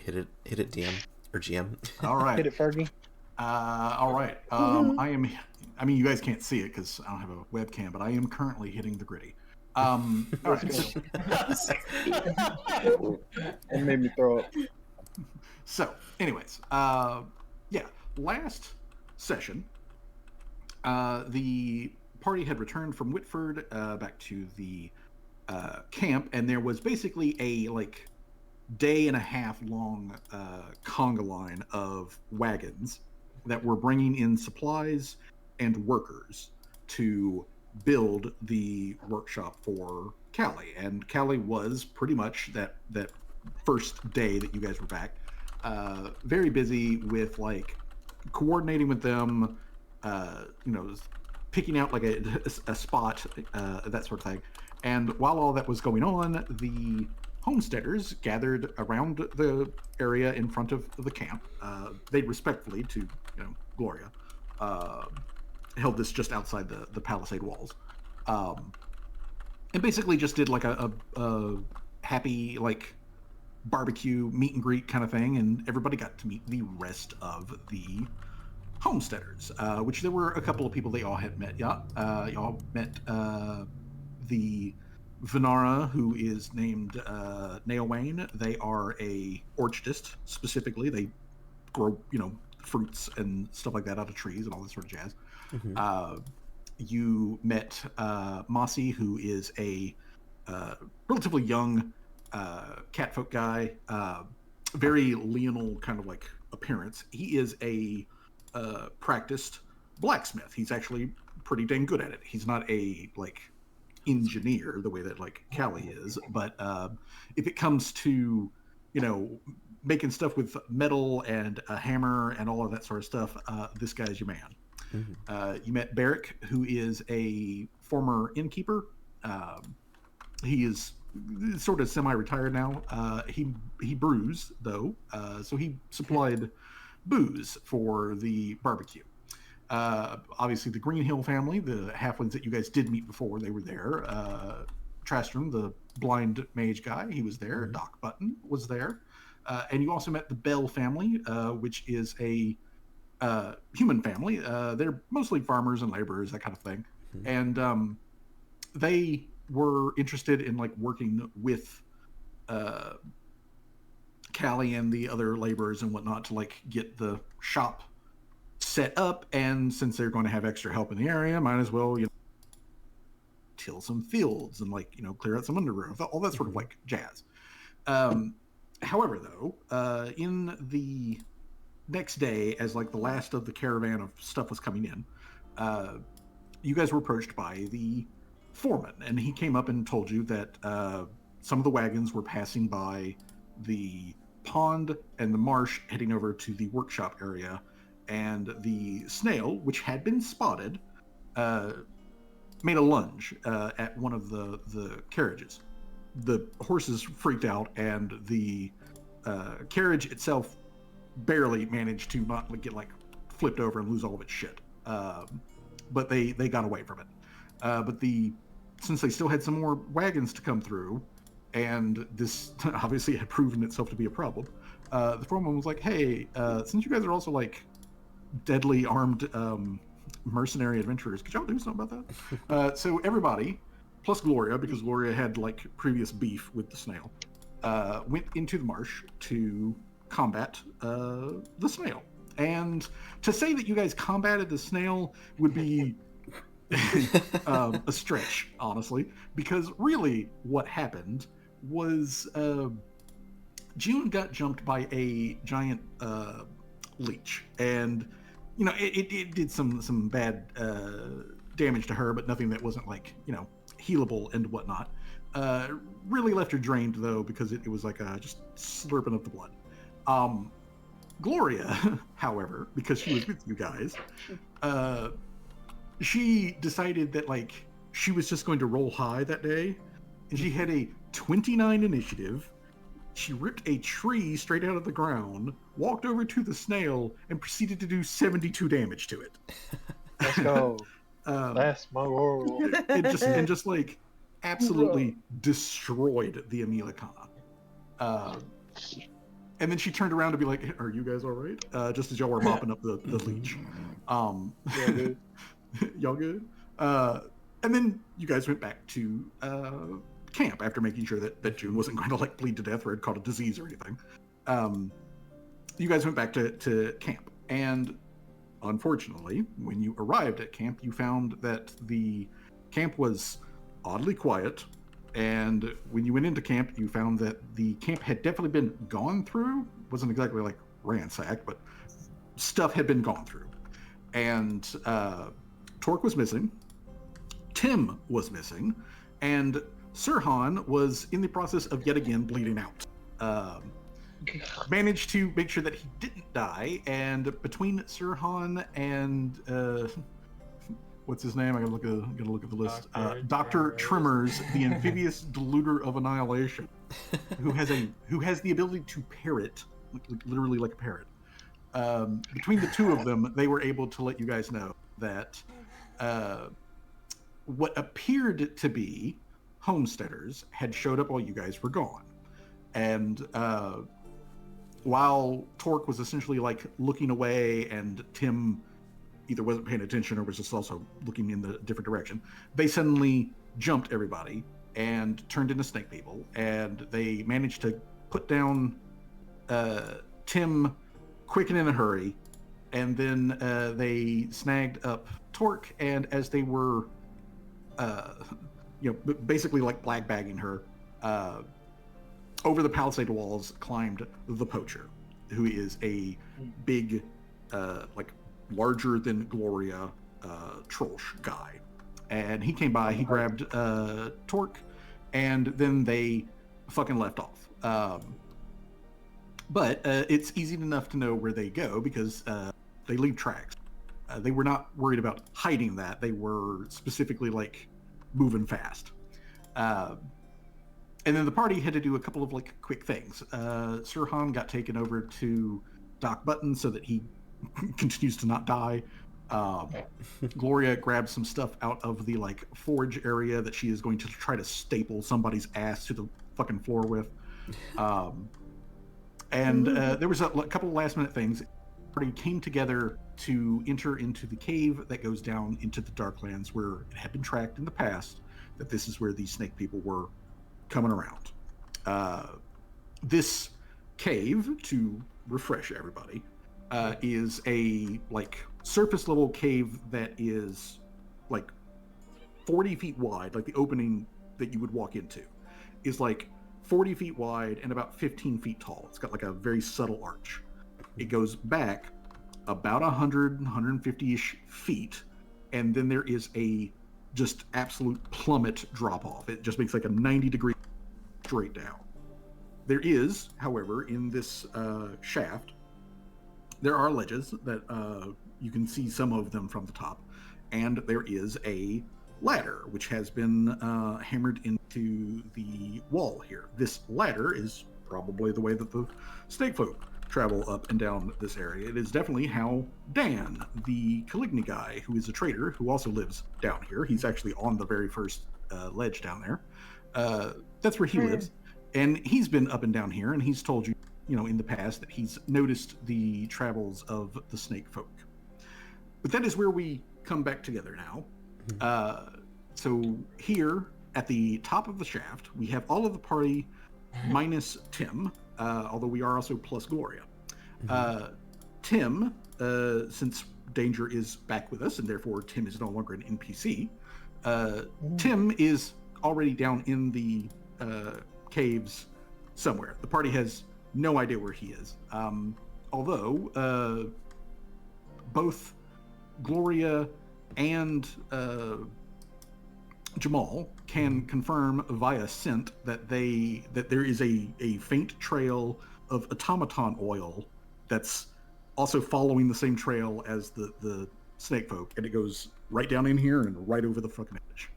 Hit it, DM or GM. All right. Hit it, Fergie. All right. I mean, you guys can't see it because I don't have a webcam, but I am currently hitting the gritty. All right. It made me throw up. So, anyways, yeah. Last session, the party had returned from Whitford back to the camp, and there was basically a day and a half long conga line of wagons that were bringing in supplies and workers to build the workshop for Callie. And Callie was pretty much that first day that you guys were back, very busy with coordinating with them, picking out a spot, that sort of thing. And while all that was going on, the homesteaders gathered around the area in front of the camp. They respectfully to Gloria held this just outside the palisade walls, and basically just did a happy barbecue meet and greet kind of thing, and everybody got to meet the rest of the homesteaders, which there were a couple of people they all had met. Y'all met the Venara, who is named Nailwain. They are a orchardist, specifically. They grow, fruits and stuff like that out of trees and all this sort of jazz. Mm-hmm. You met Mossy, who is a relatively young catfolk guy, very leonal kind of appearance. He is a practiced blacksmith. He's actually pretty dang good at it. He's not a engineer the way that Callie is, but if it comes to making stuff with metal and a hammer and all of that sort of stuff, this guy's your man. Mm-hmm. You met Barrick, who is a former innkeeper. He is sort of semi-retired now. He brews though, so he supplied booze for the barbecue. Obviously, the Greenhill family, the halflings that you guys did meet before, they were there. Trastram, the blind mage guy, he was there. Mm-hmm. Doc Button was there. And you also met the Bell family, which is a human family. They're mostly farmers and laborers, that kind of thing. Mm-hmm. And they were interested in working with Callie and the other laborers and whatnot to get the shop set up, and since they're going to have extra help in the area, might as well till some fields and clear out some undergrowth, all that sort of jazz. However, though, in the next day, as the last of the caravan of stuff was coming in, you guys were approached by the foreman, and he came up and told you that some of the wagons were passing by the pond and the marsh heading over to the workshop area, and the snail, which had been spotted, made a lunge at one of the carriages. The horses freaked out, and the carriage itself barely managed to not get flipped over and lose all of its shit. But they got away from it. But since they still had some more wagons to come through, and this obviously had proven itself to be a problem, the foreman was like, hey, since you guys are also deadly armed mercenary adventurers, could y'all do something about that? So everybody, plus Gloria, because Gloria had previous beef with the snail, went into the marsh to combat the snail. And to say that you guys combated the snail would be a stretch, honestly, because really what happened was June got jumped by a giant leech, and it did some bad damage to her, but nothing that wasn't healable and whatnot. Really left her drained though, because it was just slurping up the blood. Gloria, however, because she was with you guys, she decided that she was just going to roll high that day, and she had a 29 initiative. She ripped a tree straight out of the ground, walked over to the snail, and proceeded to do 72 damage to it. Let's go. That's my world. And just absolutely destroyed the Amelia Kana. And then she turned around to be like, "Are you guys all right?" Just as y'all were mopping up the leech. Yeah, dude. Y'all good? And then you guys went back to camp after making sure that June wasn't going to like bleed to death or had caught a disease or anything. You guys went back to camp, and unfortunately, when you arrived at camp, you found that the camp was oddly quiet. And when you went into camp, you found that the camp had definitely been gone through. Wasn't exactly like ransacked, but stuff had been gone through. And Torque was missing. Tim was missing. And Sirhan was in the process of yet again bleeding out. Managed to make sure that he didn't die. And between Sirhan and what's his name? I gotta look at the list. Dr. Trimmers, the amphibious deluder of annihilation, who has the ability to parrot, literally like a parrot. Between the two of them, they were able to let you guys know that what appeared to be homesteaders had showed up while you guys were gone. And while Torque was essentially like looking away and Tim either wasn't paying attention or was just also looking in the different direction, they suddenly jumped everybody and turned into snake people. And they managed to put down Tim quick and in a hurry. And then they snagged up Torque. And as they were, basically like black bagging her, over the palisade walls climbed the poacher, who is a big, larger than Gloria Trolsch guy. And he came by, he grabbed Torque, and then they fucking left off. But it's easy enough to know where they go because they leave tracks. They were not worried about hiding that. They were specifically like moving fast. And then the party had to do a couple of like quick things. Sirhan got taken over to Doc Button so that he continues to not die. Gloria grabbed some stuff out of the like forge area that she is going to try to staple somebody's ass to the fucking floor with. And there was a couple of last minute things. The party came together to enter into the cave that goes down into the Darklands, where it had been tracked in the past that this is where these snake people were coming around. This cave, to refresh everybody, is a like surface level cave that is like 40 feet wide. Like the opening that you would walk into is like 40 feet wide and about 15 feet tall. It's got like a very subtle arch. It goes back about 150-ish feet, and then there is a just absolute plummet drop off. It just makes like a 90-degree straight down. There is, however, in this shaft, there are ledges that you can see some of them from the top, and there is a ladder which has been hammered into the wall here. This ladder is probably the way that the snake folk travel up and down this area. It is definitely how Dan, the Caligny guy, who is a trader, who also lives down here. He's actually on the very first ledge down there. That's where he lives. And he's been up and down here, and he's told you, in the past that he's noticed the travels of the snake folk. But that is where we come back together now. So here at the top of the shaft, we have all of the party minus Tim, although we are also plus Gloria. Tim, since Danger is back with us, and therefore Tim is no longer an NPC, Tim is already down in the caves somewhere. The party has no idea where he is. Although both Gloria and Jamal can confirm via scent that there is a faint trail of automaton oil that's also following the same trail as the snake folk, and it goes right down in here and right over the fucking edge.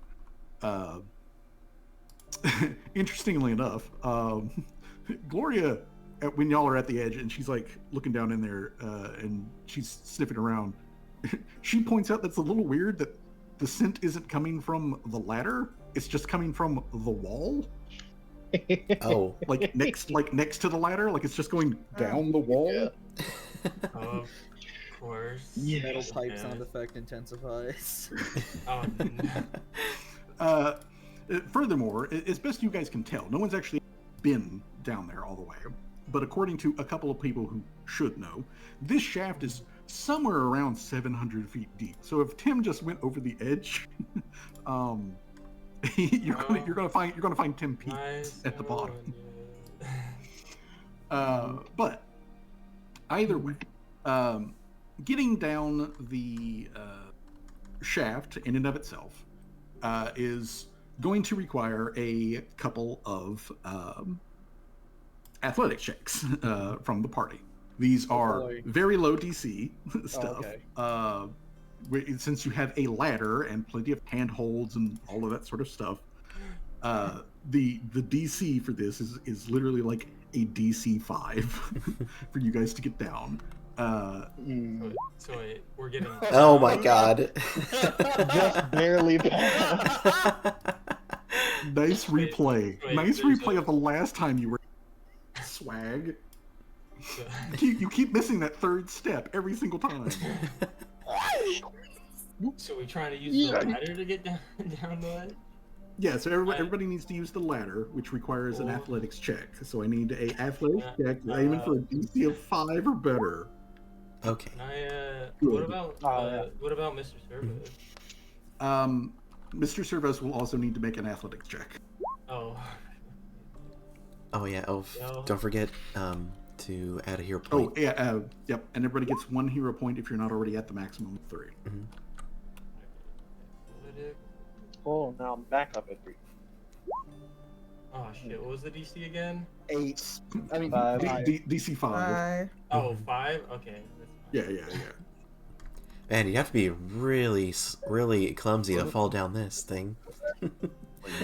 Interestingly enough, Gloria, when y'all are at the edge and she's like looking down in there and she's sniffing around, she points out that's a little weird that the scent isn't coming from the ladder, it's just coming from the wall. Oh. like next to the ladder, like it's just going down the wall. Yeah. Of course. Yeah. Metal pipe sound effect intensifies. Oh, no. Furthermore, as best you guys can tell, no one's actually been down there all the way. But according to a couple of people who should know, this shaft is somewhere around 700 feet deep. So if Tim just went over the edge, you're gonna find Tim Pete at the bottom. But either way, getting down the shaft in and of itself is going to require a couple of athletic checks from the party. These are very low DC stuff. Oh, okay. Since you have a ladder and plenty of handholds and all of that sort of stuff, the DC for this is literally like a DC 5 for you guys to get down. So wait, we're getting. Oh my god. Just barely passed. Nice replay. Nice replay of the last time you were swag. You keep missing that third step every single time. So we trying to use the ladder to get down the ladder? Yeah, so everybody needs to use the ladder, which requires an athletics check. So I need a athletics check aiming for a DC of 5 or better. Okay. What about Mr. Servo? Mr. Servos will also need to make an athletics check. Oh. Oh yeah. Oh, No. don't forget to add a hero point. Oh yeah. Yep. And everybody gets 1 hero point if you're not already at the maximum of 3. Mm-hmm. Oh, now I'm back up at 3. Oh shit! What was the DC again? 8. I mean, 5. DC 5. Oh, 5. Okay. That's fine. Yeah. Man, you have to be really, really clumsy to fall down this thing.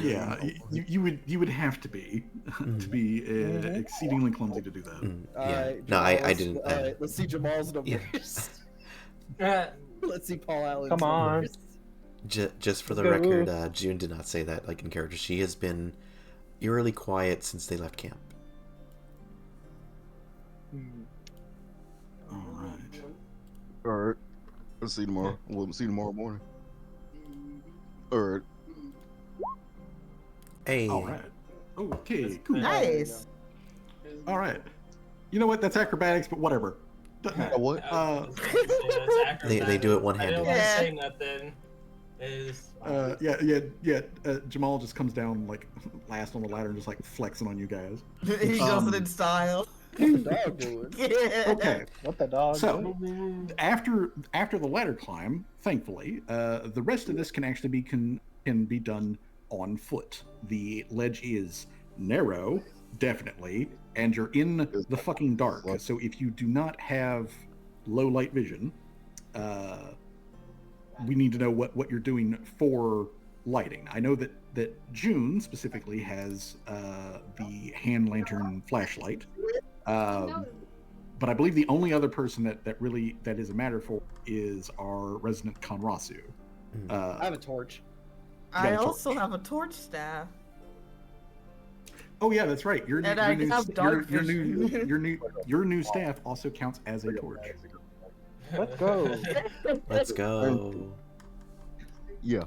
Yeah, you would have to be exceedingly clumsy to do that. Yeah. No, I didn't. Let's see Jamal's numbers. Yeah. Let's see Paul Allen's Come on. numbers. Just for the record, June did not say that like in character. She has been eerily quiet since they left camp. All right. All right. Let's see tomorrow. We'll see tomorrow morning. All right. Hey. All right. Okay. Cool. Nice. All right. You know what? That's acrobatics, but whatever. Doesn't matter. What? They do it one-handed. I didn't want to Yeah. say nothing. It's fine. Jamal just comes down like last on the ladder and just like flexing on you guys. He does it in style. What's the dog doing? Yeah. Okay. What the dog? So after the ladder climb, thankfully, the rest of this can actually can be done on foot. The ledge is narrow, definitely, and you're in the fucking dark. So if you do not have low light vision, we need to know what you're doing for lighting. I know that June specifically has the hand lantern flashlight, but I believe the only other person that is a matter for is our resident Conrasu. I have a torch. I also have a torch staff. Oh yeah, that's right. Your And I have dark new staff also counts as a torch. Let's go. Let's go. Yeah.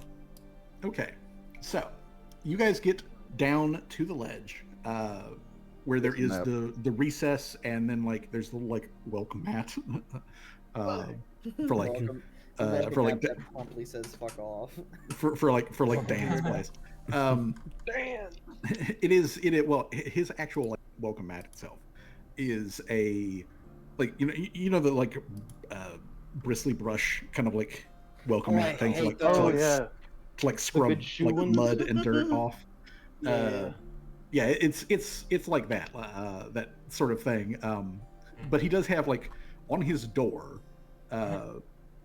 Okay, so you guys get down to the ledge, where there is the recess, and then like there's the like welcome mat for like that promptly says fuck off. for like Dan's place. Dan. Well, his actual like welcome mat itself is a like you know the like bristly brush kind of like welcome mat thing to like scrub like mud and dirt off. Yeah, it's like that that sort of thing. But he does have like on his door,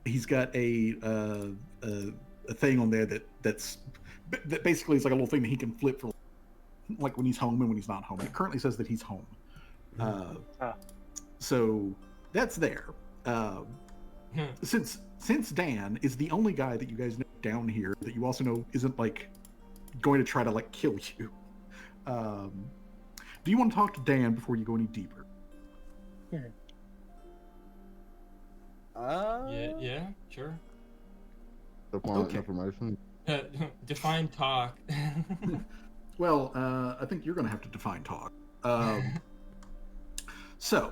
he's got a thing on there that basically is like a little thing that he can flip for like when he's home and when he's not home. It currently says that he's home. So that's there. Since Dan is the only guy that you guys know down here that you also know isn't like going to try to like kill you, Do you want to talk to Dan before you go any deeper? Yeah, sure. Upon information. Define talk. Well, I think you're going to have to define talk. So,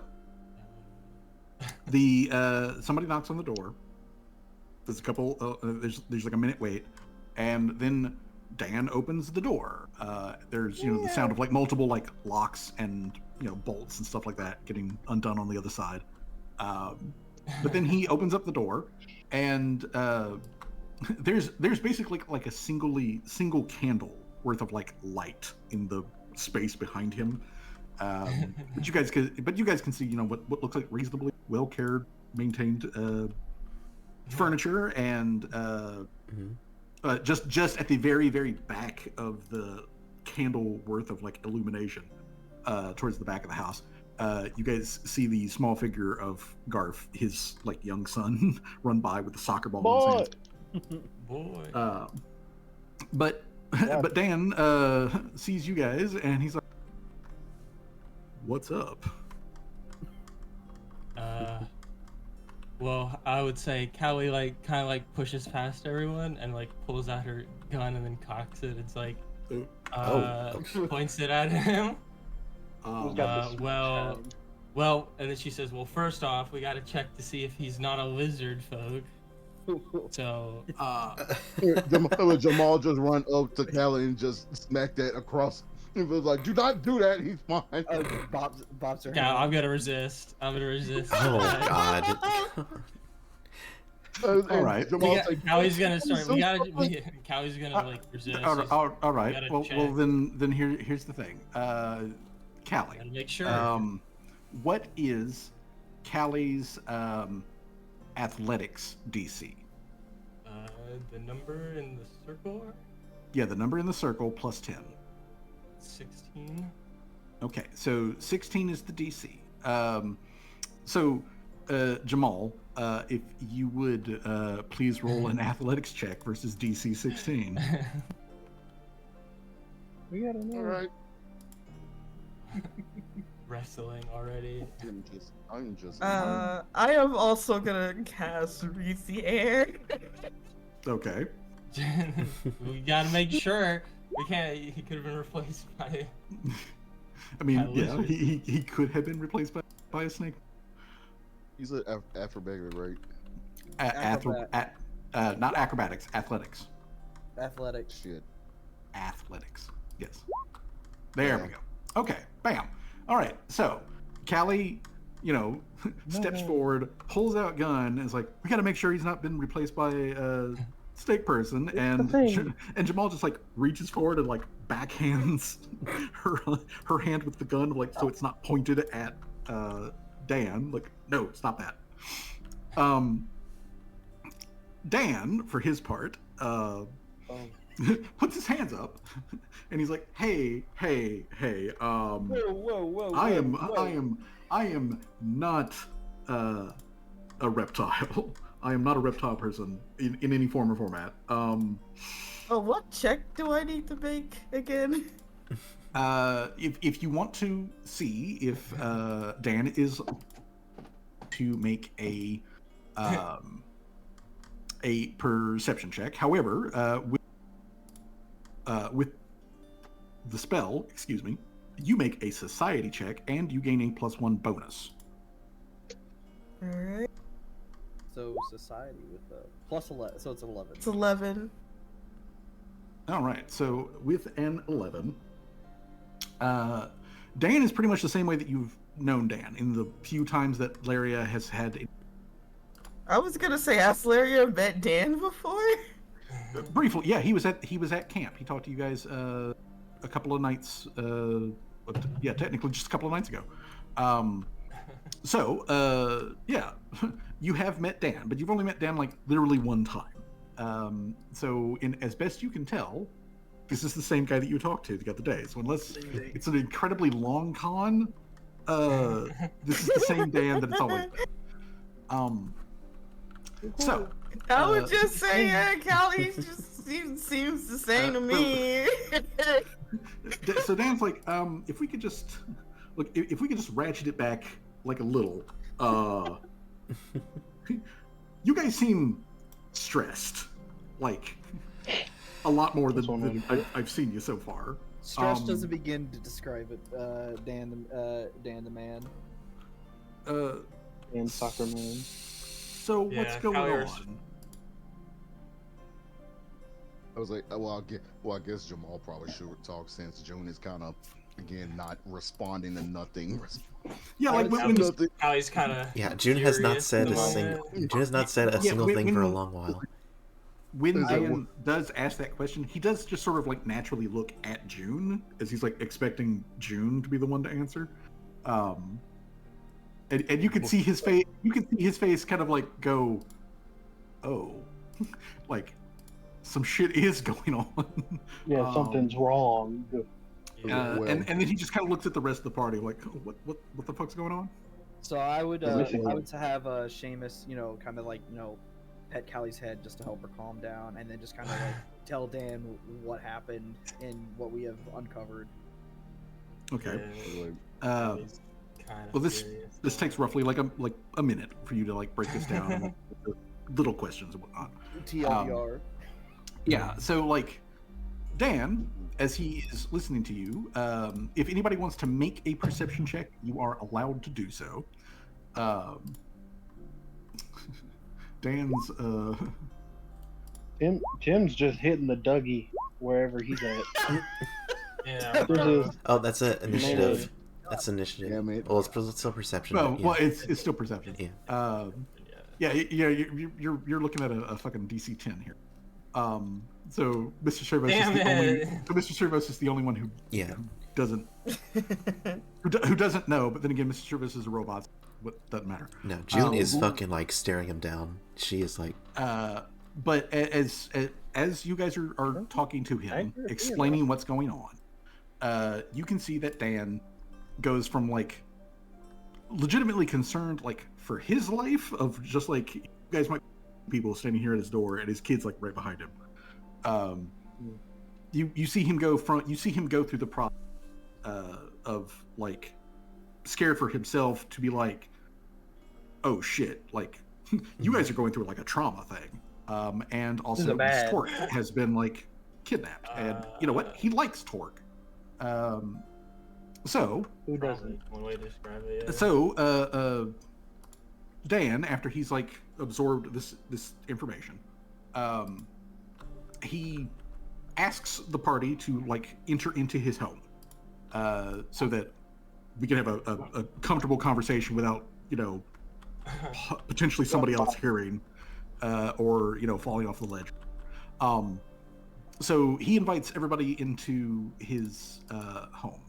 somebody knocks on the door. There's a couple. There's like a minute wait, and then Dan opens the door. There's the sound of like multiple like locks and bolts and stuff like that getting undone on the other side. But then he opens up the door, and there's basically like a single candle worth of like light in the space behind him. But you guys can see what looks like reasonably well cared, maintained furniture, and just at the very back of the candle worth of like illumination towards the back of the house. You guys see the small figure of Garth, his like young son, run by with the soccer ball in his hand. Boy. But Dan sees you guys and he's like, "What's up?" Well, I would say Callie kind of pushes past everyone and pulls out her gun and then cocks it. It's like, points it at him. Well, and then she says, "Well, first off, we got to check to see if he's not a lizard folk." So, Jamal just run up to Callie and just smack that across. He was like, "Do not do that. He's fine." Bob's her yeah, hand. I'm gonna resist. Oh God. All right. Callie's gonna start. Callie's gonna resist. All right. Well, then here's the thing. Callie. Gotta make sure. What is Callie's athletics DC? The number in the circle. Yeah, the number in the circle plus 10. 16. Okay, so 16 is the DC. So Jamal, if you would please roll an athletics check versus DC 16. We gotta know. All right. Wrestling already. I'm just. I am also gonna cast Read the Air. Okay. We gotta make sure. We can't. He could have been replaced by. I mean, yeah, he could have been replaced by a snake. He's an acrobatic, right? Not acrobatics, athletics. Athletics. Shit. Athletics. Yes. There we go. Okay. Bam. All right. So, Callie, steps forward, pulls out gun, and is like, "We got to make sure he's not been replaced by a snake person." And Jamal just reaches forward and backhands her hand with the gun, so it's not pointed at Dan. No, stop that. Dan, for his part, puts his hands up, and he's like, "Hey, Whoa. I am not a reptile. I am not a reptile person in any form or format. What check do I need to make again? If you want to see if Dan is to make a perception check. However, with the spell, you make a society check and you gain a +1 bonus. Alright. So society with the +11, so it's 11. It's 11. All right, so with an 11, Dan is pretty much the same way that you've known Dan in the few times that Laria has had. I was gonna say, has Laria met Dan before? Briefly, yeah, he was at camp. He talked to you guys a couple of nights. Technically just a couple of nights ago. Yeah, you have met Dan, but you've only met Dan literally one time. So as best you can tell, this is the same guy that you talked to the other day. So unless it's an incredibly long con, this is the same Dan that it's always been. So I would just say, Callie just seems the same to me. So Dan's like, if we could just look, if we could just ratchet it back like a little. You guys seem stressed, like a lot more than I've seen you so far. Stress doesn't begin to describe it. Dan the man. And soccer man. So what's Yeah, going Callie on? I was like, well, I guess Jamal probably should talk since June is kind of again not responding to nothing. Yeah, like when Callie's kind of June has not said a single. June has not said a single thing for a long while. When Dan does ask that question, he does just sort of like naturally look at June as he's like expecting June to be the one to answer. And you can see his face. You can see his face kind of like go, oh, like some shit is going on. Yeah, something's wrong. And then he just kind of looks at the rest of the party like, what the fuck's going on? So I would have Seamus, kind of like pet Callie's head just to help her calm down, and then just kind of like tell Dan what happened and what we have uncovered. Okay. Well, this takes roughly like a minute for you to like break this down, and, like, little questions and whatnot. TLDR. Yeah. So like, Dan, as he is listening to you, if anybody wants to make a perception check, you are allowed to do so. Dan's Tim's just hitting the Dougie wherever he's at. Yeah. Oh, that's an initiative. That's initiative. Yeah, mate. Well, it's still perception. well, it's still perception. Yeah. You're looking at a fucking DC 10 here. So Mr. Servos is the only one who doesn't who doesn't know. But then again, Mr. Servos is a robot. What doesn't matter. No, June is fucking like staring him down. She is like. But as you guys are talking to him, explaining what's going on, you can see that Dan goes from like legitimately concerned like for his life of just like you guys might be people standing here at his door and his kid's like right behind him. You see him go through the process of like scared for himself to be like, oh shit, like you guys are going through like a trauma thing. And also Torque has been like kidnapped, and you know what? He likes Torque. So who doesn't? One way to describe it. Yeah. So Dan, after he's like absorbed this information, he asks the party to like enter into his home, so that we can have a comfortable conversation without potentially somebody else hearing. Or falling off the ledge. So he invites everybody into his home.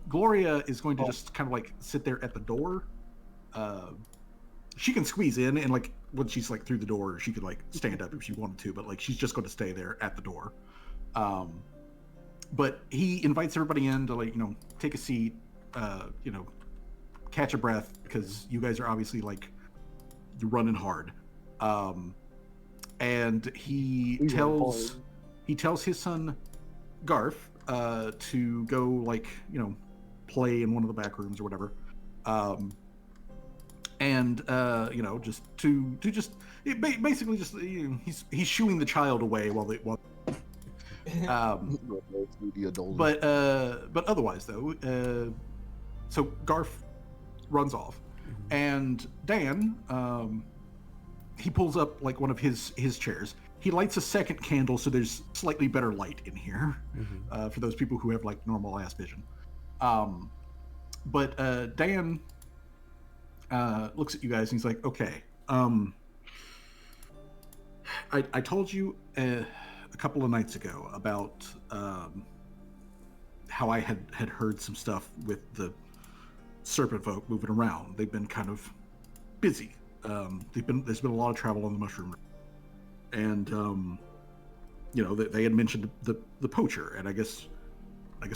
Gloria is going to just kind of like sit there at the door. She can squeeze in, and like when she's like through the door, she could like stand up if she wanted to, but like she's just going to stay there at the door. But he invites everybody in to like take a seat, catch a breath, because you guys are obviously like you're running hard. And he tells his son Garth to go like play in one of the back rooms or whatever, and basically just he's shooing the child away while but otherwise though, so Garth runs off, and Dan he pulls up like one of his chairs. He lights a second candle so there's slightly better light in here, for those people who have like normal ass vision. But Dan looks at you guys and he's like, okay, I told you a couple of nights ago about how I had heard some stuff with the serpent folk moving around. They've been kind of busy. There's been a lot of travel on the mushroom, and they had mentioned the poacher, and I guess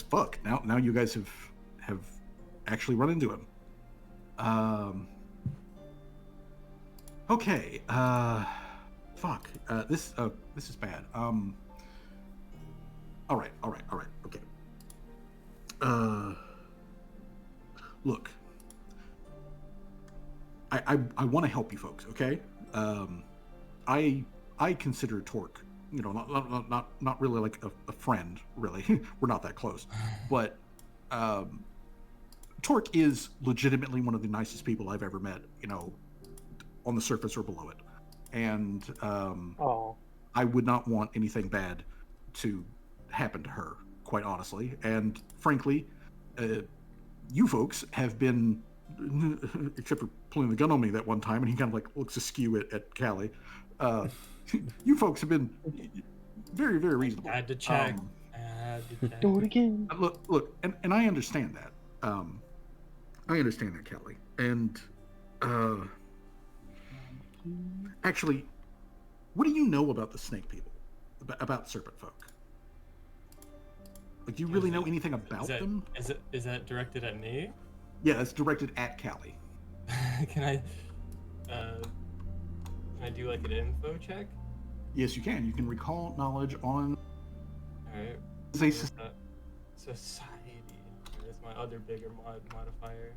fuck now you guys have actually run into him. Okay, fuck, this is bad. All right. Okay. Look, I want to help you folks. Okay. I consider Torque, not really like a friend. Really, we're not that close, but Torque is legitimately one of the nicest people I've ever met. On the surface or below it, and I would not want anything bad to happen to her, quite honestly. And frankly, you folks have been, except for pulling the gun on me that one time, and he kind of like looks askew at Callie. You folks have been very, very reasonable. I had to check. Do it again. Look, and I understand that. I understand that, Callie. And actually, what do you know about the snake people? About serpent folk? Like, do you really know anything about them? Is that directed at me? Yeah, it's directed at Callie. Can I do like an info check? Yes, you can. You can recall knowledge on. All right. Society. That's my other bigger modifier.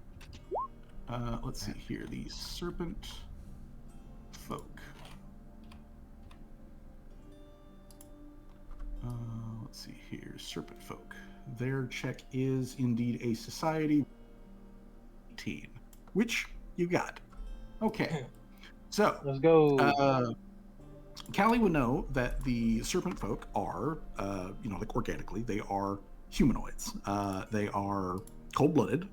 Let's see here. The serpent folk. Let's see here. Serpent folk. Their check is indeed a society 18, which you got. Okay. So let's go. Callie would know that the serpent folk are, like organically, they are humanoids. They are cold-blooded,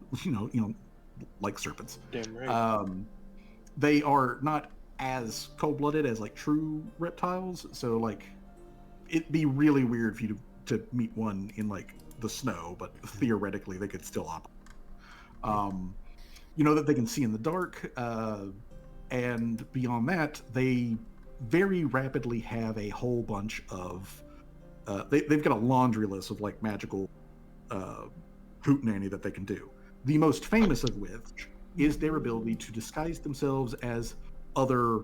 like serpents. Damn right. They are not as cold-blooded as like true reptiles. So like, it'd be really weird for you to meet one in like the snow, but theoretically they could still operate. That they can see in the dark, and beyond that, they very rapidly have a whole bunch of. They've got a laundry list of like magical hootenanny that they can do. The most famous of which is their ability to disguise themselves as other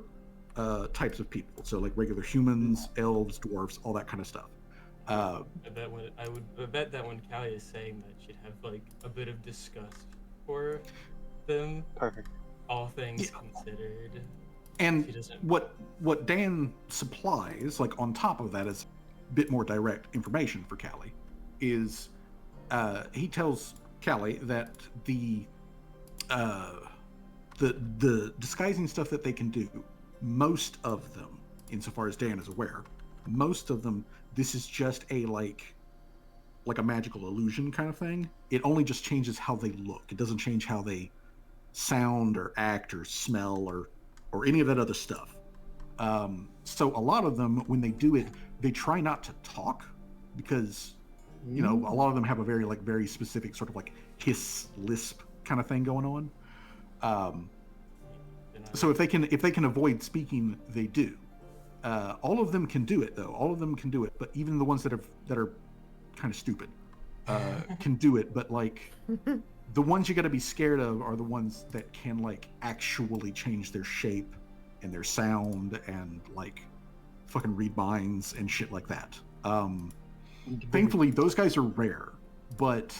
types of people. So like regular humans, elves, dwarves, all that kind of stuff. I bet that when Callie is saying that, she'd have like a bit of disgust for them. Perfect. All things considered. And what Dan supplies, like on top of that, is a bit more direct information for Callie, is he tells Callie that the disguising stuff that they can do, most of them, insofar as Dan is aware, most of them, this is just a like a magical illusion kind of thing. It only just changes how they look. It doesn't change how they sound or act or smell or any of that other stuff. So a lot of them, when they do it, they try not to talk because, a lot of them have a very specific sort of like hiss, lisp kind of thing going on. So if they can avoid speaking, they do. All of them can do it though. All of them can do it, but even the ones that are kind of stupid can do it. But like the ones you got to be scared of are the ones that can like actually change their shape and their sound and like fucking read minds and shit like that. Thankfully, those guys are rare, but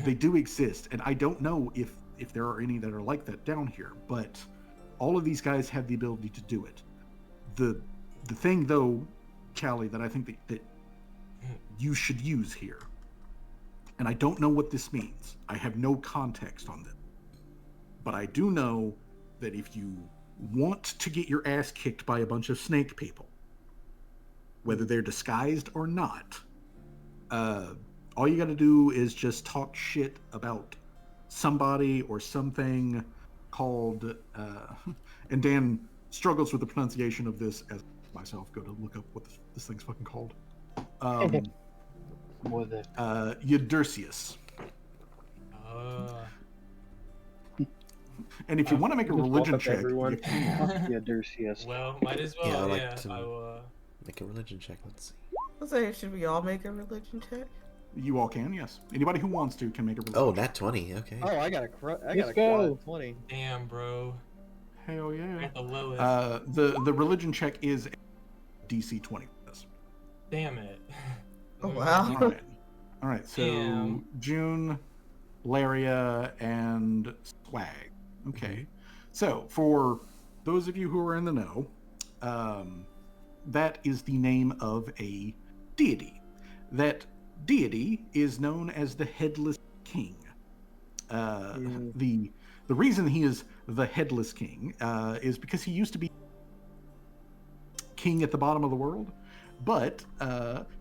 they do exist, and I don't know if there are any that are like that down here. But all of these guys have the ability to do it. The thing, though, Callie, that I think that you should use here, and I don't know what this means. I have no context on this. But I do know that if you want to get your ass kicked by a bunch of snake people, whether they're disguised or not, all you got to do is just talk shit about somebody or something called, and Dan struggles with the pronunciation of this as myself go to look up what this thing's fucking called. Eudursius. And if you want to make a religion check, you can. Eudursius. Well, might as well. Yeah, I'd like I to will, make a religion check. Let's see. Let's say, should we all make a religion check? You all can, yes. Anybody who wants to can make a religion Oh, check. nat 20. Okay. Oh, I got a Let's go. quad 20. damn, bro. Hell yeah. At the lowest. The religion check is DC 20. Damn it. Oh wow. All right. So Damn. June, Laria, and Swag. Okay. So for those of you who are in the know, that is the name of a deity. That deity is known as the Headless King. The reason he is the Headless King is because he used to be king at the bottom of the world, but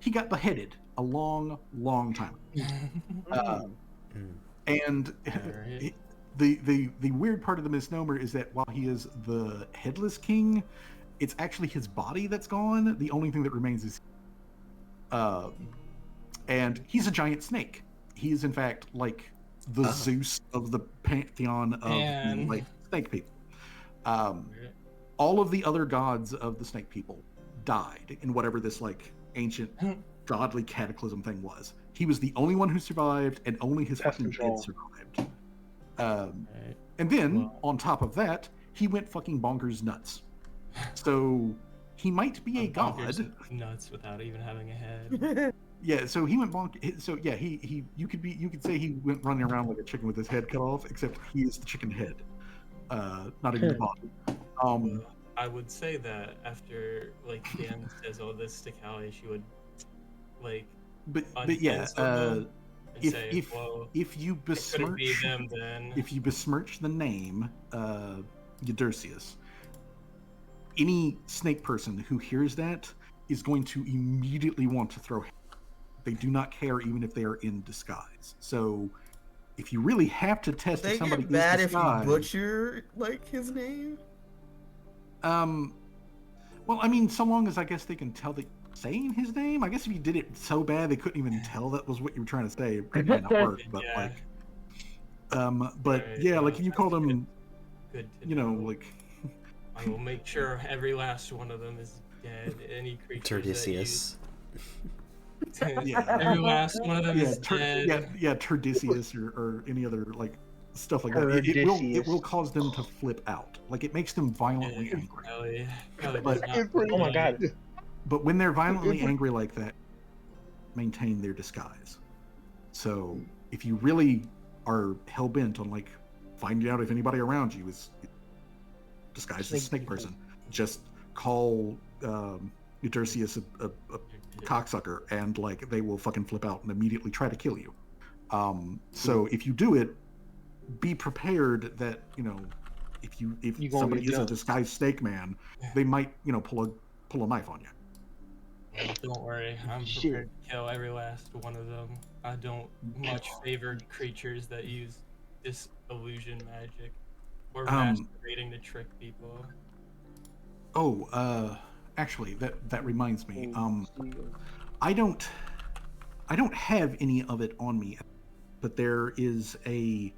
he got beheaded a long time ago. And Alright. the weird part of the misnomer is that while he is the Headless King, it's actually his body that's gone. The only thing that remains is and he's a giant snake. He is in fact like the Zeus of the pantheon of the, like snake people. All of the other gods of the snake people died in whatever this like ancient godly cataclysm thing was. He was the only one who survived, and only his fucking head survived. And then on top of that, he went fucking bonkers nuts. So he might be a god. Nuts without even having a head. Yeah, so he went bonkers. So yeah, you could say he went running around like a chicken with his head cut off, except he is the chicken head, not even the body. I would say that after like Dan says all this to Callie, she would like. But yeah, if you besmirch them, then if you besmirch the name Eudersius, any snake person who hears that is going to immediately want to throw. They do not care even if they are in disguise. So if you really have to test if somebody is bad disguised, if you butcher like his name. Well, I mean, so long as I guess they can tell that you're saying his name. I guess if you did it so bad they couldn't even tell that was what you were trying to say, it might not work. But like if you called him, good like I will make sure every last one of them is dead. Any creature Turdicius. Every last one of them is dead. Turdicius or any other like stuff like that. It will cause them to flip out. Like it makes them violently angry. Oh my god! But when they're violently angry like that, maintain their disguise. So if you really are hell bent on like finding out if anybody around you is disguised as a snake person, just call Eudersius a cocksucker, and like they will fucking flip out and immediately try to kill you. So if you do it, be prepared that if somebody is a disguised snake man, they might pull a knife on you. Don't worry, I'm prepared to kill every last one of them. I don't much favor creatures that use disillusion magic or masquerading to trick people. Actually, that reminds me. I don't have any of it on me, but there is a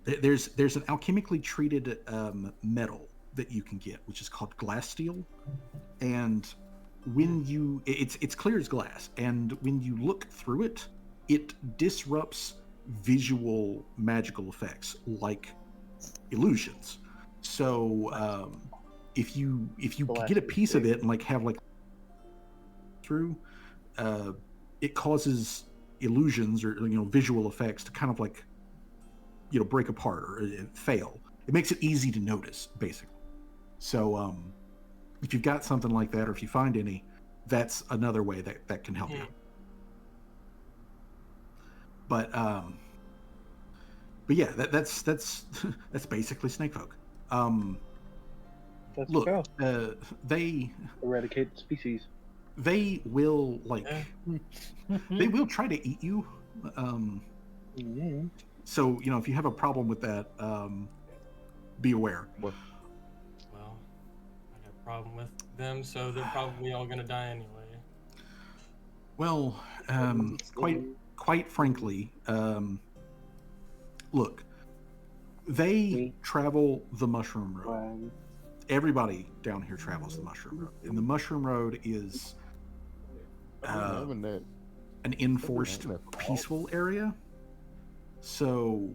there's an alchemically treated metal that you can get, which is called glass steel, and when it's clear as glass, and when you look through it, it disrupts visual magical effects like illusions. So if you get a piece of it and like have like through, it causes illusions or visual effects to kind of like break apart or fail. It makes it easy to notice, basically. So if you've got something like that, or if you find any, that's another way that can help you. But yeah, that's basically snake folk. Look, they eradicate species. They will they will try to eat you. So if you have a problem with that, be aware. Well, I got a problem with them, so they're probably all gonna die anyway. Well, quite frankly, look, they travel the Mushroom Road. Everybody down here travels the Mushroom Road, and the Mushroom Road is an enforced, peaceful area. So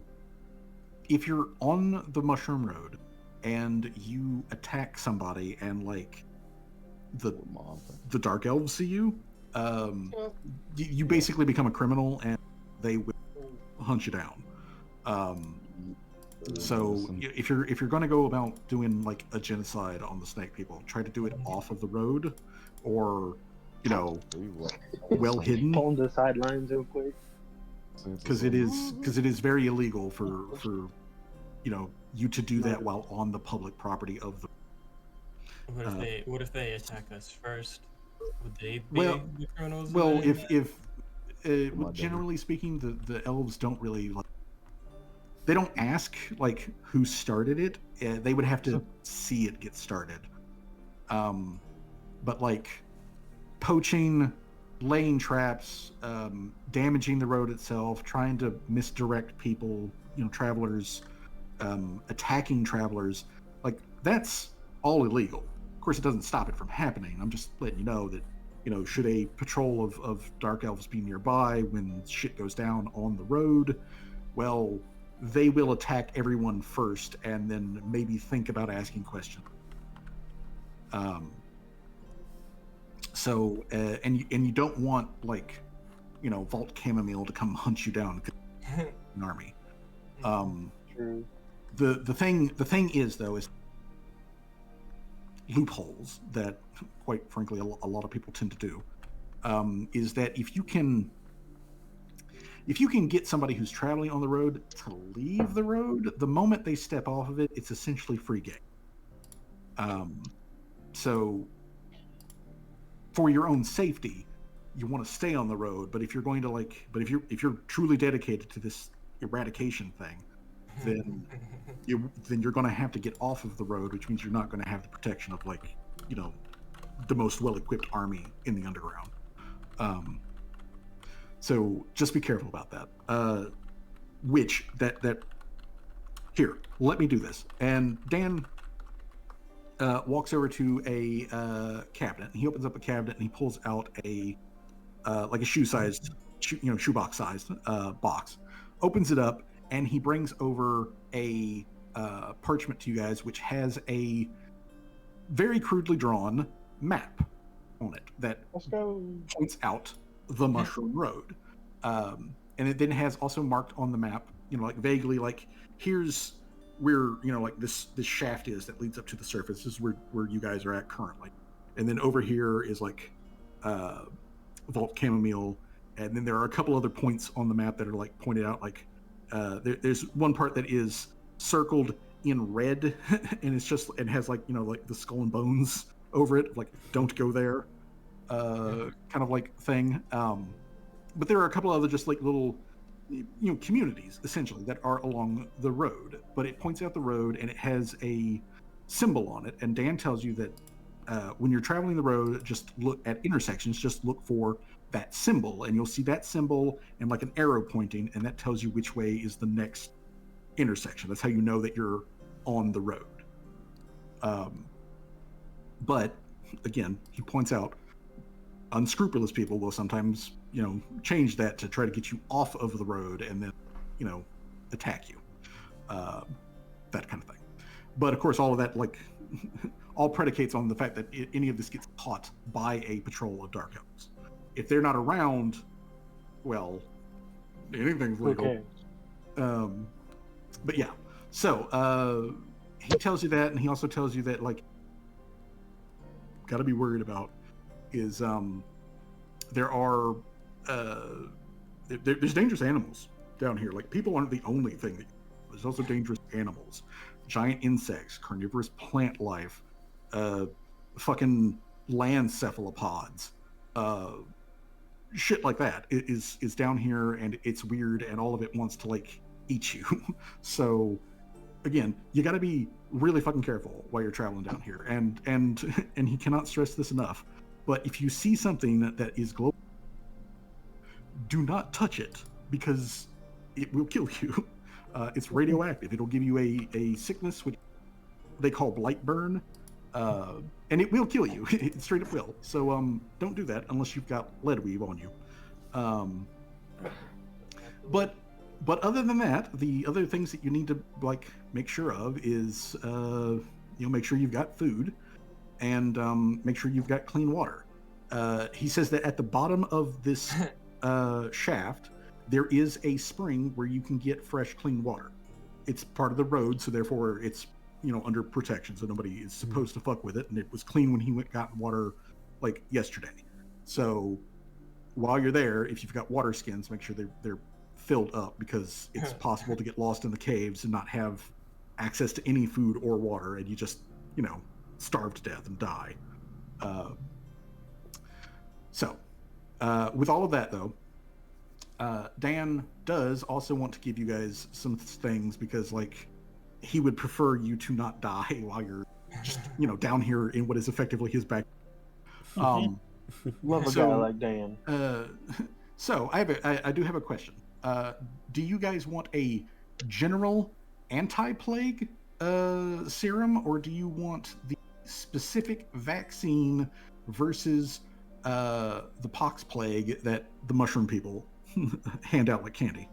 if you're on the Mushroom Road and you attack somebody and the dark elves see you, you basically become a criminal, and they will hunt you down. So if you're going to go about doing like a genocide on the snake people, try to do it off of the road, or well hidden on the sidelines real quick. Because it is very illegal for you to do that while on the public property of the. What if they attack us first? Would they be the criminals? Well, if generally speaking, the elves don't really they don't ask like who started it. They would have to see it get started. But like poaching, laying traps, damaging the road itself, trying to misdirect people, travelers, attacking travelers, like that's all illegal. Of course, it doesn't stop it from happening. I'm just letting you know that, should a patrol of dark elves be nearby when shit goes down on the road, well, they will attack everyone first and then maybe think about asking questions. So, and you don't want Vault Chamomile to come hunt you down, an army. True. The thing is though is loopholes that, quite frankly, a lot of people tend to do. Is that if you can get somebody who's traveling on the road to leave the road, the moment they step off of it, it's essentially free game. So for your own safety, you want to stay on the road. But if you're going to if you're truly dedicated to this eradication thing, then you're going to have to get off of the road, which means you're not going to have the protection of the most well-equipped army in the underground. So just be careful about that. Here, let me do this. And Dan walks over to a cabinet. And he opens up a cabinet and he pulls out a shoebox-sized box. Opens it up and he brings over a parchment to you guys, which has a very crudely drawn map on it that points out the Mushroom Road. And it then has also marked on the map, vaguely, here's where, this shaft is that leads up to the surface. This is where you guys are at currently. And then over here is Vault Chamomile. And then there are a couple other points on the map that are pointed out, there's one part that is circled in red and it's just, it has the skull and bones over it, don't go there, kind of thing. But there are a couple other just little, communities essentially that are along the road, but it points out the road and it has a symbol on it. And Dan tells you that when you're traveling the road, just look at intersections, just look for that symbol, and you'll see that symbol and an arrow pointing, and that tells you which way is the next intersection. That's how you know that you're on the road. But again, he points out unscrupulous people will sometimes, change that to try to get you off of the road and then, attack you. That kind of thing. But of course, all of that, all predicates on the fact that any of this gets caught by a patrol of dark elves. If they're not around, well, anything's legal. Okay. But yeah, so he tells you that, and he also tells you that got to be worried about is there are there's dangerous animals down here. People aren't the only thing. There's also dangerous animals, giant insects, carnivorous plant life, fucking land cephalopods, shit like that is down here, and it's weird, and all of it wants to eat you. So again, you got to be really fucking careful while you're traveling down here, and he cannot stress this enough. But if you see something that is global, do not touch it, because it will kill you. It's radioactive. It'll give you a sickness which they call blight burn, and it will kill you. It straight up will. So don't do that unless you've got lead weave on you. But other than that, the other things that you need to make sure of is make sure you've got food. and make sure you've got clean water. He says that at the bottom of this shaft, there is a spring where you can get fresh, clean water. It's part of the road, so therefore it's under protection, so nobody is supposed to fuck with it. And it was clean when he got water like yesterday. So while you're there, if you've got water skins, make sure they're filled up, because it's possible to get lost in the caves and not have access to any food or water, and you just starve to death and die. So with all of that though, Dan does also want to give you guys some things, because he would prefer you to not die while you're just down here in what is effectively his back. Love a guy like Dan. So I do have a question. Do you guys want a general anti-plague serum, or do you want the specific vaccine versus the pox plague that the mushroom people hand out like candy?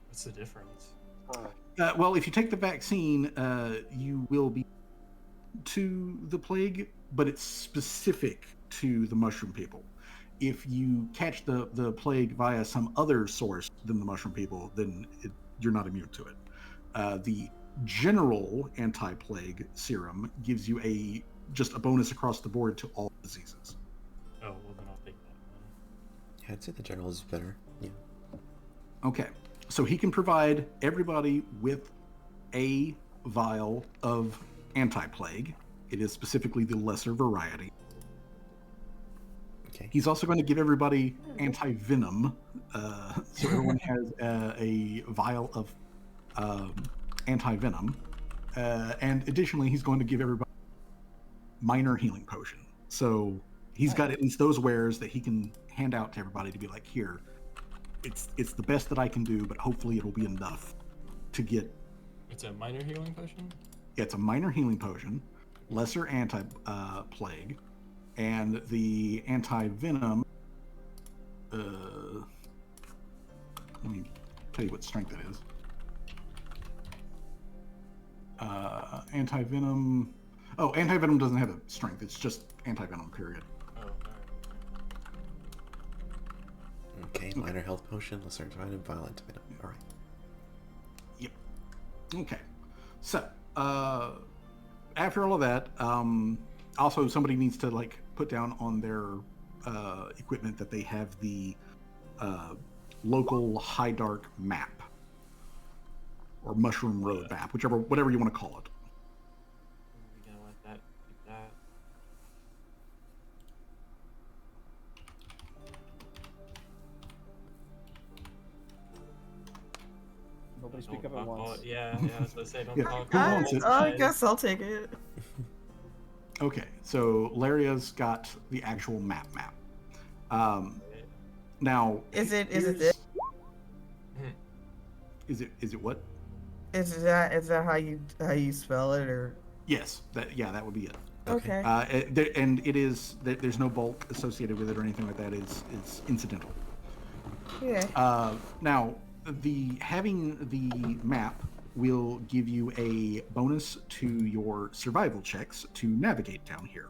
What's the difference? Well, if you take the vaccine, you will be to the plague, but it's specific to the mushroom people. If you catch the plague via some other source than the mushroom people, then you're not immune to it. The general anti-plague serum gives you just a bonus across the board to all diseases. Oh, well then I'll take that. Yeah, I'd say the general is better. Yeah. Okay, so he can provide everybody with a vial of anti-plague. It is specifically the lesser variety. Okay. He's also going to give everybody anti-venom. So everyone has a vial of anti-venom. And additionally, he's going to give everybody minor healing potion. So he's got at least those wares that he can hand out to everybody to be like, here, it's the best that I can do, but hopefully it'll be enough to get. It's a minor healing potion? Yeah, it's a minor healing potion, lesser anti-plague, and the anti-venom. Let me tell you what strength it is. Anti-venom. Oh, anti-venom doesn't have a strength. It's just anti-venom, period. Oh, alright. Okay, minor health potion, lesser anti-venom, vial anti-venom. All right. Yep. Okay. So, after all of that, also somebody needs to put down on their equipment that they have the local high dark map or mushroom road map, whatever you want to call it. We gotta let that keep that. Nobody speak Don't up at call once. it- Yeah, I was gonna say don't Yeah, call it. who wants it? I guess I'll take it. Okay, so Laria's got the actual map. Now, Is it here's- this? Is it what? Is that how you spell it, or? Yes, that would be it. Okay. And it is there's no bulk associated with it or anything like that. It's incidental. Yeah. Now, having the map will give you a bonus to your survival checks to navigate down here.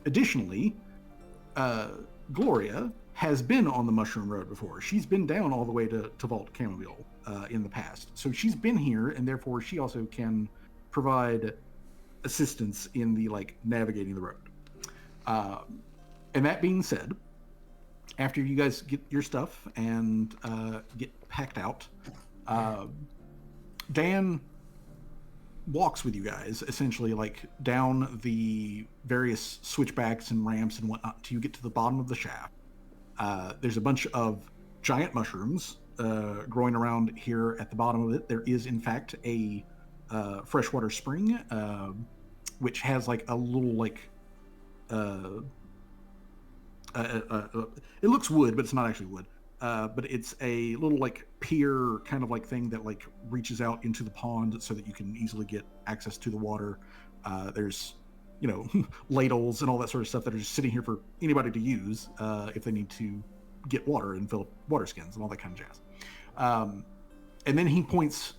Additionally, Gloria has been on the Mushroom Road before. She's been down all the way to Vault Chamomile in the past. So she's been here, and therefore she also can provide assistance in the navigating the road. And that being said, after you guys get your stuff and get packed out, Dan walks with you guys essentially down the various switchbacks and ramps and whatnot until you get to the bottom of the shaft. There's a bunch of giant mushrooms growing around here at the bottom of it. There is in fact a freshwater spring, which has a little it looks wood, but it's not actually wood. But it's a little pier kind of thing that reaches out into the pond so that you can easily get access to the water. There's ladles and all that sort of stuff that are just sitting here for anybody to use if they need to get water and fill up water skins and all that kind of jazz. And then he points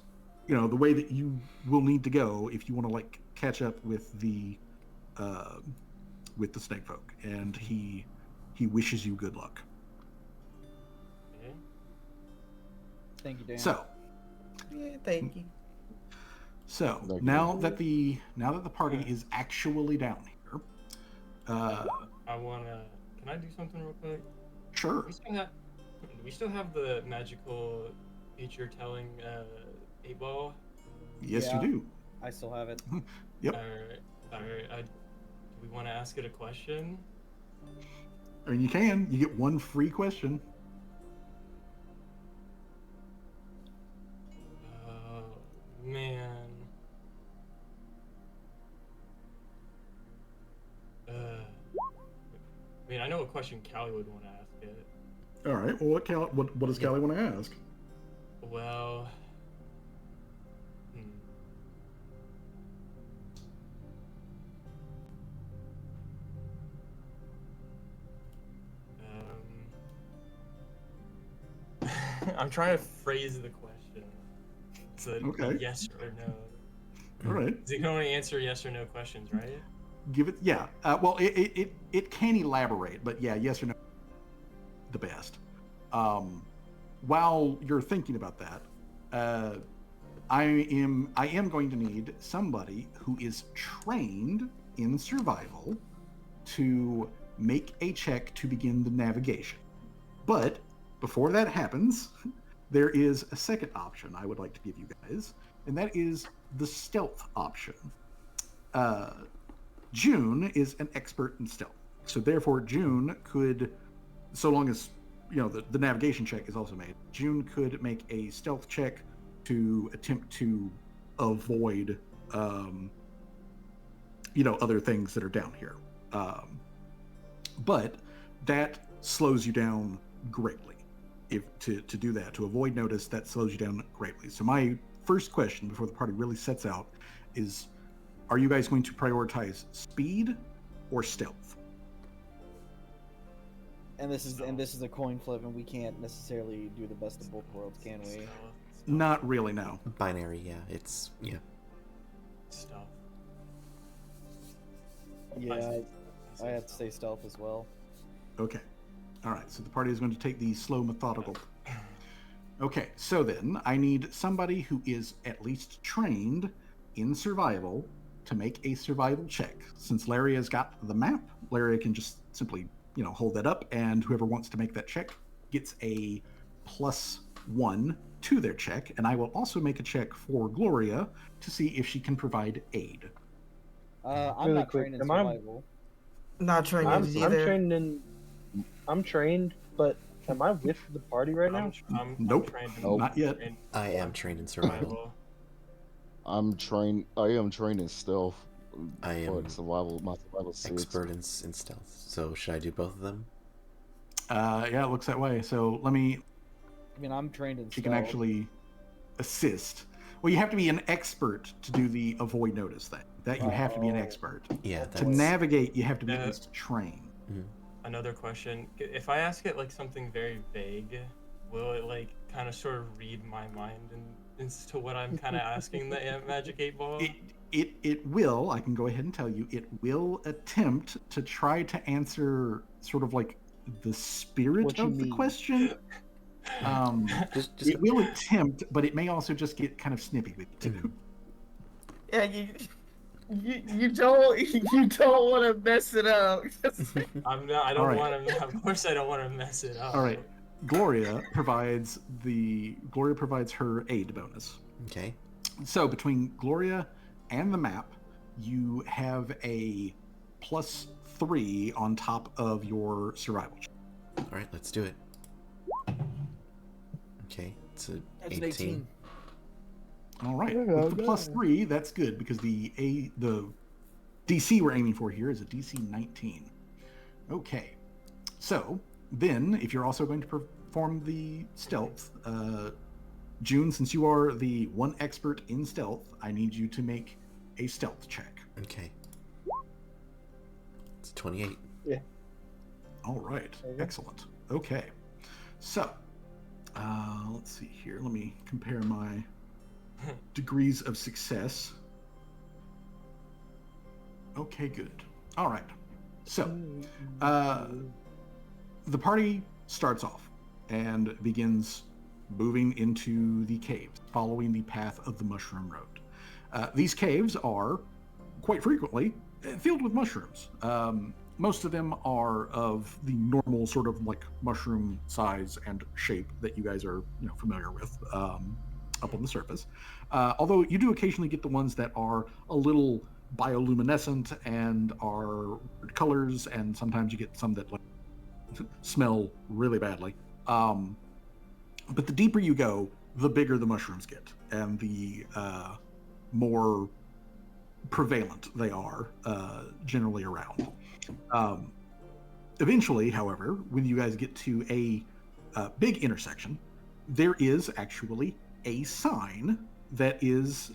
the way that you will need to go if you want to like catch up with the snake folk, and he wishes you good luck. Okay. Thank you, Dan. So Yeah, thank you. So Thank now you. that the party is actually down here, I wanna. Can I do something real quick? sure. We still have the magical feature telling 8-ball. Yes, Yeah. you do. I still have it. Yep. All right. Do we want to ask it a question? I mean, you can. You get one free question. Oh man. I mean, I know what question Callie would want to ask it. All right. Well, what does Callie want to ask? Well, I'm trying to phrase the question. It's a Okay. yes or no. All right. You can only answer yes or no questions, right? Give it. Yeah. Well, it can elaborate, but yeah, yes or no, the best. While you're thinking about that, I am going to need somebody who is trained in survival to make a check to begin the navigation. But before that happens, there is a second option I would like to give you guys, and that is the stealth option. June is an expert in stealth, so therefore June could, so long as the navigation check is also made, June could make a stealth check to attempt to avoid other things that are down here. But that slows you down greatly. If to do that, to avoid notice, that slows you down greatly. So my first question before the party really sets out is, are you guys going to prioritize speed or stealth? And this is a coin flip, and we can't necessarily do the best of both worlds, can we? Not really, no. Binary, yeah. It's Stuff. Yeah, I have to say stealth as well. Okay. All right, so the party is going to take the slow, methodical. Okay, so then I need somebody who is at least trained in survival to make a survival check. Since Laria's got the map, Laria can just simply, hold that up, and whoever wants to make that check gets a +1 to their check, and I will also make a check for Gloria to see if she can provide aid. I'm Really not quick, trained in am I- survival. Not trained either. I'm trained, but am I with the party right now? Nope. trained in- Nope. Not yet. I am trained in survival. I am trained in stealth. I am But survival. My survival 6. expert in stealth. So should I do both of them? Yeah, it looks that way. So let me. I mean, I'm trained in She stealth. can actually assist. Well, you have to be an expert to do the avoid notice thing. That you have to be an expert. Yeah, To that's navigate, you have to be at least trained. Another question: if I ask it like something very vague, will it like kind of sort of read my mind and as to what I'm kind of asking the Magic 8-ball? It will. I can go ahead and tell you. It will attempt to try to answer sort of like the spirit What you of the mean. question. just It will attempt, but it may also just get kind of snippy with it too. Yeah, you don't want to mess it up. I'm not. I don't Alright. want to. Of course, I don't want to mess it up. All right. Gloria provides her aid bonus. okay. So between Gloria and the map, you have a +3 on top of your survival check. All right, let's do it. Okay, it's a That's an 18. All right. Yeah, With the yeah. +3, that's good because the DC we're aiming for here is a DC 19. Okay. So then, if you're also going to perform the stealth, June, since you are the one expert in stealth, I need you to make a stealth check. Okay. It's 28. All right. Okay. Excellent. Okay. So, let's see here. Let me compare my degrees of success. Okay, good. All right. So, the party starts off and begins moving into the caves, following the path of the Mushroom Road. These caves are quite frequently filled with mushrooms. Most of them are of the normal sort of like mushroom size and shape that you guys are, familiar with up on the surface. Although you do occasionally get the ones that are a little bioluminescent and are weird colors, and sometimes you get some that like smell really badly. But the deeper you go, the bigger the mushrooms get, and the more prevalent they are generally around. Eventually, however, when you guys get to a big intersection, there is actually a sign that is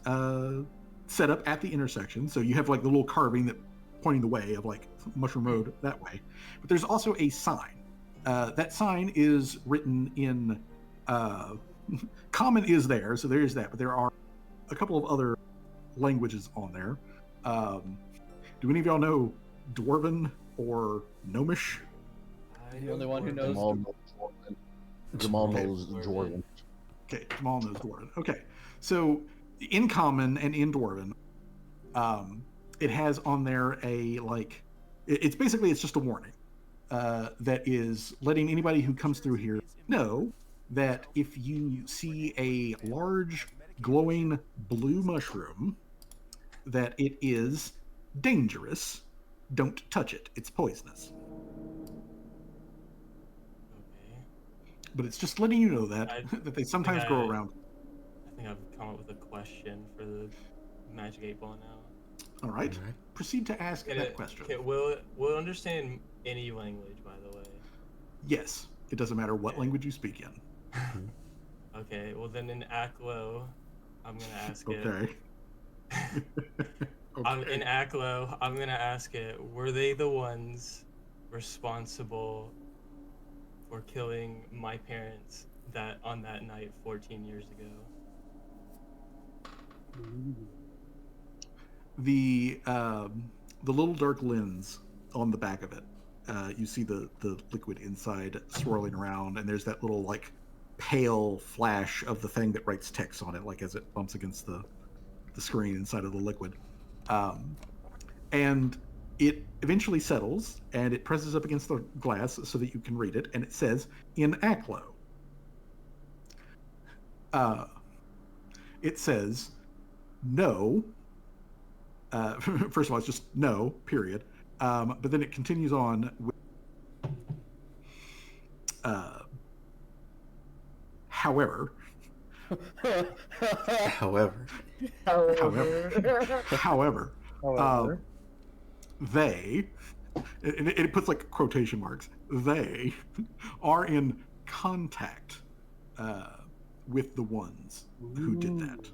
set up at the intersection. So you have like the little carving that pointing the way of like Mushroom Road that way. But there's also a sign. That sign is written in Common is there, so there is that. But there are a couple of other languages on there. Do any of y'all know Dwarven or Gnomish? The only one who knows. Jamal knows Dwarven. Okay, Jamal knows Dwarven. Okay, so in Common and in Dwarven, it has on there a like. It's basically it's just a warning that is letting anybody who comes through here know that if you see a large glowing blue mushroom, that it is dangerous. Don't touch it. It's poisonous. Okay. But it's just letting you know that that they sometimes grow around. I think I've come up with a question for the Magic 8 Ball now. All right. Proceed to ask that question. Okay, will it understand any language, by the way? Yes. It doesn't matter what language you speak in. Okay, well then in Aklo, I'm going to ask it. Okay. In Aklo, I'm going to ask it, were they the ones responsible for killing my parents on that night 14 years ago? The little dark lens on the back of it, you see the liquid inside swirling around, and there's that little like pale flash of the thing that writes text on it, like as it bumps against the screen inside of the liquid. And it eventually settles, and it presses up against the glass so that you can read it, and it says, in Aklo. It says, no. First of all, it's just no, period. But then it continues on with, however, they, and it puts like quotation marks, they are in contact with the ones who did that.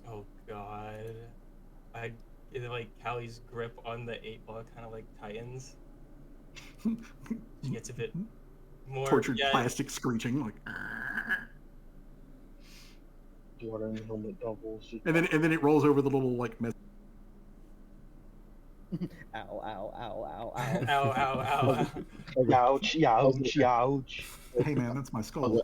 Oh God. Is it like Callie's grip on the 8 Ball kind of like tightens? She gets a bit more tortured plastic screeching like. And then it rolls over the little like. Ow! Ow! Ow! Ow! Ow! Ow! Ow! Ow! Ouch! Ouch! Ouch! Hey man, that's my skull.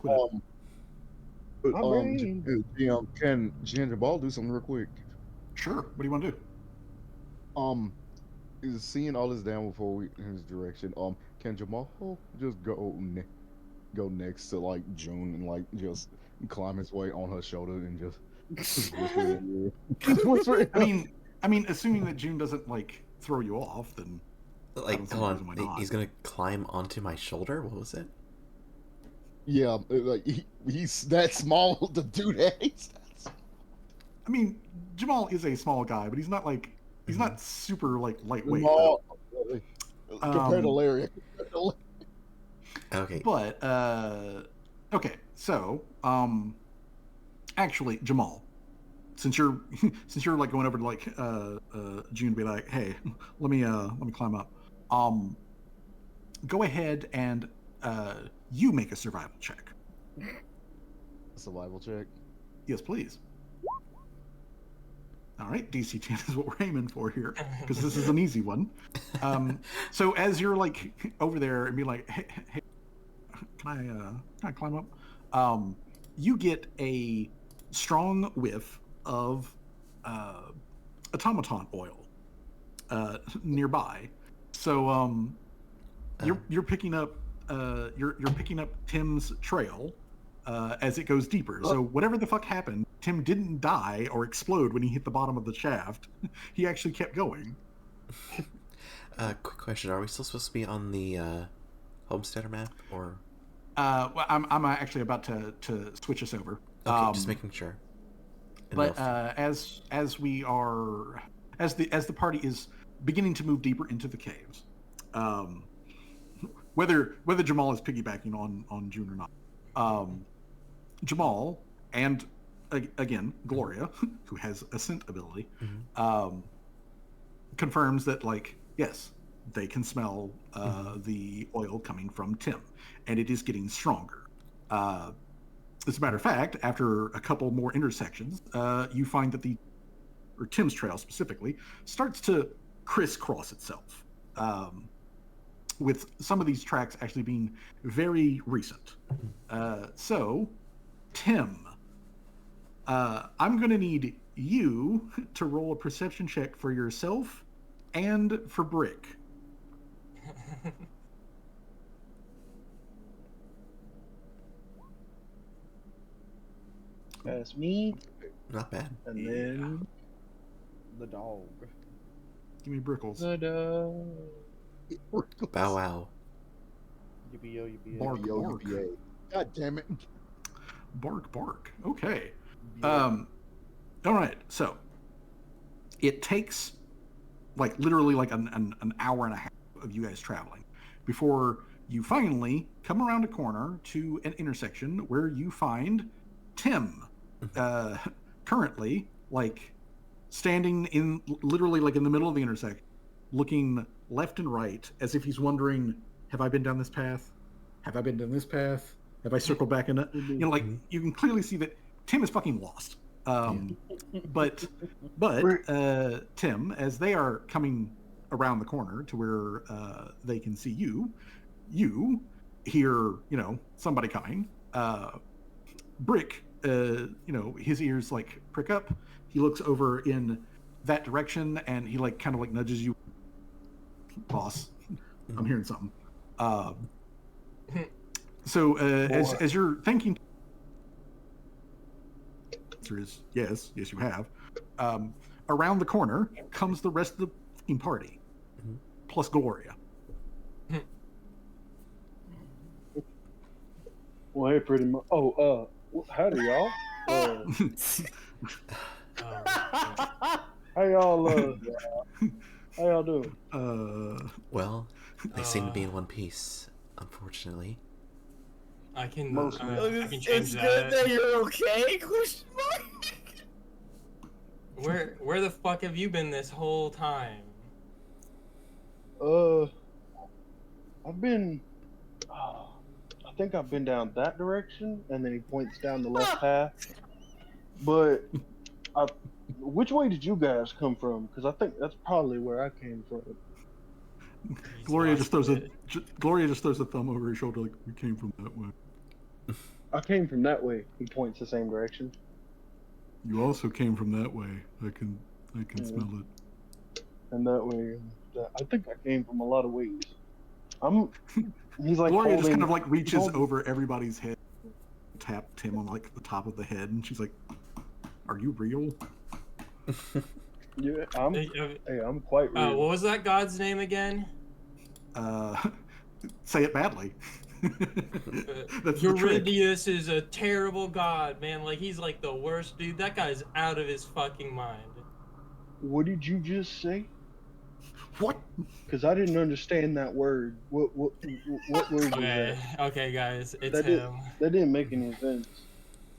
Can Jamal do something real quick? Sure. What do you want to do? Is seeing all this down before we in his direction. Can Jamal just go next to like June and like just climb his way on her shoulder and just whisper? I mean, assuming that June doesn't like throw you off, then like hold on, he's gonna climb onto my shoulder. What was it? Yeah, like he's that small to do that. I mean, Jamal is a small guy, but he's not like he's not super like lightweight. Compared to Larry. Okay. But okay, so actually, Jamal, since you're like going over to like June, be like, hey, let me climb up. Go ahead and you make a survival check. A survival check. Yes, please. All right, DC 10 is what we're aiming for here, because this is an easy one. So as you're like over there and be like, hey, can I climb up? You get a strong whiff of automaton oil nearby. So you're picking up you're picking up Tim's trail as it goes deeper. So whatever the fuck happened, Tim didn't die or explode when he hit the bottom of the shaft. He actually kept going. Quick question: are we still supposed to be on the Homesteader map, or? Well, I'm actually about to switch us over. Okay, just making sure. But as we are, as the party is beginning to move deeper into the caves, whether Jamal is piggybacking on June or not, Jamal and again Gloria, who has a scent ability, confirms that yes, they can smell the oil coming from Tim, and it is getting stronger. As a matter of fact, after a couple more intersections, you find that Tim's trail specifically, starts to crisscross itself, with some of these tracks actually being very recent. So, Tim, I'm going to need you to roll a perception check for yourself and for Brick. That's me. Not bad. And then the dog. Give me Brickles. the dog. Bow wow. Yippee-yo, yippee-yo. Bark, bark. God damn it. Bark, bark. Okay. All right. So it takes literally an hour and a half of you guys traveling before you finally come around a corner to an intersection where you find Tim, currently standing in literally in the middle of the intersection, looking left and right as if he's wondering, have I been down this path? Have I been down this path? Have I circled back in it? You can clearly see that Tim is fucking lost. But Tim, as they are coming around the corner to where they can see you hear, somebody coming. Brick, his ears prick up. He looks over in that direction and he kind of nudges you. Boss, I'm hearing something. So as you're thinking, the answer is yes, you have. Around the corner comes the rest of the fucking party, plus Gloria. Well, hey, pretty much. Oh, howdy, y'all. How y'all doing? Well, they seem to be in one piece, unfortunately. I can change it's that. good that you're okay? Question mark? Where the fuck have you been this whole time? I've been. I think I've been down that direction, and then he points down the left path. But which way did you guys come from? Because I think that's probably where I came from. Gloria just throws a thumb over his shoulder, we came from that way. I came from that way. He points the same direction. You also came from that way. I can smell it. And that way, I think I came from a lot of ways. He's Gloria just kind of reaches over everybody's head, tapped him on the top of the head, and she's like, "Are you real?" Yeah, I'm quite real. What was that god's name again? Say it badly. That's Eurydius is a terrible god, man. He's the worst dude. That guy's out of his fucking mind. What did you just say? What? Because I didn't understand that word. What word was that? Okay, guys, it's that him. That didn't make any sense.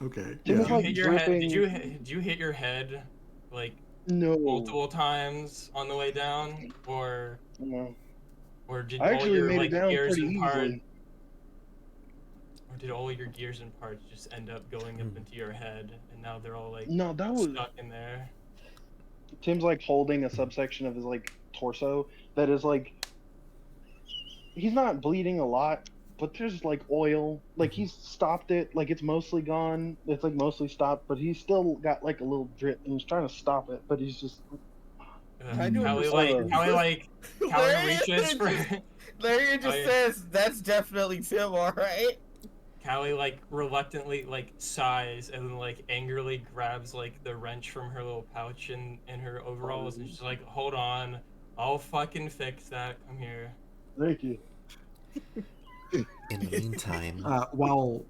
Okay. Did you hit your head? Did you hit your head no multiple times on the way down, or no? Or did I all actually your made it down gears pretty and parts, easily. or did all your gears and parts just end up going up into your head, and now they're all No, that was stuck in there? Tim's like holding a subsection of his like torso that is like he's not bleeding a lot, but there's like oil. Like he's stopped it, like it's mostly gone. It's like mostly stopped, but he's still got like a little drip, and he's trying to stop it, but he's just. I do understand. Callie reaches for. Larry just says, "That's definitely Tim, all right." Callie like reluctantly like sighs and then like angrily grabs like the wrench from her little pouch in her overalls and she's like, "Hold on, I'll fucking fix that. Come here." Thank you. In the meantime, While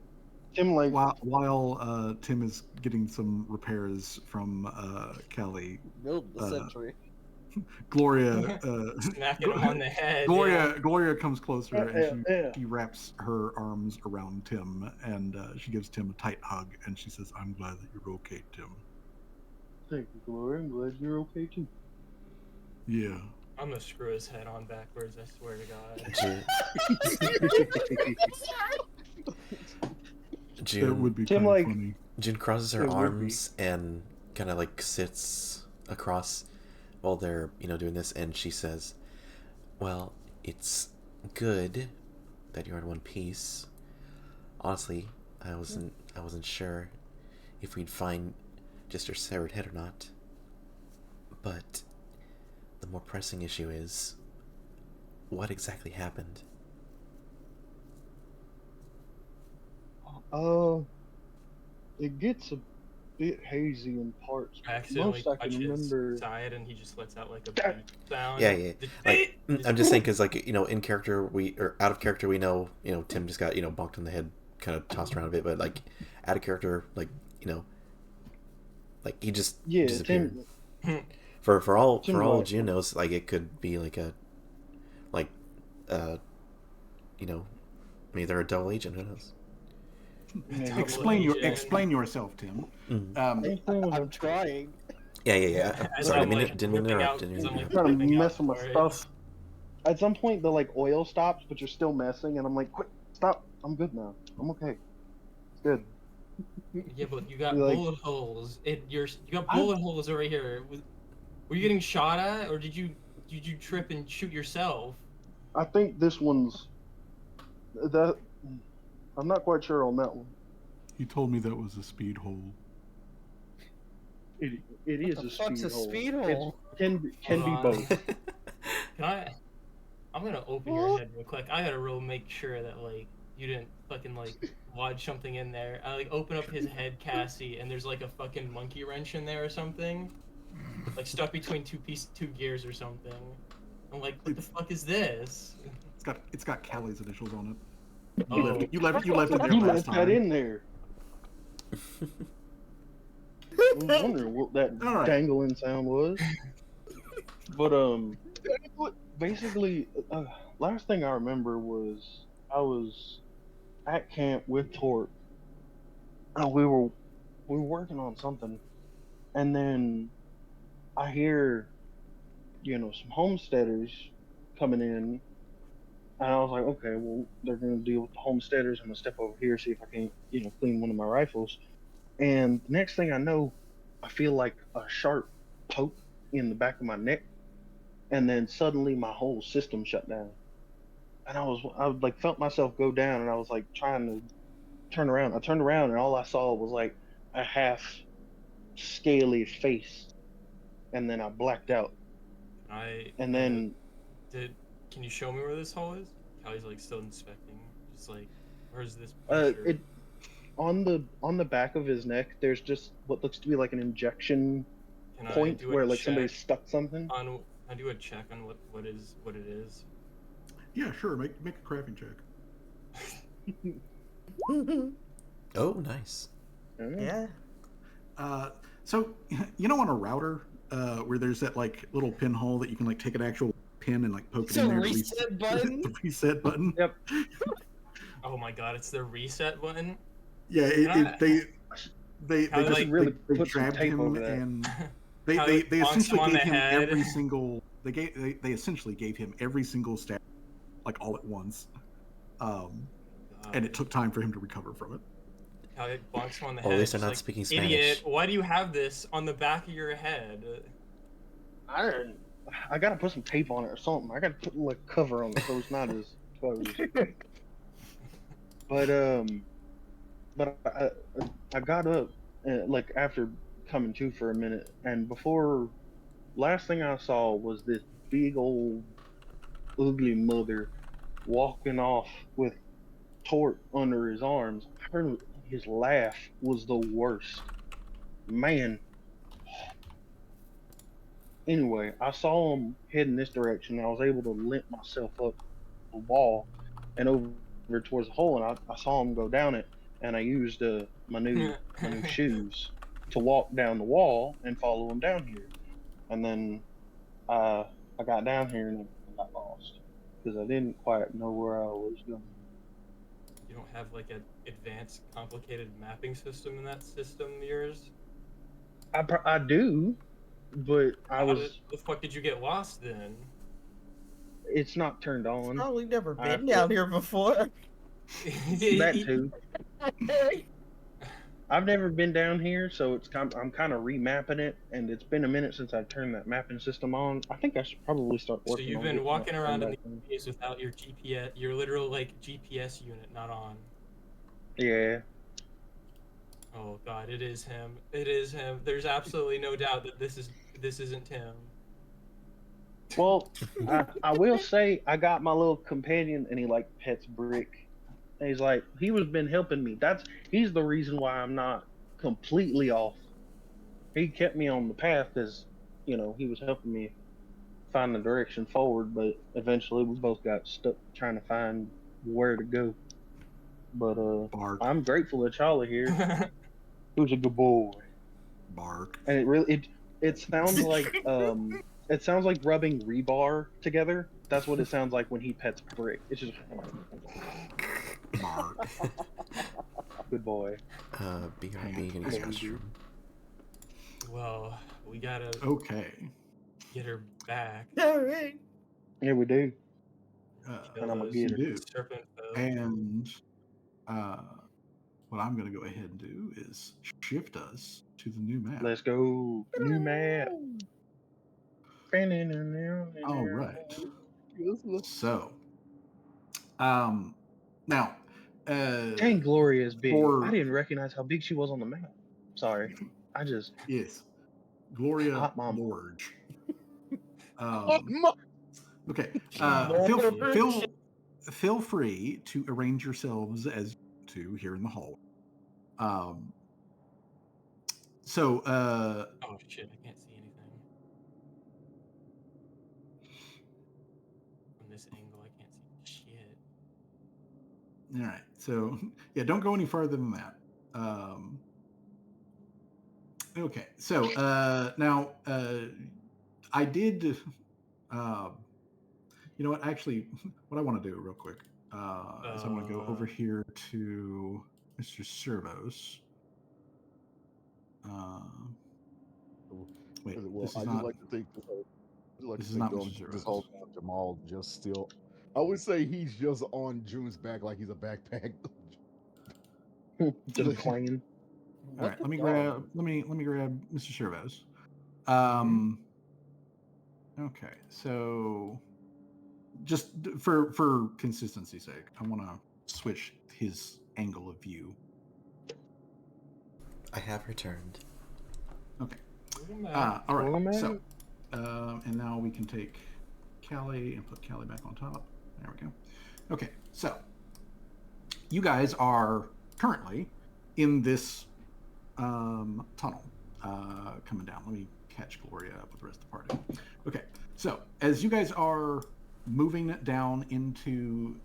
Tim like while Tim is getting some repairs from Kelly, Build the century. Gloria Smack it on the head. Gloria comes closer and yeah. she wraps her arms around Tim and she gives Tim a tight hug and she says, "I'm glad that you're okay, Tim." Thank you, Gloria. I'm glad you're okay too. Yeah. I'm gonna screw his head on backwards, I swear to God. June, That would be Tim, kind of like- funny. June crosses her It would be. arms and kind of like sits across while they're doing this, and she says, "Well, it's good that you're in one piece. Honestly, I wasn't sure if we'd find just your severed head or not. But the more pressing issue is, what exactly happened?" It gets a bit hazy in parts. Accidentally Most I can touch his remember. side and he just lets out like a beep sound. Yeah. Like, I'm just saying because in character or out of character we know Tim just got bonked on the head, kind of tossed around a bit, but like out of character like he just disappeared. Tim, For all like- June knows, like it could be like a maybe they're a double agent. Who knows? Explain yourself, Tim. I'm trying. Yeah. Sorry, didn't mean to interrupt. trying to mess with my stuff. At some point, the like oil stops, but you're still messing, and I'm like, "Quick, stop! I'm good now. I'm okay. It's good." Yeah, but you got Like- bullet holes. You got bullet holes over here. Were you getting shot at, or did you trip and shoot yourself? I think this one's that. I'm not quite sure on that one. He told me that was a speed hole. It is the a fuck's a speed It hole? can be Hold on. both. Can I? I'm gonna open your head real quick. I gotta real make sure that like you didn't fucking like lodge something in there. I like open up his head, Cassie, and there's like a fucking monkey wrench in there or something, like stuck between two gears or something. I'm like, what the fuck is this? It's got Callie's initials on it. Oh. You left it there You last left time. that in there. I was wondering what that All right. dangling sound was. But basically, last thing I remember was I was at camp with Torp. We were working on something, and then I hear, some homesteaders coming in, and I was like, okay, well, they're gonna deal with the homesteaders. I'm gonna step over here, see if I can, clean one of my rifles. And the next thing I know, I feel like a sharp poke in the back of my neck, and then suddenly my whole system shut down. And I like felt myself go down, and I was like trying to turn around. I turned around, and all I saw was like a half scaly face, and then I blacked out. And then Can you show me where this hole is? Callie's like still inspecting. Just like, where's this? On the back of his neck, there's just what looks to be like an injection point where like somebody stuck something. I do a check on what it is. Yeah, sure. Make a crafting check. Oh, nice. Yeah. So on a router where there's that like little pinhole that you can like take an actual pin and like poke it in there. Reset button. The reset button. Yep. Oh my god, it's the reset button. Yeah, they just really they put some grabbed tape him over that. and they bonks essentially him on gave the him head. every single they essentially gave him every single stat like all at once, and it took time for him to recover from it. Callie bonks him on the Oh, head. at least they're just not like, speaking Idiot! Spanish. Why do you have this on the back of your head? I gotta put some tape on it or something. I gotta put like cover on it so it's not as exposed. But I got up like after coming to for a minute, and before last thing I saw was this big old ugly mother walking off with Tort under his arms. His laugh was the worst. Man. Anyway, I saw him heading this direction. I was able to limp myself up the wall and over towards the hole, and I saw him go down it. And I used my new shoes to walk down the wall and follow him down here. And then I got down here and I got lost because I didn't quite know where I was going. You don't have like an advanced, complicated mapping system in that system of yours? I do, but The fuck did you get lost then? It's not turned on. Probably never been down here before. That too. I've never been down here, so I'm kind of remapping it, and it's been a minute since I turned that mapping system on. I think I should probably start working. So you've been walking around in the maze without your GPS, your literal like GPS unit not on. Yeah. Oh god, it is him. It is him. There's absolutely no doubt that this isn't him. Well, I will say I got my little companion, and he like pets Brick. And he's like, been helping me. He's the reason why I'm not completely off. He kept me on the path because, he was helping me find the direction forward. But eventually, we both got stuck trying to find where to go. But Bark. I'm grateful that y'all are here. He was a good boy. Bark. And it sounds like it sounds like rubbing rebar together. That's what it sounds like when he pets Brick. It's just. Mark. Good boy. BRB in his restroom. Well, we gotta get her back. All right. Yeah, we do. And I'm gonna get her. And what I'm gonna go ahead and do is shift us to the new map. Let's go. New map. All right. So, now, dang, Gloria's big. for- I didn't recognize how big she was on the map. Sorry, yes, Gloria Hot mom. Lorge. Hot mom. Okay. Feel free to arrange yourselves as to here in the hall. Oh shit! I can't see anything from this angle. I can't see shit. All right. So yeah, don't go any farther than that. Okay. So now I did. You know what? Actually, what I want to do real quick is I'm going to go over here to Mr. Servos. Wait, Well, this is I not. just like to think This is not Mr. Servos. this whole time Jamal just still. I would say he's just on June's back like he's a backpack. Just playing. All right, let me grab Mr. Servos. Okay, so just for consistency's sake, I want to switch his angle of view. I have returned. Okay. All right. So, and now we can take Callie and put Callie back on top. There we go. Okay. So, you guys are currently in this tunnel coming down. Let me catch Gloria up with the rest of the party. Okay. So, as you guys are moving down into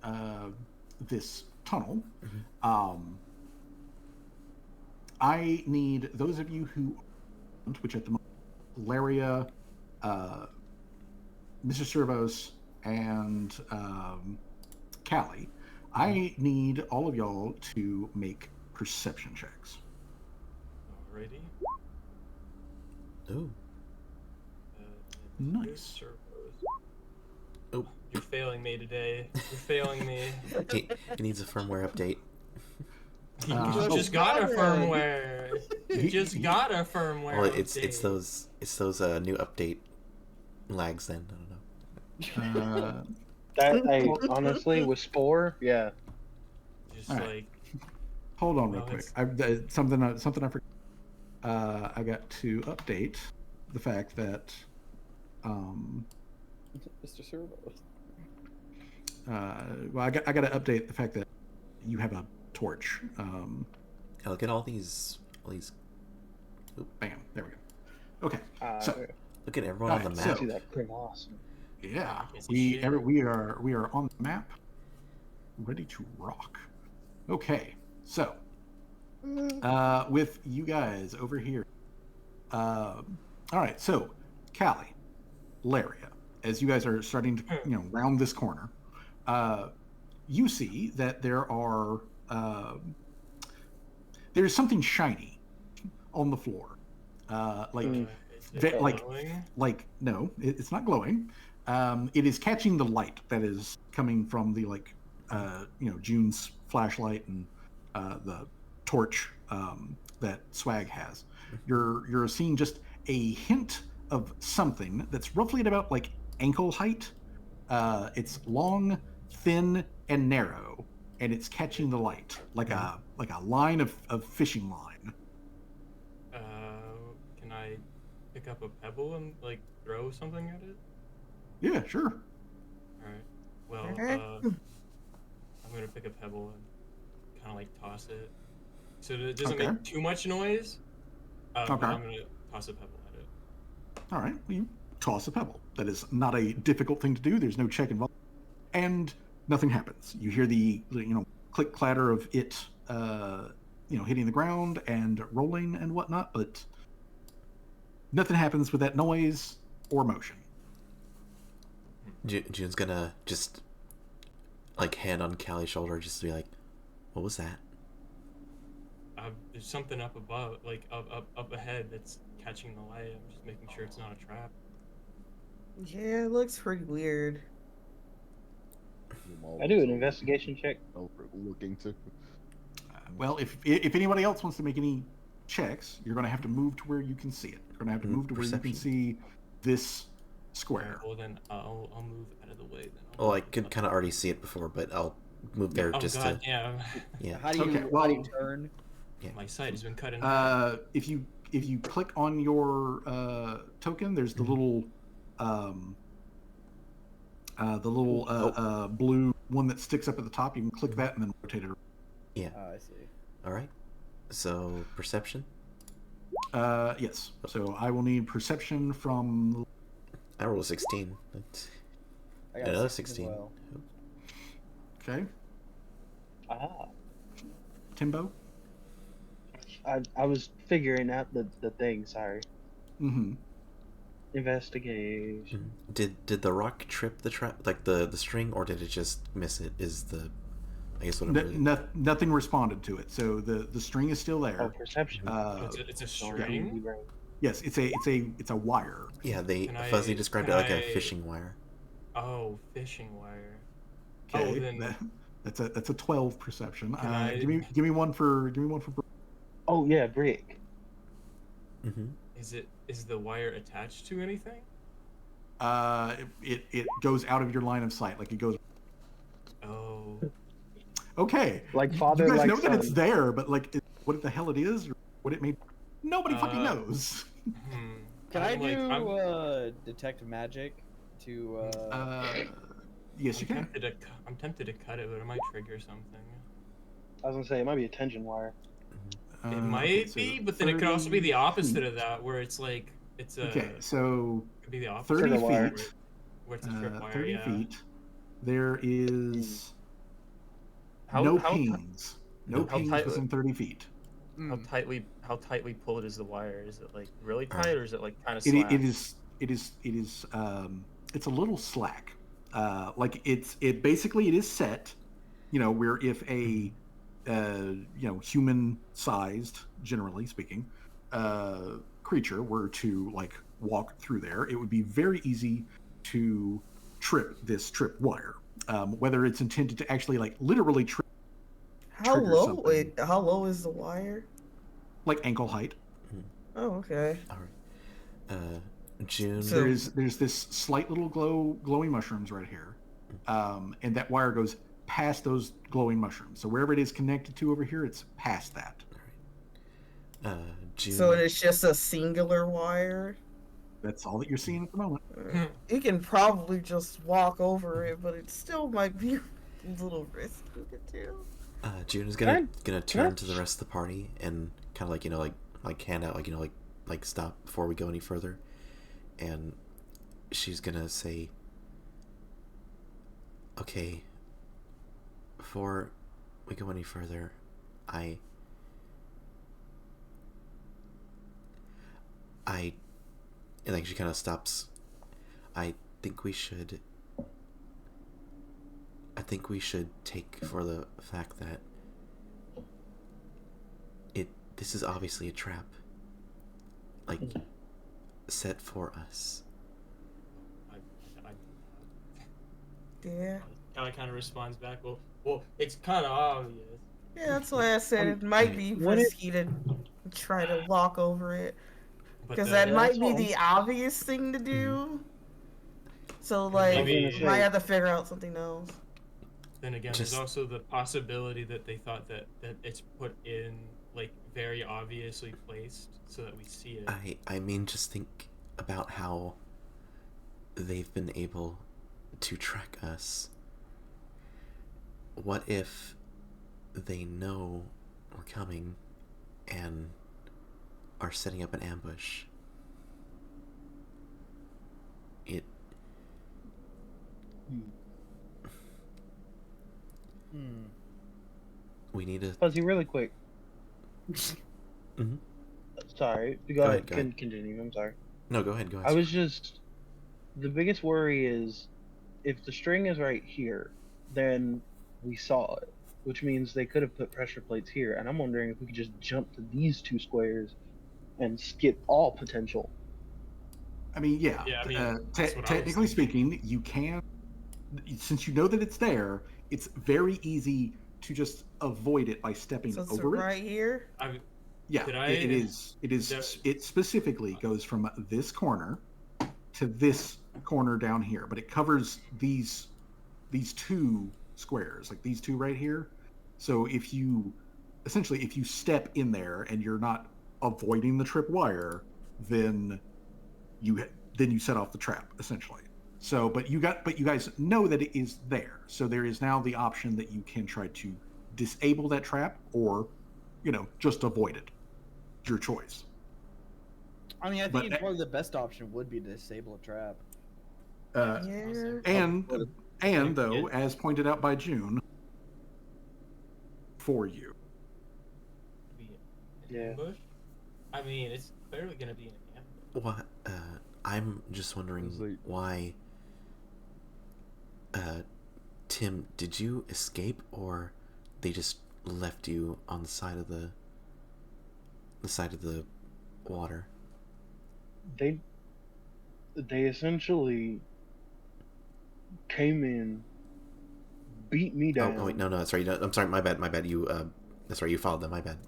this tunnel, I need those of you who, which at the moment, Laria, Mr. Servos, and Callie, I need all of y'all to make perception checks. Alrighty. Ooh. Nice. Oh. You're failing me today. You're failing me. He needs a firmware update. You just got a firmware. You just got a firmware. Well, it's those new update lags then. I don't know. That honestly with Spore, yeah. Just All right. like Hold on real Well, quick. it's- Something I forgot. I got to update the fact that Mr. Servo. well, I got to update the fact that you have a torch. Yeah, look at all these. Bam, there we go. Okay, so Look at everyone on the Alright, map. so- See that pretty awesome. yeah, It's a we shit. we are on the map, ready to rock. Okay, so with you guys over here. All right, so Callie, Laria, as you guys are starting to round this corner, you see that there's something shiny on the floor, Is ve- it like glowing? no, it's not glowing. It is catching the light that is coming from the June's flashlight and the torch that Swag has. You're seeing just a hint of something that's roughly at about like ankle height. It's long, thin, and narrow, and it's catching the light like a line of fishing line. Can I pick up a pebble and like throw something at it? Yeah, sure. All right. Well, I'm gonna pick a pebble and kind of like toss it, so that it doesn't Okay. make too much noise. But Okay. I'm gonna toss a pebble at it. All right, well, you toss a pebble. That is not a difficult thing to do. There's no check involved, and nothing happens. You hear the click clatter of it, hitting the ground and rolling and whatnot, but nothing happens with that noise or motion. June's gonna just like hand on Callie's shoulder, just to be like, "What was that?" There's something up above, like up ahead, that's catching the light. I'm just making sure it's not a trap. Yeah, it looks pretty weird. I do an investigation check. Looking to. Well, if anybody else wants to make any checks, you're going to have to move to where you can see it. You're going to have to move to where you can see this square. Well, then I'll move out of the way. Then. Well, I could kind of already see it before, but I'll move there just God, to. yeah. Yeah. How do you how do you turn? Yeah. My sight has been cut in half. If you click on your token, there's the little blue one that sticks up at the top. You can click that and then rotate it. Yeah. I see. All right. So perception. Yes. So I will need perception from. I rolled a 16. I got Another 16 16. as well. Okay. Ah. Timbo. I was figuring out the thing. Sorry. Mm-hmm. Investigation. Did the rock trip the trap, like the string, or did it just miss it? Is the, I guess what I'm really... Nothing responded to it. So the string is still there. Oh, perception. It's a string. Yes, it's a wire. Yeah, Fuzzy described it like a fishing wire. Oh, fishing wire. Okay, Oh, then that's a 12 perception. I- Give me one for. Oh yeah, brick. Mm-hmm. Is the wire attached to anything? It goes out of your line of sight, like it goes. Oh. Okay. Like father, you guys like know son. that it's there, but like what the hell it is, or what it may. Nobody fucking knows. Can I I'm like- do detect magic to? Yes, you can. I'm tempted to cut it, but it might trigger something. I was gonna say it might be a tension wire. It Okay, might so be, but then it could also be the 30 opposite feet. of that, where it's like it's a. Okay, so It could be the opposite. 30 Trigger wire. feet. Where it's a trip wire. 30 Yeah. feet. There is How no how, pains. No how pains tight- within 30 feet. how tightly pulled is the wire? Is it like really Alright. tight, or is it like kind of It slack? is it's a little slack. Like it basically it is set, where if a human sized, generally speaking, creature were to like walk through there, it would be very easy to trip this trip wire. Whether it's intended to actually like literally trip How trigger low? something. Wait, how low is the wire? like ankle height. Oh, okay. All right. June. So- there's this slight little glowing mushrooms right here, and that wire goes past those glowing mushrooms. So wherever it is connected to over here, it's past that. June. So it's just a singular wire. That's all that you're seeing at the moment. You can probably just walk over it, but it still might be a little risky to do. June is Can gonna turn to the rest of the party and kind of like hand out like stop before we go any further, and she's gonna say, okay, before we go any further, and like she kind of stops. I think we should take for the fact that this is obviously a trap, like set for us. Yeah. Kelly kind of responds back, well, it's kind of obvious. Yeah, that's why I said it might be When it- risky to try to walk over it. But Because then- that might that's be all. the obvious thing to do. So, like, Maybe- we might have to figure out something else. Then again, Just- there's also the possibility that they thought that it's put in, like, very obviously placed so that we see it. I mean, just think about how they've been able to track us. What if they know we're coming and are setting up an ambush? We need to. Fuzzy, really quick. Mhm. Sorry. Go ahead, ahead. go ahead. Continue. I'm sorry. No, go ahead. I was just. The biggest worry is if the string is right here, then we saw it, which means they could have put pressure plates here. And I'm wondering if we could just jump to these two squares and skip all potential. I mean, yeah. Yeah, I mean, that's what I was Technically thinking. speaking, you can, since you know that it's there, it's very easy to just avoid it by stepping So it's over right it. here. Yeah, Did it is. It is. That- It specifically goes from this corner to this corner down here, but it covers these two squares, like these two right here. So if you step in there and you're not avoiding the trip wire, then you set off the trap essentially. So, but you guys know that it is there. So there is now the option that you can try to disable that trap or, just avoid it. It's your choice. I mean, I But- think probably the best option would be to disable a trap. Yeah. And though, as pointed out by June, for you. Yeah. Ambush? I mean, it's clearly going to be an ambush. What? I'm just wondering Is it- why. Tim, did you escape or they just left you on the side of the water? They essentially came in, beat me down. Oh wait, no, that's right. I'm sorry, my bad. You, that's right. You followed them. My bad.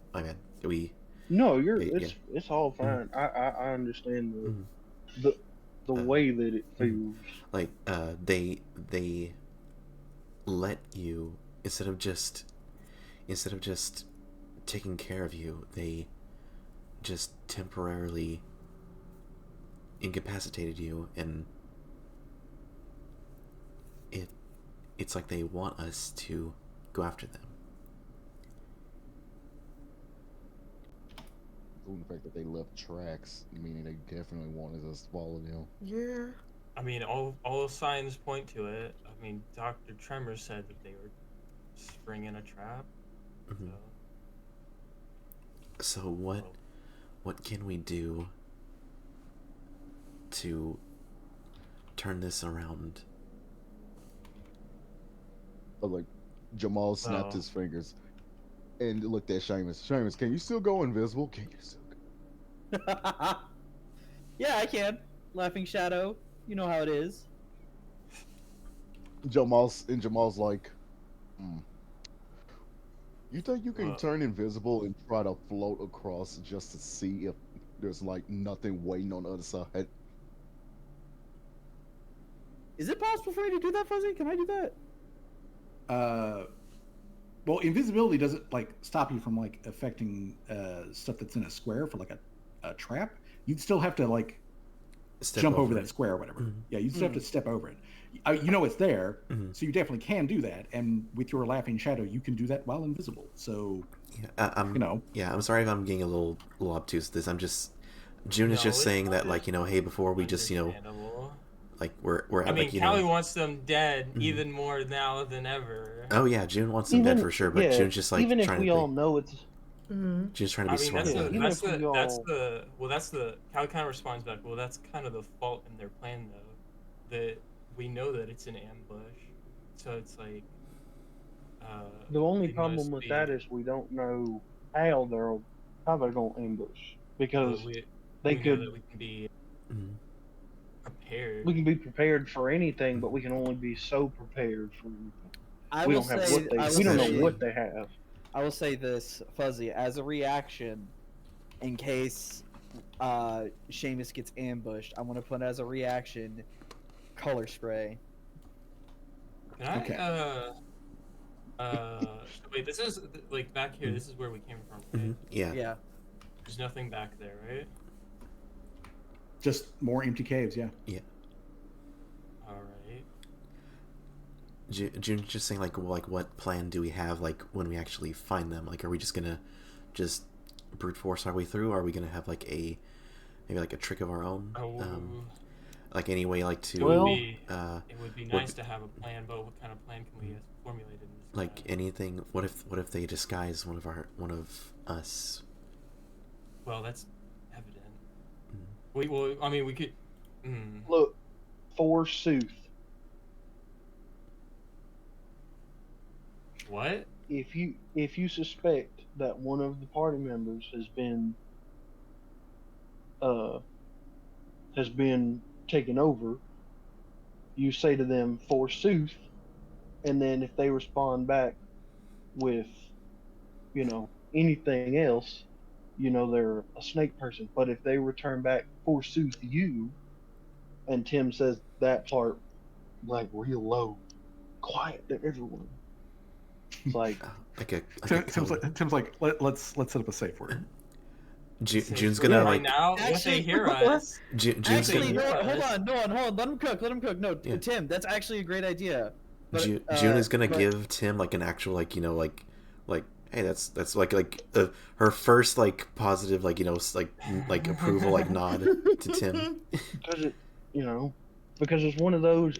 No, Yeah. it's all fine. I understand Mhm. the way that it feels. Like, they let you instead of just taking care of you, they just temporarily incapacitated you, and it's like they want us to go after them. The fact that they left tracks, meaning they definitely wanted us to follow them. Yeah. I mean, all signs point to it. I mean, Dr. Tremor said that they were springing a trap. Mhm. So, So what can we do to turn this around? But like, Jamal snapped Well- his fingers and looked at Seamus. Seamus, can you still go invisible? Can you still go? Yeah, I can. Laughing Shadow. You know how it is. Jamal's like, you think you can Well- turn invisible and try to float across just to see if there's like nothing waiting on the other side? Is it possible for me to do that, Fuzzy? Can I do that? Well, invisibility doesn't like stop you from like affecting stuff that's in a square for like a trap. You'd still have to like jump over that it. square or whatever. Mhm. Yeah, you'd still have to step over it. You know it's there, Mhm. so you definitely can do that. And with your laughing shadow, you can do that while invisible. So Yeah, I'm you know. yeah, I'm sorry if I'm getting a little obtuse with this. I'm just June is just it's saying that like, hey, before we just, understandable. like we're I at mean, like, Callie wants them dead Mhm. even more now than ever. Oh yeah, June wants them dead for sure, but June's just like even if trying we to all be, know it's Mm-hmm. June's trying to I be mean, smart that's about the it. even if we all Callie kind of responds back. Well, that's kind of the fault in their plan, though, that we know that it's an ambush, so it's like. the only They problem must with be- that is we don't know how they're gonna ambush because we they know could that we can be Mhm. prepared. we can be prepared for anything, but we can only be so prepared for anything. I We will don't have say, what they I will we don't know say- what they have. I will say this, Fuzzy, as a reaction, in case Seamus gets ambushed, I want to put as a reaction color spray. Can I? Okay. Wait. This is like back here. This is where we came from, right? Mhm. Yeah. Yeah. There's nothing back there, right? Just more empty caves, yeah. All right. June's just saying like, well, like what plan do we have like when we actually find them? Like, are we just gonna just brute force our way through? Or are we gonna have like maybe like a trick of our own? Like any way like to It would be nice to have a plan, but what kind of plan can we formulate in this? like anything? What if they disguise one of us? Well, that's evident. We could. Look, forsooth, What? if you suspect that one of the party members has been taken over, you say to them forsooth, and then if they respond back with anything else, they're a snake person. But if they return back forsooth you, and Tim says that part like real low, quiet to everyone, it's like Tim's like let's set up a safe word. June's gonna like now. If they hear us, June's Actually, gonna, hold on. Let him cook. No, Yeah. Tim, that's actually a great idea. But, June is gonna but- give Tim like an actual like hey, that's like her first like positive like like approval like nod to Tim. because it's one of those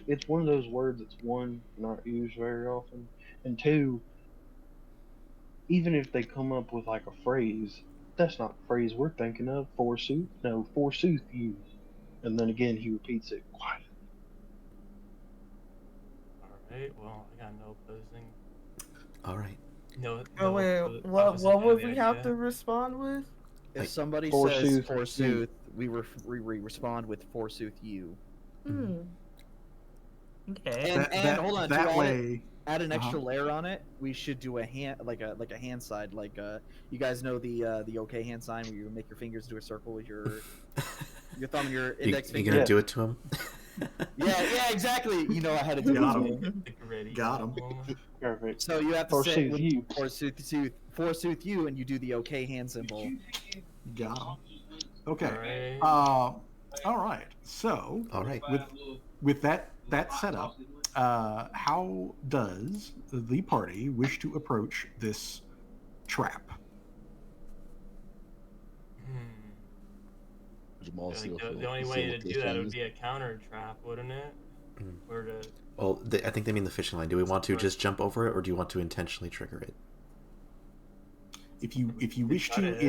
words that's, one, not used very often, and two, even if they come up with like a phrase, that's not the phrase we're thinking of. Forsooth, no, forsooth you, and then again he repeats it quietly. all right. Well, I got no opposing. All right. No. Oh wait, what would we have to respond with? If Like, somebody forsooth says you. forsooth, we respond with forsooth you. Hmm. Okay. And hold on, that to way. add an extra layer on it, we should do a hand like a hand side, like you guys know the OK hand sign where you make your fingers do a circle with your thumb and your index You finger. gonna do it to him? Yeah, exactly. You know how to do Got it. him. Ready. Got him. Perfect. So you have to say Forsooth you. forsooth you, and you do the OK hand symbol. Got him. Okay. All All right. So All right. with that set up, how does the party wish to approach this trap? Jamal still The only way to do that would be a counter trap, wouldn't it? Or to. Well, I think they mean the fishing line. Do we want to just jump over it, or do you want to intentionally trigger it? If you wish to Or do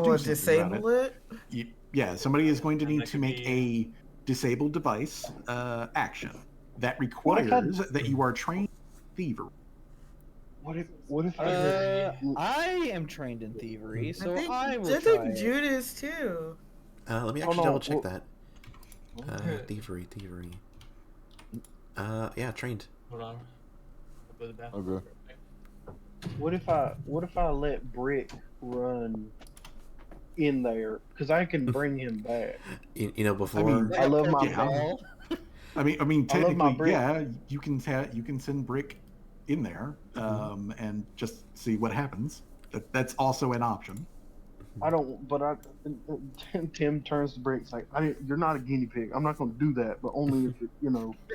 what, something disable about it? yeah, somebody is going to And need that to could make be- a disabled device action that requires that you are trained thievery. What if I am trained in thievery, so I will I try think it. Jude is too. Let me Oh, actually no, double check well- that. Thievery. Yeah, trained. Hold on. I'll go to the bathroom. Okay. What if I let Brick run in there, because I can bring him back. Before mean, I love my Yeah. I mean, I love my technically, Brick. yeah, you can send Brick in there, and just see what happens. That's also an option. I don't, but Tim turns to Brick's like, you're not a guinea pig. I'm not going to do that, but only if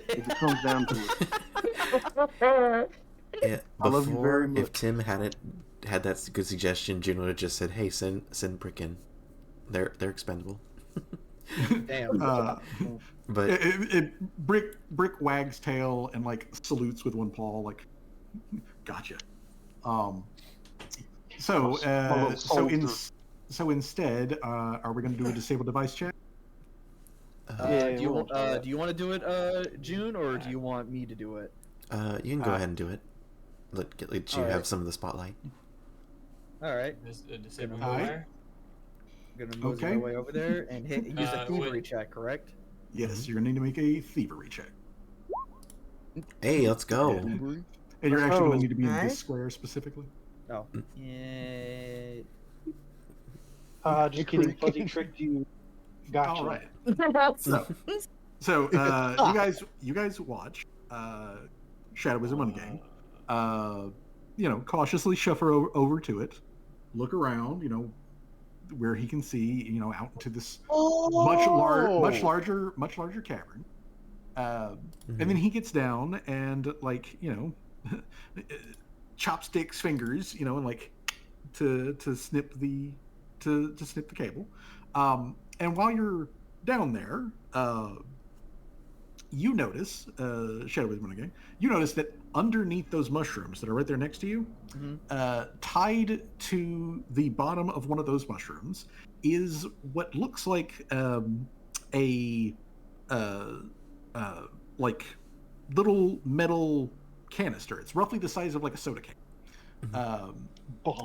if it comes down to it. Yeah, I love you very before, if much. Tim hadn't had that good suggestion, June would have just said, "Hey, send Brick in. They're expendable." Damn. But Brick wags tail and like salutes with one paw, like, gotcha. So instead, are we going to do a disable device check? Do you want to do it, June, or do you want me to do it? You can go ahead and do it. Let you have some of the spotlight. All right. Disable All right. wire. I'm gonna mosey my way over there and use a thievery check, correct? Yes, you're going to need to make a thievery check. Hey, let's go. And you're actually going to need to be in this Nice. square specifically. Oh. Yeah. Just kidding. Fuzzy tricked you. Gotcha. All right. So you guys watch Shadow Wizard Money Gang. Cautiously shuffle over to it, look around, where he can see, out into this much larger cavern. And then he gets down and chopsticks fingers, and like to snip the snip the cable. And while you're down there, you notice, Shadow Wizard Money Gang, you notice that underneath those mushrooms that are right there next to you, tied to the bottom of one of those mushrooms is what looks like a little metal canister. It's roughly the size of like a soda can.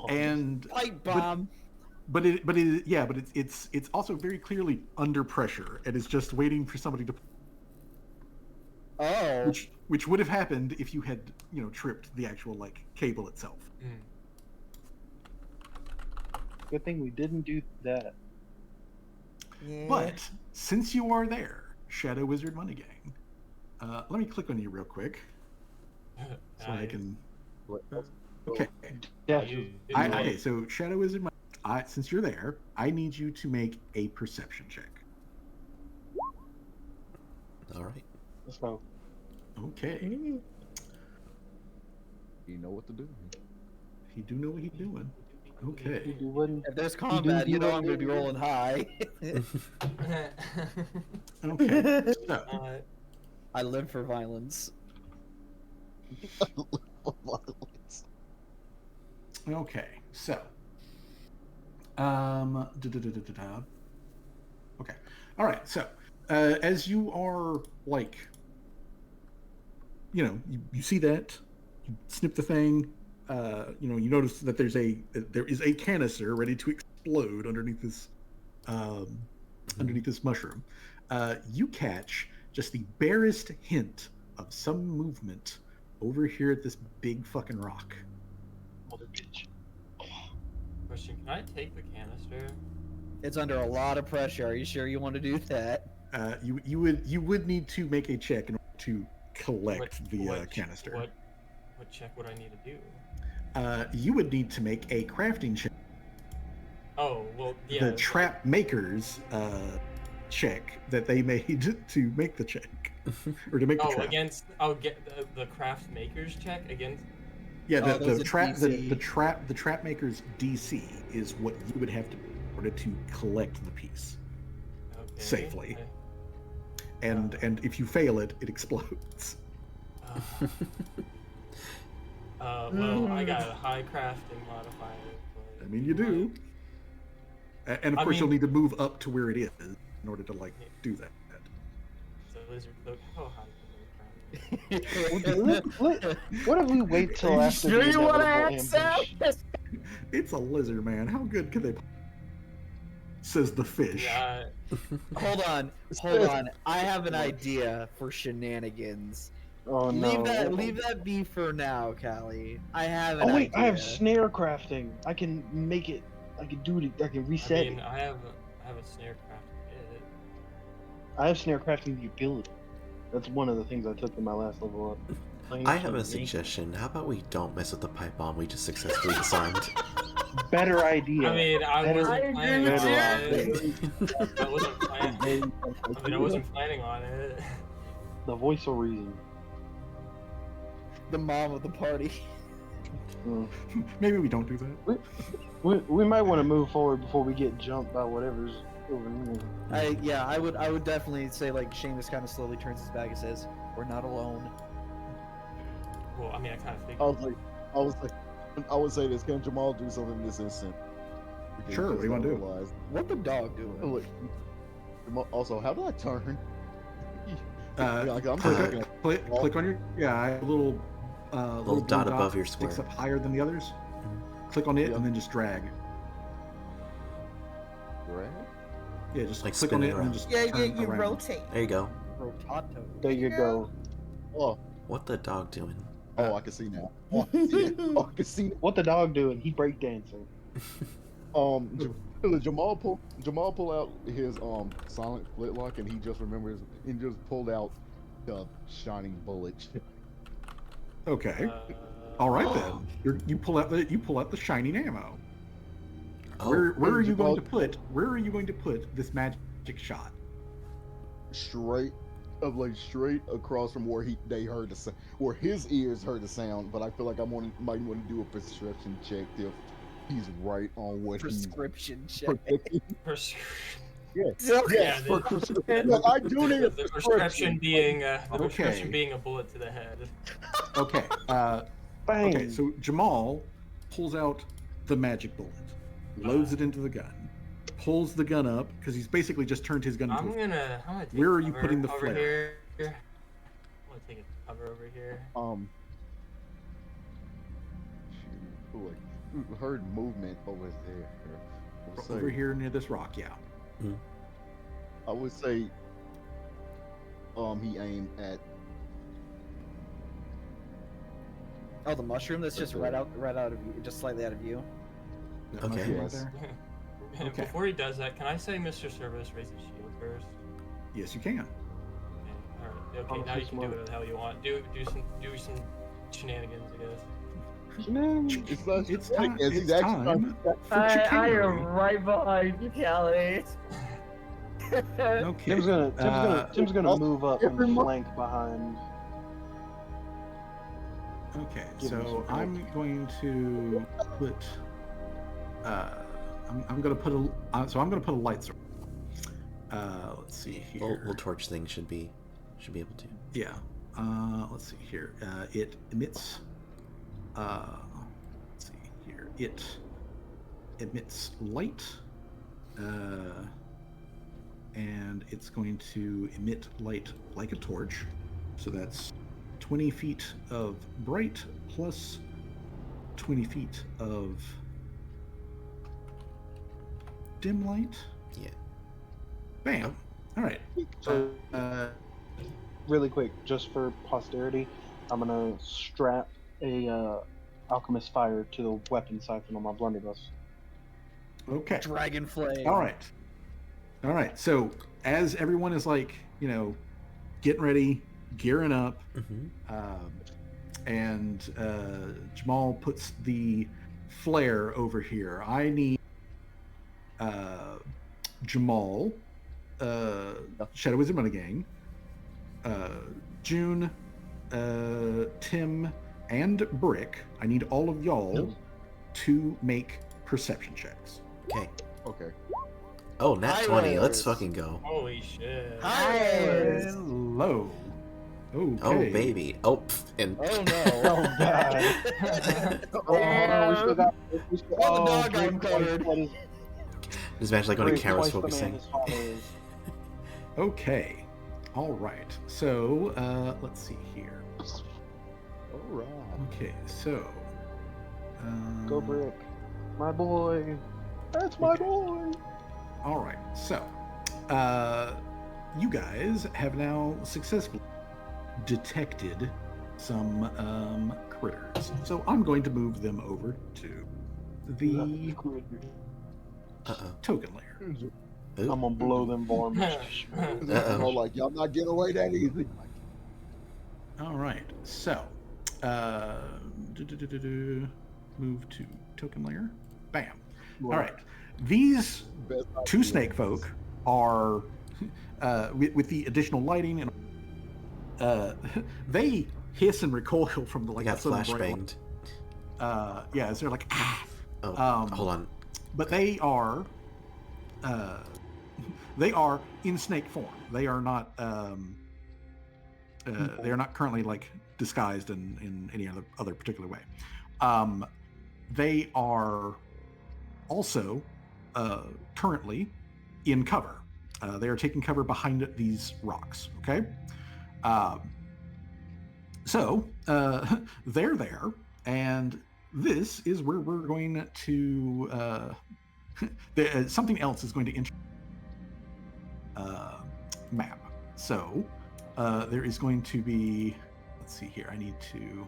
And Pipe bomb. But it's also very clearly under pressure and is just waiting for somebody to. Oh. Which would have happened if you had tripped the actual cable itself. Good thing we didn't do that. Yeah. But since you are there, Shadow Wizard Money Gang, let me click on you real quick so I can. Okay. Yeah. Okay. So Shadow Wizard Money. Since you're there, I need you to make a perception check. All right. Let's go. Okay. You know what to do. He do know what he's doing. Okay. If there's combat, I'm gonna be rolling high. Okay. So, I live for violence. okay. So. Okay. All right. So, as you are you see that, you snip the thing. You notice that there is a canister ready to explode underneath this mushroom. You catch just the barest hint of some movement over here at this big fucking rock. Mother bitch. Question: Can I take the canister? It's under a lot of pressure. Are you sure you want to do that? You would need to make a check in order to collect the canister. What check would I need to do? You would need to make a crafting check. Oh, well, yeah. The trap makers check that they made to make the check or to make the trap. I'll get the craft makers check against. Yeah, the trap maker's DC is what you would have to do in order to collect the piece safely. Okay. And if you fail it, it explodes. Well, I got a high crafting modifier. But I mean, you do. And of course, you'll need to move up to where it is in order to do that. So lizard cloak, how high What if we wait till after the inevitable ambush? It's a lizard, man. How good could they? Says the fish. Yeah. Hold on. I have an idea for shenanigans. Oh no! Leave that be for now, Callie. I have an idea. I have snare crafting. I can make it. I can do it. I can reset it. I have a snare crafting bit. I have snare crafting the ability. That's one of the things I took in my last level up. I have a suggestion. How about we don't mess with the pipe bomb we just successfully disarmed? Better idea. I mean, I Better- wasn't planning on better it. I wasn't planning. I mean, I wasn't planning on it. The voice of reason. The mom of the party. Mm. Maybe we don't do that. We might want to move forward before we get jumped by whatever's over here. I would definitely say like Seamus kind of slowly turns his back and says, "We're not alone." Well, I mean, I kind of figured. I would say this. Can Jamal do something in this instant? Because Sure, he what do you want to do? realized- What the dog doing? Look, also, how do I turn? Like, I'm Click, looking at- click on your little Little blue dot above your sticks square. up higher than the others. Click on it Yeah. and then just drag. Grab? Yeah, just Like click on spin it it and then around. just Yeah, turn you around. rotate. There you go. Rotato. There you go. Oh, What the dog doing? oh, I can see now. Oh, I can see now. Oh, I can see now. What the dog doing? He breakdancing. Jamal pull out his silent flintlock and he just remembers and just pulled out the shining bullet. Okay. Uh, All right then. You pull out the shining ammo. Oh, Where are you Jamal- going to put this magic shot? straight across from where they heard the where his ears heard the sound. But I feel like might want to do a perception check if he's right on what he's Prescription check. protecting. Okay. Yes, the- prescription. No, I do need a The prescription being Okay. being a bullet to the head. Okay. Bang. Okay. So Jamal pulls out the magic bullet, loads it into the gun, pulls the gun up because he's basically just turned his gun into. I'm gonna take Where are you cover putting the over flare? here. I'm gonna take a cover over here. Shoot, heard movement over there. We'll say- Over here near this rock, yeah. I would say, he aimed at. Oh, the mushroom that's just right out of view, just slightly out of view. That Okay. mushroom right Yes. there? And Okay. Before he does that, can I say Mr. Service raise his shield first? Yes, you can. Okay, alright. Okay, Oh, now you he's can do smart. whatever the hell you want. Do some shenanigans, I guess. It's not. It's like, time. as It's he's actually time trying for I chicanery. am right behind you, Callie. Okay. Tim's gonna move up and every mo- flank behind. Okay, Give him so some I'm going to put. I'm going to put a. So I'm going to put a light source. Let's see here. little torch thing should be able to. Yeah. Let's see here. It emits. Let's see here. It emits light. And it's going to emit light like a torch. So that's 20 feet of bright plus 20 feet of dim light. Yeah. Bam. All right. So Uh, really quick, just for posterity, I'm gonna strap a alchemist fire to the weapon siphon on my blunderbuss. okay. Dragon flame. All right. All right. So as everyone is like, getting ready, gearing up, and Jamal puts the flare over here. I need Jamal, Shadow Wizard Money Gang, June, Tim, and Brick. I need all of y'all to make perception checks. Okay. Okay. Oh, nat 20. Let's Hires. fucking go. Holy shit. Hires. Hello. Okay. Oh, baby. Oh, pff, and Oh no. Oh god. Oh, we still got. We still, Well, the dog got Greg him twice covered. what his- just imagine like when a Greg camera's twice the man focusing. his father is. Okay. All right. So let's see here. All right. Okay. So. Go Brick, my boy. That's my boy. All right. So, you guys have now successfully detected some critters. So I'm going to move them over to the Uh-oh. token layer. Ooh. I'm gonna blow them bombs. Uh-oh. Like y'all not getting away that easy. All right. So, move to token layer. Bam. All right. These Best two idea. snake folk are, with the additional lighting, and they hiss and recoil from the I like got the sudden bright flashbanged. light. Yeah, so they're like ah. Oh, hold on. But they are in snake form. They are not they are not currently like disguised in any other particular way. They are also currently in cover. They are taking cover behind these rocks. Okay, so they're there, and this is where we're going to. Something else is going to enter map. So there is going to be. Let's see here. I need to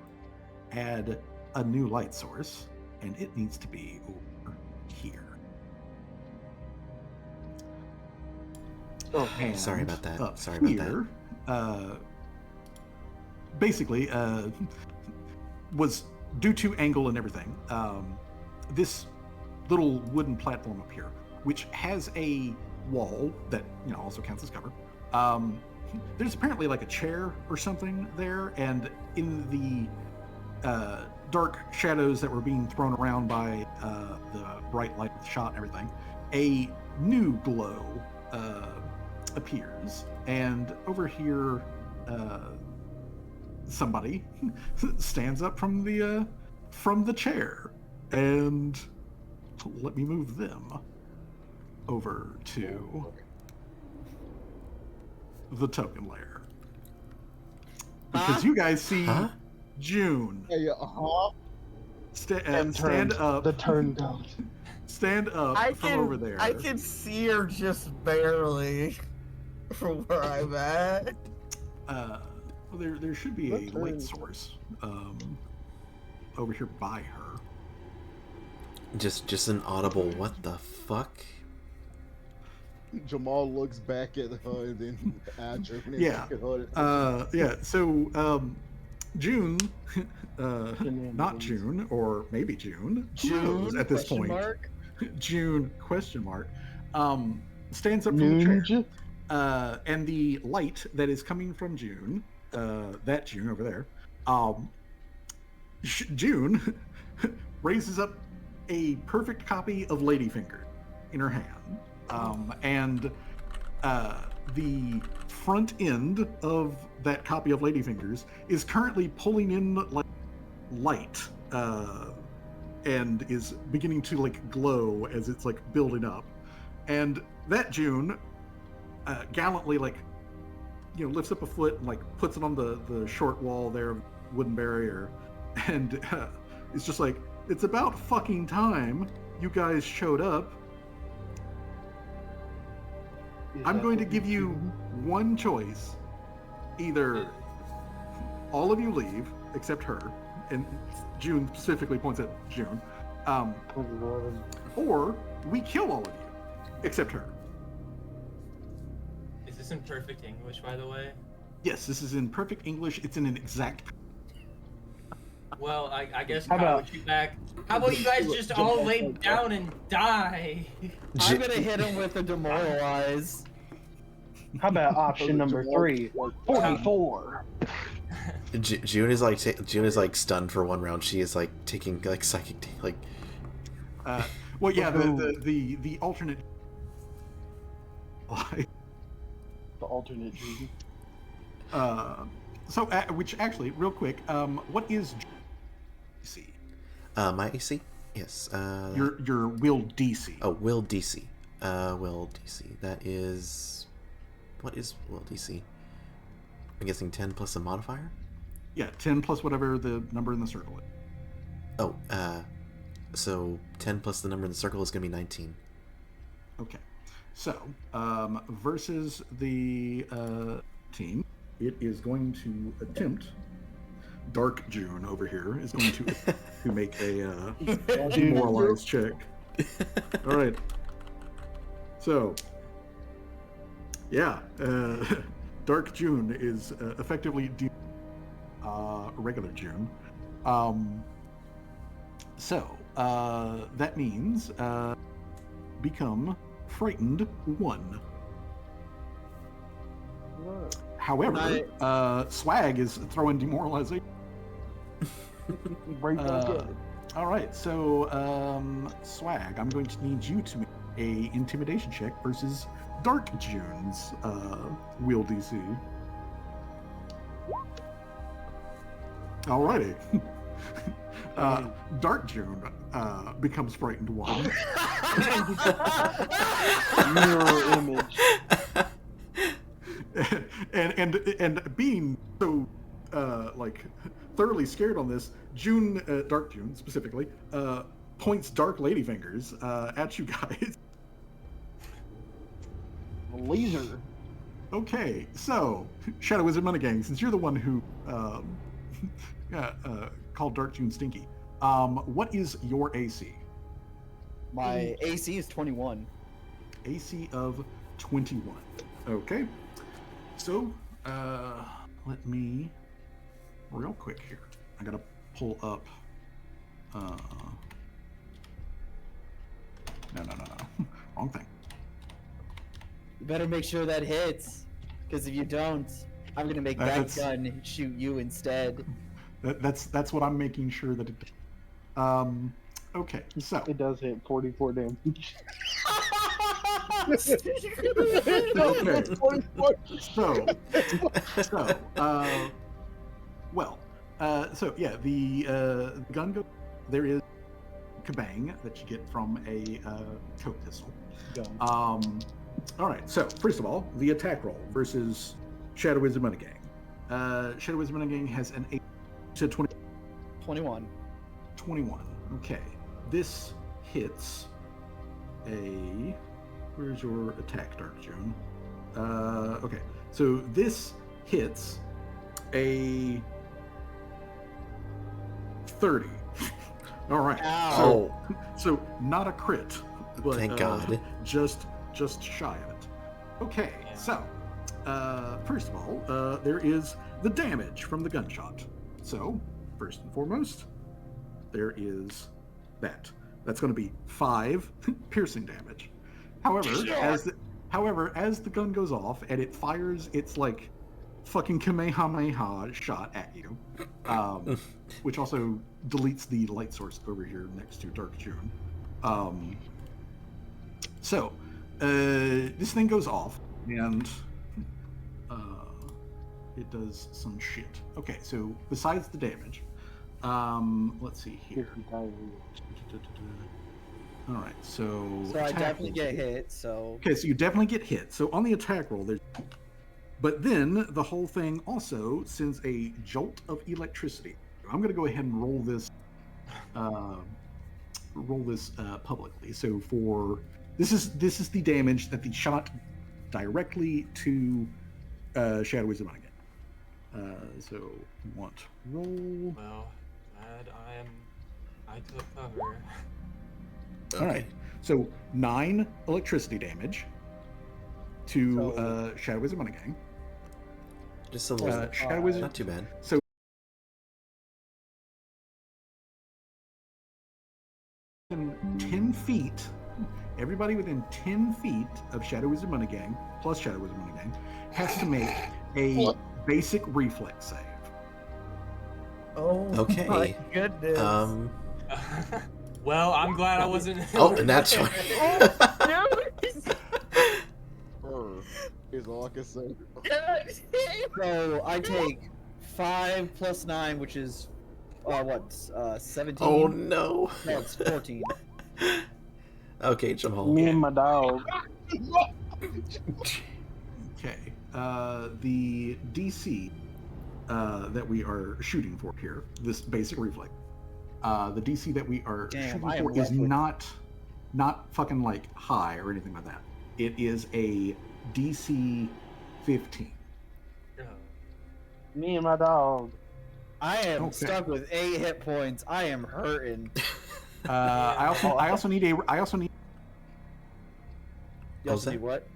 add a new light source, and it needs to be over here. Oh, And Sorry about that. up Sorry about here, basically, was due to angle and everything. This little wooden platform up here, which has a wall that also counts as cover. There's apparently like a chair or something there, and in the dark shadows that were being thrown around by the bright light of the shot and everything, a new glow appears, and over here somebody stands up from the chair, and let me move them over to the token layer, because you guys see Huh? June Hey, stand up. The turn goes. Stand up from over there. I can see her just barely from where I'm at. Well, there should be a What light turn? source over here by her. Just an audible what the fuck? Jamal looks back at her and then Andrew and Yeah. back at her. Yeah. So June, not June, or maybe June. Who knows at this point? June ? Stands up from the chair. Ninja. And the light that is coming from June, that June over there, June raises up a perfect copy of Ladyfinger in her hand, and the front end of that copy of Ladyfingers is currently pulling in like light, and is beginning to like glow as it's like building up, and that June gallantly lifts up a foot and like puts it on the short wall there, wooden barrier, and it's just like, it's about fucking time you guys showed up. I'm going to give you one choice. Either all of you leave except her, and June specifically points at June, or we kill all of you except her. Is this in perfect English, by the way? Yes, this is in perfect English. It's in an exact. Well, I guess How Kyle, about- would you back? How about you guys just all lay down and die? I'm gonna hit him with a demoralize. How about option number 3? 44. June is like June is like stunned for one round. She is like taking like psychic like. Well, yeah, the alternate. The alternate Judy. So, which actually, real quick, what is DC? My AC? Yes. Your will DC. Oh, will DC. Will DC. That is. What is will DC? I'm guessing 10 plus a modifier? Yeah, 10 plus whatever the number in the circle is. Oh, so 10 plus the number in the circle is going to be 19. Okay. So, versus the team, it is going to attempt. Dark June over here is going to make a demoralized check. All right. So, yeah, Dark June is effectively regular June. So that means become frightened 1. However, Swag is throwing demoralization. Break All right, so Swag, I'm going to need you to make a intimidation check versus Dark June's will DC. Alrighty. Dark June becomes frightened 1. Mirror image. and being so like thoroughly scared on this, Dark June specifically, points dark ladyfingers at you guys. Laser. Okay, so Shadow Wizard Money Gang, since you're the one who called Dark June stinky, what is your AC? My AC is 21. AC of 21. Okay. So, let me real quick here. I gotta pull up. No. Wrong thing. You better make sure that hits, because if you don't, I'm gonna make that gun shoot you instead. That's what I'm making sure that it does. Okay, so It does hit 44 damage. okay. So yeah, the gun goes. There is kabang that you get from a coat pistol. All right. So first of all, the attack roll versus Shadow Wizard Money Gang. Shadow Wizard Money Gang has an 8 to 20. 21. 21. Okay. This hits a. Where's your attack, Dark June? Okay. So this hits a 30. All right. Ow. So not a crit, but Thank God. Just shy of it. Okay. So first of all, there is the damage from the gunshot. So first and foremost, there is that. That's going to be 5 piercing damage. However, as the gun goes off and it fires its like fucking Kamehameha shot at you, which also deletes the light source over here next to Dark June. So this thing goes off and it does some shit. Okay, so besides the damage, let's see here. All right, so I definitely get hit. So okay, so you definitely get hit. So on the attack roll, but then the whole thing also sends a jolt of electricity. I'm going to go ahead and roll this publicly. So for this is the damage that the shot directly to Shadow Wizard Money Gang. So want roll. Well, glad I took cover. All right, so 9 electricity damage to Shadow Wizard Money Gang. Just a little. Shadow Wizard, not too bad. So within 10 feet, everybody within 10 feet of Shadow Wizard Money Gang, plus Shadow Wizard Money Gang, has to make a basic reflex save. Oh Okay. my goodness. Well, I'm glad I wasn't. Oh, and that's why. Is all I can say. So I take 5 plus 9, which is 17. Oh no. No, it's 14. Okay, Jamal. Me and my dog. Okay. The DC that we are shooting for here, this basic reflex, the DC that we are shooting for is not fucking like high or anything like that. It is a DC 15. Me and my dog. I am stuck with 8 hit points. I am hurting. I also need. You also need what?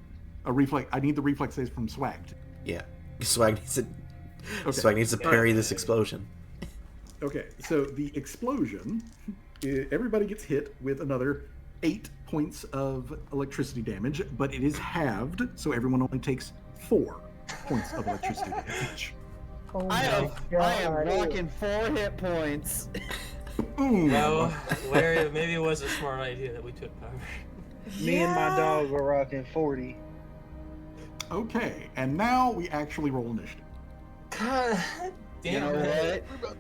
A reflex. I need the reflex saves from Swag. Yeah, Swag needs to. Okay. Swag needs to parry this explosion. Okay, so the explosion, everybody gets hit with another 8 points of electricity damage, but it is halved, so everyone only takes 4 points of electricity damage. Oh I my am god. walking 4 hit points. Boom! Well, Larry, maybe it was a smart idea that we took cover. Me and my dog were rocking 40. Okay, and now we actually roll initiative. God damn You know it. what?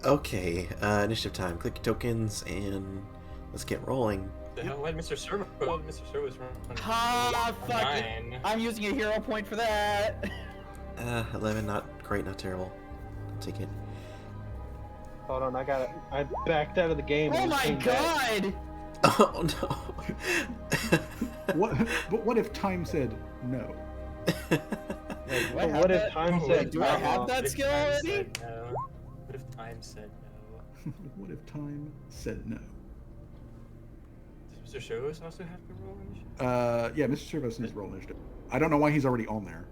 Okay, initiative time. Click your tokens and let's get rolling. The hell, why did Mr. Servo? Mr. Servo's running. Ah, fuck it. 9. I'm using a hero point for that. 11, not great, not terrible. I'll take it. Hold on, I backed out of the game. Oh and my came back. god! Oh no. But what if time said no? Wait, But what if time said do I have What that if skill time already? said no? What if time said no? What if time said no? Does Mr. Servo's also have to roll initiative? Yeah, Mr. Servos needs to roll initiative. I don't know why he's already on there.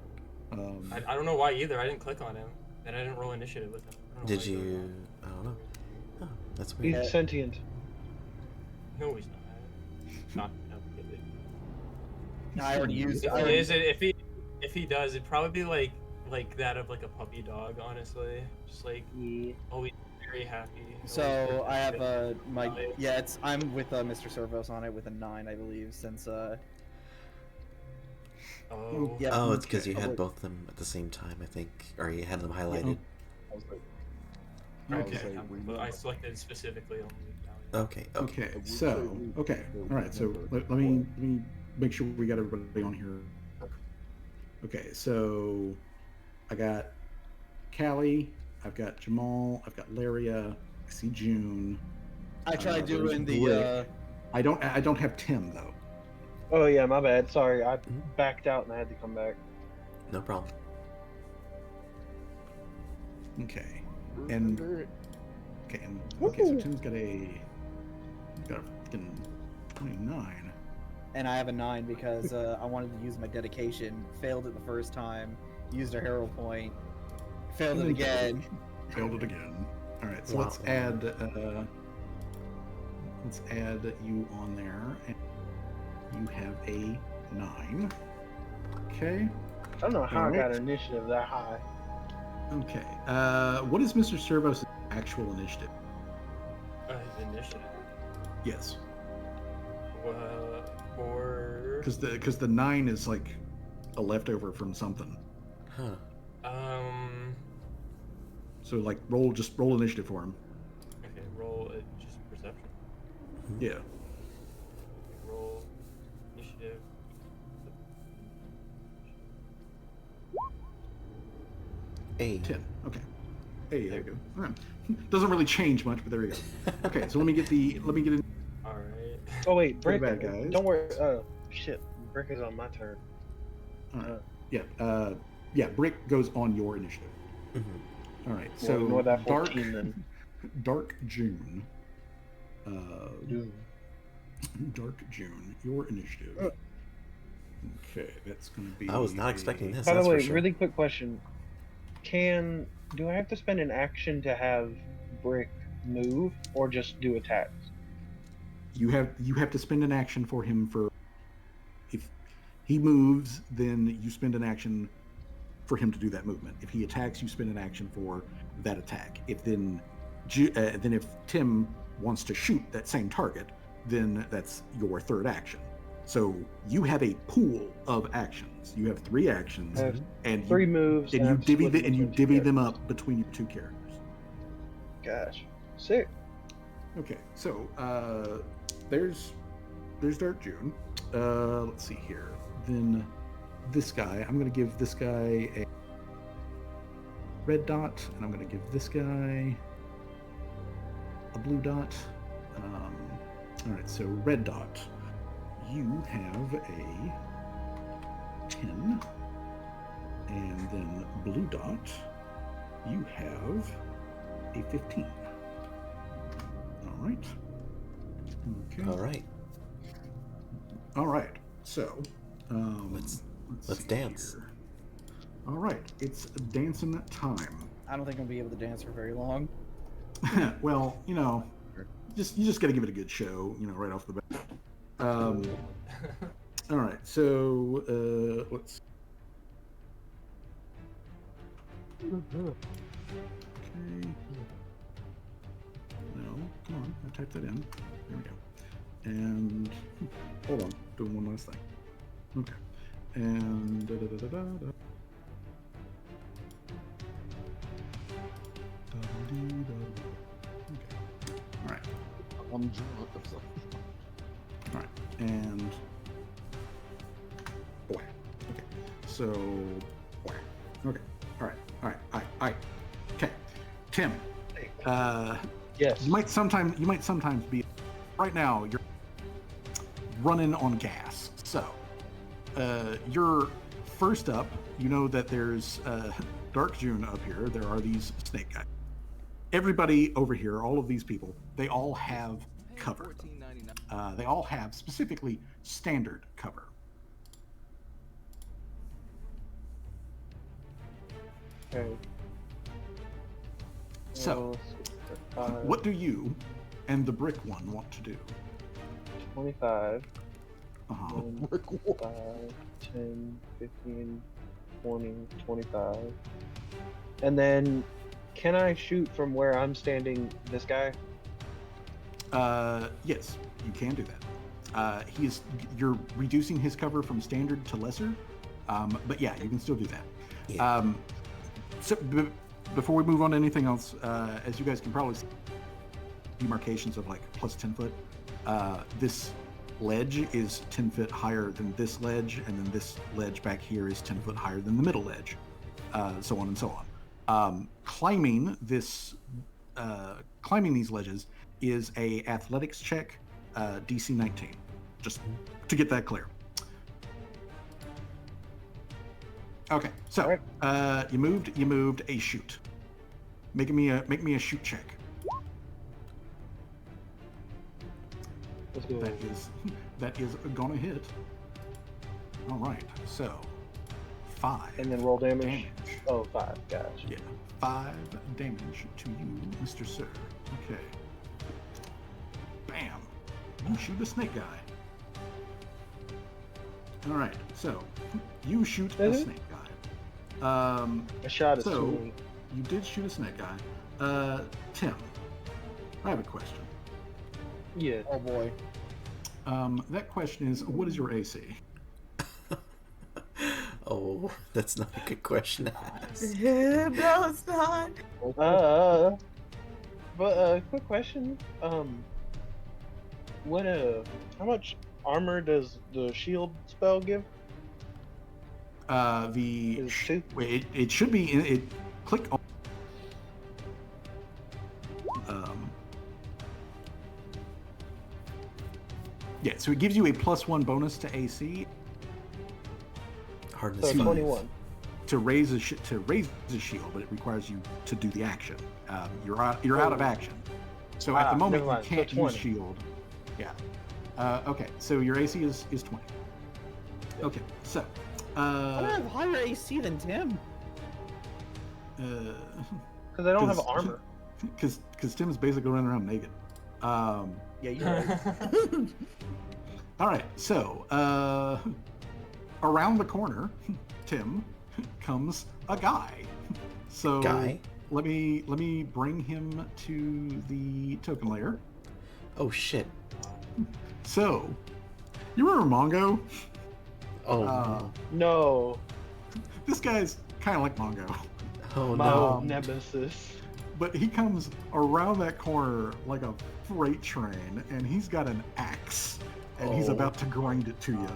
I don't know why either. I didn't click on him. And I didn't roll initiative with him. I don't know Did why he's already you? on. I don't know. Oh, that's weird. He's sentient. No, he's not. Not really. I already used it. If he does, it'd probably be like that of like a puppy dog, honestly. Just like always very happy. So I have my I'm with Mr. Servos on it with a 9, I believe, since Oh. yeah. Oh, it's because you Okay. had both of them at the same time, I think, or you had them highlighted. Okay. I selected specifically only. Okay. Okay. Okay, so all right. So let me make sure we got everybody on here. Okay, so I got Callie, I've got Jamal, I've got Laria, I see June. I tried there's doing the Blake. I don't have Tim though. Oh yeah, my bad. Sorry, I backed out and I had to come back. No problem. Okay, and so Tim's got a fucking 29. and I have a 9 because I wanted to use my dedication. Failed it the first time. Used a hero point. Failed it again. Failed it again. All right, so Wow. let's add you on there. And you have a 9. Okay. I don't know how I got Alright. initiative that high. Okay. What is Mr. Servos' actual initiative? His initiative. Yes. Or Because the 9 is like a leftover from something. Huh. So like roll initiative for him. Okay, roll just perception. Yeah. Roll initiative. A. 10. Okay. Hey, there you go. All right. Doesn't really change much, but there we go. Okay, so let me get in. All right. Oh wait, For the Brick. bad guys. Don't worry. Shit. Brick is on my turn. All right. Yeah. Brick goes on your initiative. Mm-hmm. All right. Well, So ignore that dark, 14 then. dark June. Dude. Dark June. Your initiative. Okay, that's going to be. I was not expecting this. By That's the way, for sure. really quick question. Do I have to spend an action to have Brick move or just do attacks? You have to spend an action for him for. If he moves, then you spend an action for him to do that movement. If he attacks, you spend an action for that attack. If then if Tim wants to shoot that same target, then that's your third action. So you have a pool of actions. You have 3 actions, I have and 3 you, moves. and you I'm divvy splitting between 2 them characters. up between your 2 characters. Gosh, sick. Okay, so there's Dark June. Let's see here. Then this guy, I'm going to give this guy a red dot, and I'm going to give this guy a blue dot. All right, so red dot. You have a 10, and then blue dot. You have a 15. All right. Okay. All right. All right. So, Let's see dance. here. All right, it's dancing time. I don't think I'm gonna be able to dance for very long. Well, you just got to give it a good show, right off the bat. All right, so let's. Okay. No, come on, I typed that in. There we go. And hold on, doing one last thing. Okay, and da-da-da-da-da. Okay. All right. I'm drunk. I'm sorry. All right, and boy. Okay, so boy. Okay. All right. Okay, Tim. Yes. You might sometimes be. Right now, you're running on gas. So, you're first up. You know that there's Dark June up here. There are these snake guys. Everybody over here, all of these people, they all have cover. They all have specifically standard cover. Okay. So, what do you and the brick one want to do? 25, Uh-huh. 5, 10, 15, 20, 25. And then, can I shoot from where I'm standing this guy? Yes, you can do that. You're reducing his cover from standard to lesser, but yeah, you can still do that. Yeah. So before we move on to anything else, as you guys can probably see, demarcations of like plus 10 foot. This ledge is 10 foot higher than this ledge, and then this ledge back here is 10 foot higher than the middle ledge, so on and so on. Climbing these ledges is a athletics check, DC 19, just to get that clear. Okay, so right. you moved a shoot. Make me a shoot check. Let's go. That is gonna hit. All right, so 5. And then roll damage. Damage. Oh, 5. Gotcha. Yeah, 5 damage to you, Mr. Sir. Okay. Bam. You shoot the snake guy. All right, so you shoot a snake guy. A shot is so too many. you did shoot a snake guy. Tim, I have a question. Yeah. Oh boy. That question is, what is your AC? Oh, that's not a good question to ask. No, it's not. Quick question. How much armor does the shield spell give? Is it 2? Wait, it should be it. Click on. Yeah, so it gives you a +1 bonus to AC. Hardness So 21. To raise the shield, but it requires you to do the action. You're out of action, so at the moment never mind. you can't So use 20. shield. Yeah. Okay, so your AC is 20. Okay, so. I have higher AC than Tim. Because I don't have armor. Because Tim's basically running around naked. Yeah, you're right. All right, so around the corner, Tim, comes a guy. So Guy? let me bring him to the token layer. Oh shit. So, you remember Mongo? Oh. No. This guy's kind of like Mongo, Oh My no. old nemesis. but he comes around that corner like a freight train, and he's got an axe, and he's Oh. about to grind it to you.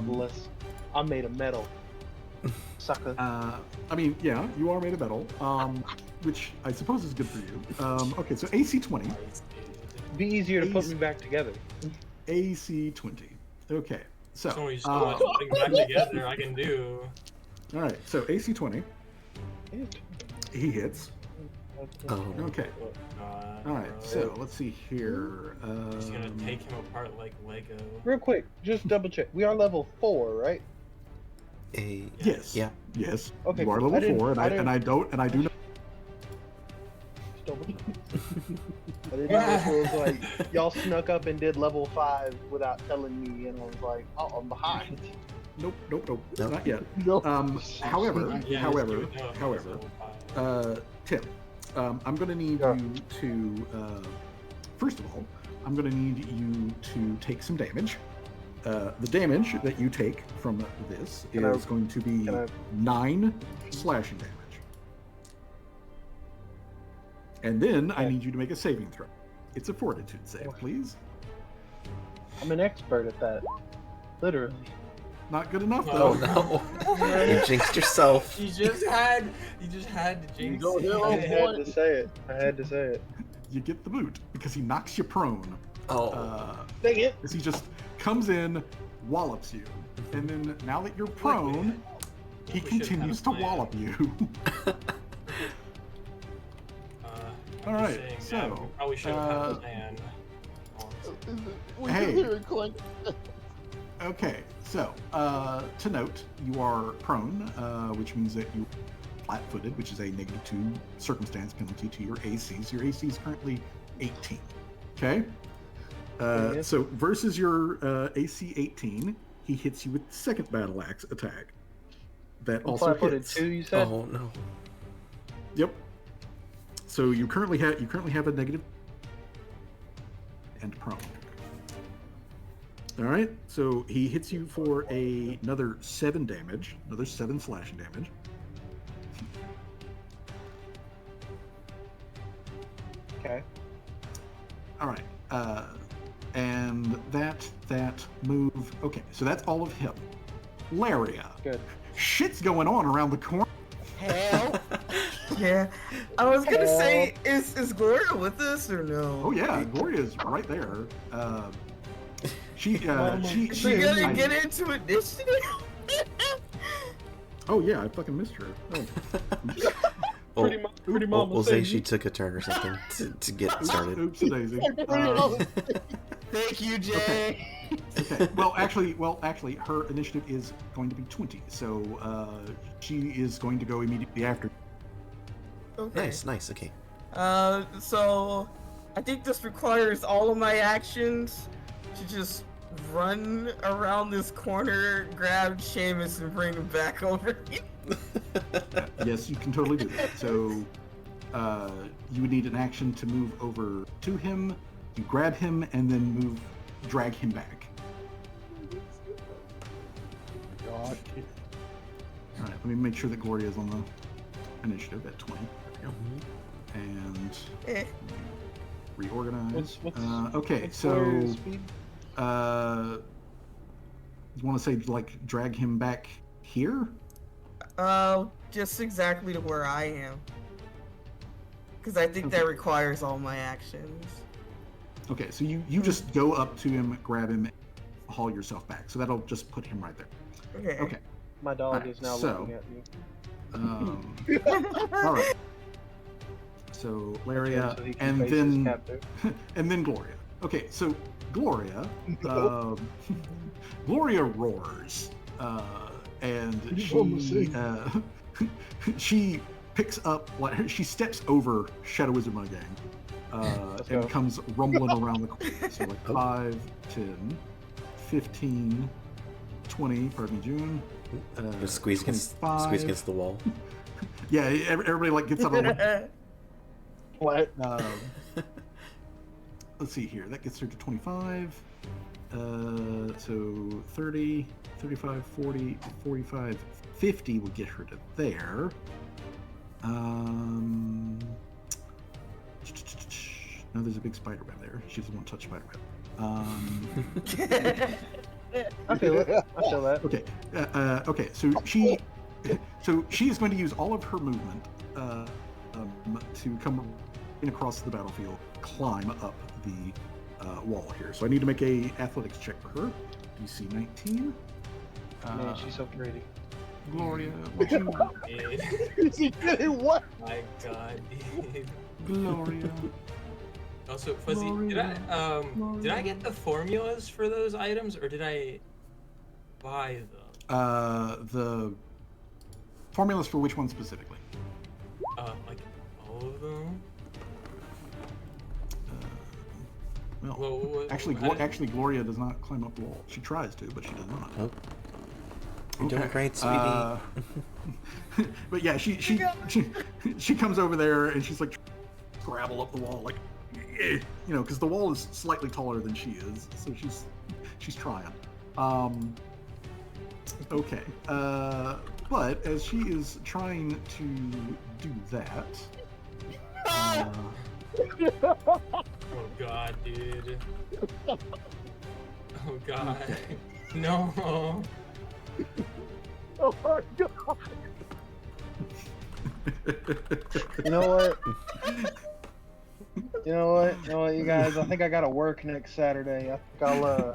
Bless. I'm made of metal. Sucker. I mean, yeah, you are made of metal, which I suppose is good for you. Okay, so AC 20. Be easier to put me back together. AC 20. Okay, so. There's only so much putting back together I can do. All right, so AC 20. He hits. Oh. Okay. All right, so let's see here. He's gonna take him apart like Lego. Real quick, just double check. We are level 4, right? Yes. Yeah. Yes. Okay, You are cool. level 4, and I do know. I didn't know if it was like y'all snuck up and did level 5 without telling me, and I was like, oh, I'm behind. Nope. Nope. Not yet. No. However, Yeah, however, you would know if it was level 5. Tim, I'm going to need Yeah. you to, first of all, I'm going to need you to take some damage. The damage that you take from this Can I- is going to be can I- 9 slashing damage. And then I Okay. need you to make a saving throw. It's a fortitude save, please. I'm an expert at that. Literally. Not good enough, Oh though. no. You jinxed yourself. You just had to jinx go it. here I on had to say it. I had to say it. You get the boot because he knocks you prone. Oh. Dang it. As he just comes in, wallops you. And then now that you're prone, he We should have continues a to plan. wallop you. I'm All just right, saying, so, yeah, we probably should have had a plan. We Hey. can hear it clank. Okay, so to note, you are prone, which means that you flat-footed, which is a -2 circumstance penalty to your ACs. Your AC is currently 18. Okay? Okay. So versus your AC 18, he hits you with the second battle axe attack. That I'm also flat-footed hits. too, you said? Oh no. Yep. So you currently have a negative and prone. All right. So he hits you for another 7 damage, another 7 slashing damage. Okay. All right. And that move. Okay. So that's all of him. Laria. Good. Shit's going on around the corner. Hell. Yeah. I was gonna say, is Gloria with us or no? Oh yeah, Gloria's right there. She Is she gonna get into initiative? Oh yeah, I fucking missed her. Oh. We'll say she took a turn or something to get started. Oops, a daisy. Thank you, Jay. Okay. Well, actually, her initiative is going to be 20, so she is going to go immediately after. Okay. Nice. Okay. So I think this requires all of my actions to just run around this corner, grab Seamus, and bring him back over here. Yes, you can totally do that. So you would need an action to move over to him, you grab him, and then drag him back. God. All right, let me make sure that Gloria is on the initiative at 20. There we go. And reorganize. Okay, what's so Gloria's speed? you want to say like drag him back here? Just exactly to where I am. Because I think that requires all my actions. Okay, so you just go up to him, grab him, haul yourself back. So that'll just put him right there. Okay. Okay. My dog Alright, is now so- looking at me. All right. So Laria, So he can and face his then captive. and then Gloria. Okay, so Gloria, Gloria roars, and she picks up, like she steps over Shadow Wizard My Gang, Let's and go. comes rumbling around the corner. So like 5, 10, 15, 20. Pardon me, June. Just squeeze against 25. the wall. Yeah, everybody like gets out of the. What? Let's see here. That gets her to 25. So 30, 35, 40, 45, 50 will get her to there. No, there's a big spider web there. She doesn't want to touch spider web. I feel it. I feel that. Okay. Okay. So she is going to use all of her movement to come in across the battlefield, climb up the wall here. So I need to make a athletics check for her. DC 19. Man, she's so pretty. Gloria, would you? Is he getting what? My God, dude. Gloria. Also, Fuzzy, did I get the formulas for those items, or did I buy them? The formulas for which one specifically? Like all of them. Well, actually, Gloria does not climb up the wall. She tries to, but she does not. Oh. You're doing great, sweetie. But yeah, she comes over there and she's like, scrabble up the wall, like, because the wall is slightly taller than she is, so she's trying. Okay. But as she is trying to do that. Oh god, dude. Oh god. Okay. No. Oh my god. You know what? You know what, you guys? I think I gotta work next Saturday. I think I'll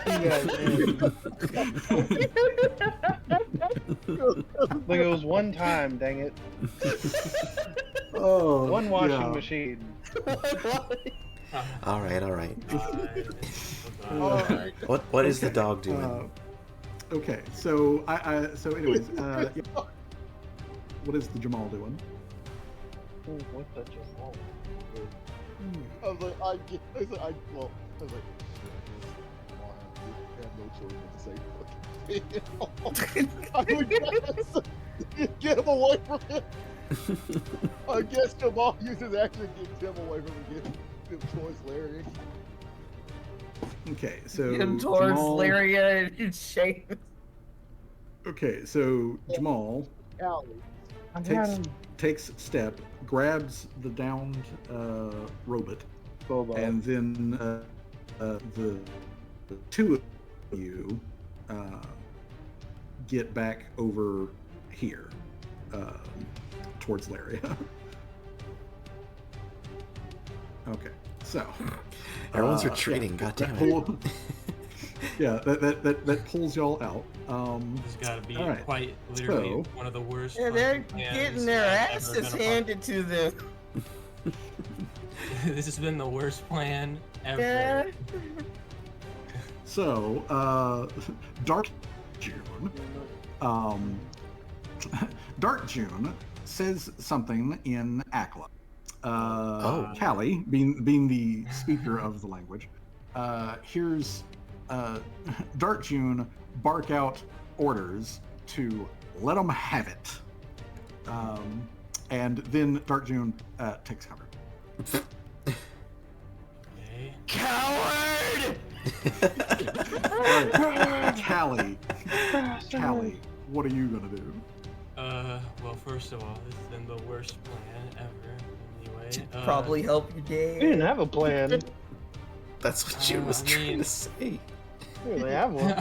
see you guys then. I think it was one time, dang it. Oh, One washing machine. All right. God. What is the dog doing? Okay, so so anyways, what is the Jamal doing? What the Jamal? I was like, I was like, I have no choice but to say, I would guess, get him away from him. I guess Jamal uses action to get him away from him, get him towards Larry. Okay, so Get him towards Jamal, Larry and Shane. Okay, so Jamal takes step, grabs the downed robot, and then the two of you get back over here towards Larry. Okay, so Everyone's retreating. God damn it. Yeah, that pulls y'all out. This gotta be all right. quite literally So- one of the worst. Yeah, they're fucking plans getting their I've ever asses been a part handed to them. of. This has been the worst plan ever. Yeah. So, Dark June, Dark June says something in Akla. Callie, being the speaker of the language, hears Dark June bark out orders to let them have it. And then Dark June takes cover. Okay. Coward! Callie, what are you gonna do? Well, first of all, this has been the worst plan ever. Anyway, Probably help your We didn't dad. have a plan. That's what June was I trying mean- to say. We really have one.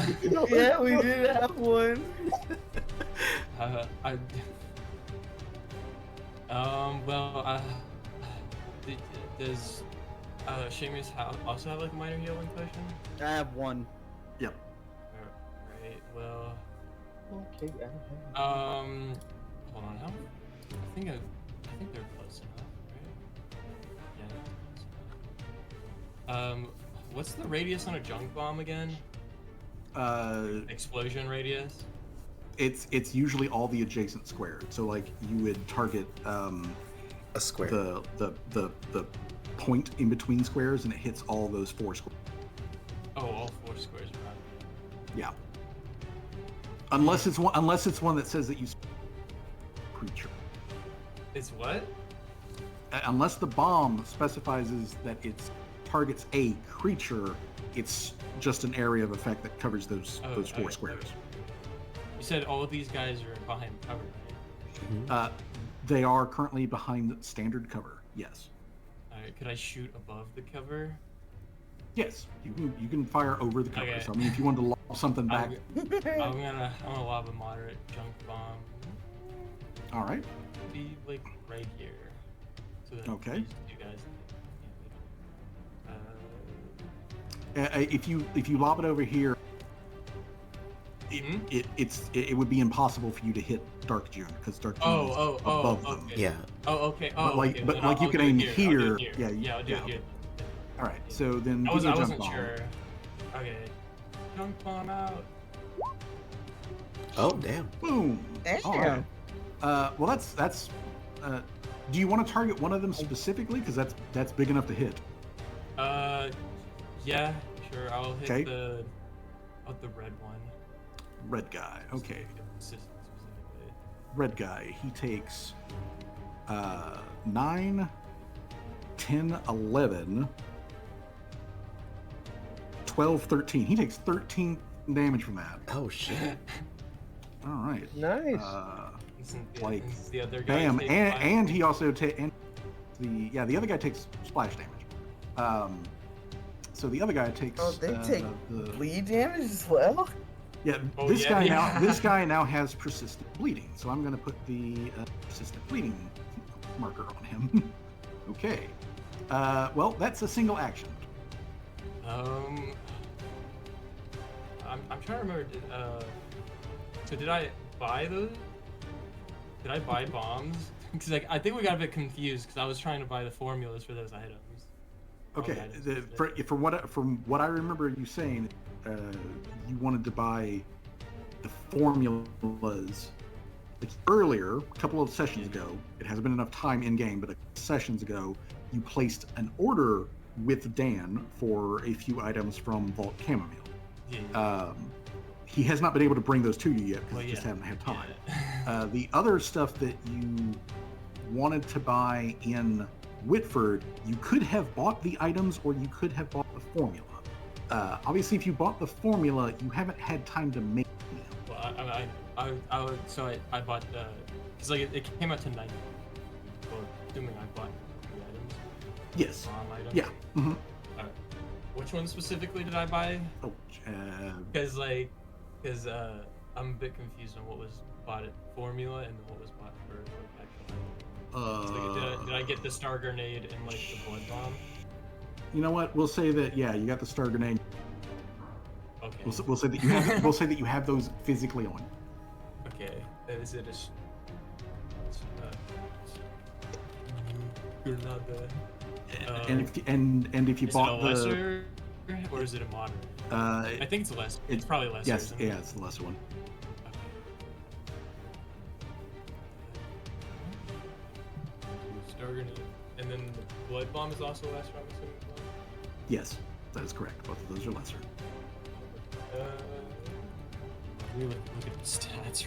Yeah, we did have one. Well, does Seamus also have like a minor healing potion? I have one. Yep. Right. Well, Okay, hold on. I think they're close enough, right? Yeah. They're close enough. What's the radius on a junk bomb again? Explosion radius. It's usually all the adjacent squares. So like you would target A square. the point in between squares, and it hits all those 4 squares. Oh, all 4 squares around. Yeah. Unless it's one that says that you creature. It's what? Unless the bomb specifies that it targets a creature, it's just an area of effect that covers those 4 squares. You said all of these guys are behind cover, right? They are currently behind standard cover. Yes. Alright, could I shoot above the cover? Yes. You can fire over the cover. Okay. So I mean, if you wanted to lob something back, I'm gonna lob a moderate junk bomb. all right. Be like right here. So that Okay. these 2 guys. If you lob it over here, it would be impossible for you to hit Dark June because Dark June is above them. okay. Yeah. Oh, okay. Oh, But like, okay. but then like you I'll can do aim it here. I'll do it here. Yeah. I'll do it here. All right. So then I give me a jump wasn't bomb. sure. Okay. Junk bomb out. Oh, damn. Boom. Damn. All right. Well, that's. Do you want to target one of them specifically? Because that's big enough to hit. Yeah, sure. I'll hit Okay. the red one. Red guy. Okay. Specifically. Red guy. He takes 9, 10, 11, 12, 13. He takes 13 damage from that. Oh, shit. All right. Nice. Like, The other guy bam, take and he also takes the other guy takes splash damage. So the other guy takes. Oh, they take the bleed damage as well? yeah. Oh, This yeah, guy yeah. this guy now has persistent bleeding. So I'm going to put the persistent bleeding marker on him. Okay. Well, that's a single action. I'm trying to remember. So did I buy those? Did I buy bombs? Because like I think we got a bit confused because I was trying to buy the formulas for those items. Okay. Items. From what I remember you saying, you wanted to buy the formulas. Like earlier, a couple of sessions ago, it hasn't been enough time in game, but sessions ago, you placed an order with Dan for a few items from Vault Chamomile. Yeah. He has not been able to bring those to you yet because Well, he just yeah. haven't had time. Yeah. The other stuff that you wanted to buy in Whitford, you could have bought the items or you could have bought the formula. Obviously, if you bought the formula, you haven't had time to make them. Well, I bought because like it came out to 90. Well, assuming I bought the items. Yes. Bomb items. Yeah. Mm-hmm. Which one specifically did I buy? Oh, Because I'm a bit confused on what was bought at formula and then what was bought for actual item. So, like, did I get the star grenade and like the blood bomb? you know what? We'll say that. Yeah, you got the star grenade. Okay. We'll say that you have. We'll say that you have those physically on. Okay. Is it Grenada? And if you Is bought it a lesser or is it a moderate? I think it's a lesser. It's probably lesser. Yes, isn't it? yeah, it's the lesser one. Okay. Star grenade, and then the blood bomb is also lesser. I'm assuming. Yes, that is correct. Both of those are lesser. Let me look at the stats.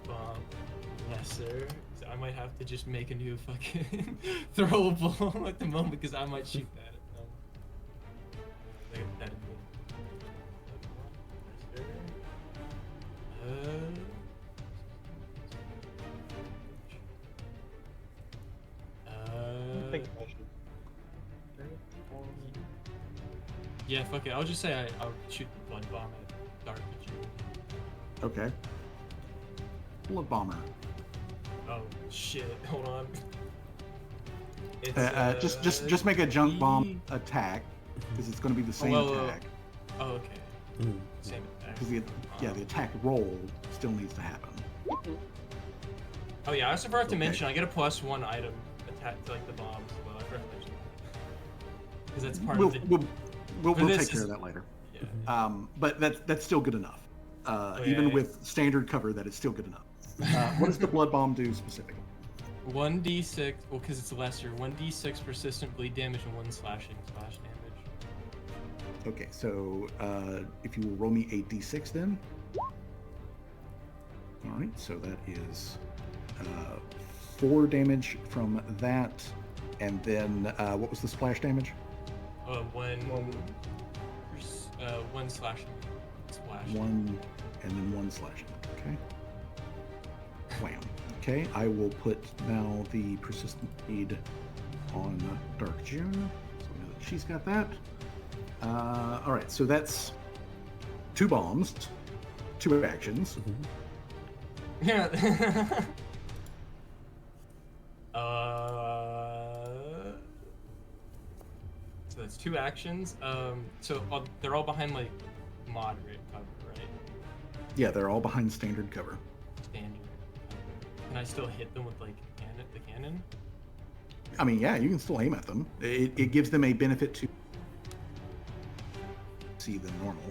Bomb lesser. So I might have to just make a new fucking throwable at the moment because I might shoot that at them. That I think I should. yeah, fuck it. I'll just say I'll shoot the blood bomb at Dark Picture. Okay. Blood bomber. Oh shit! Hold on. It's, Just make a junk bomb attack because it's going to be the same attack. Oh, okay. Mm. Same attack. Because the attack roll still needs to happen. Oh yeah, I also forgot to Okay. mention I get a +1 item attached to like the bombs as well. I forgot to mention that. Because that's part We'll of the. we'll For this take care is- of that later. Yeah. But that's still good enough. Even yeah. with standard cover, that is still good enough. What does the blood bomb do specifically? 1d6, well, because it's lesser. 1d6 persistent bleed damage and 1 slashing slash damage. Okay, so if you will roll me a d6 then. All right, so that is 4 damage from that, and then what was the splash damage? One slashing splash. 1, and then 1 slashing. Okay. Wham. Okay, I will put now the persistent bleed on Dark June. So we know that she's got that. All right, so that's 2 bombs, 2 actions. Yeah. So that's 2 actions. So they're all behind like moderate cover, right? Yeah, they're all behind standard cover. Standard cover. Can I still hit them with like the cannon? I mean, yeah, you can still aim at them. It gives them a benefit to see than normal.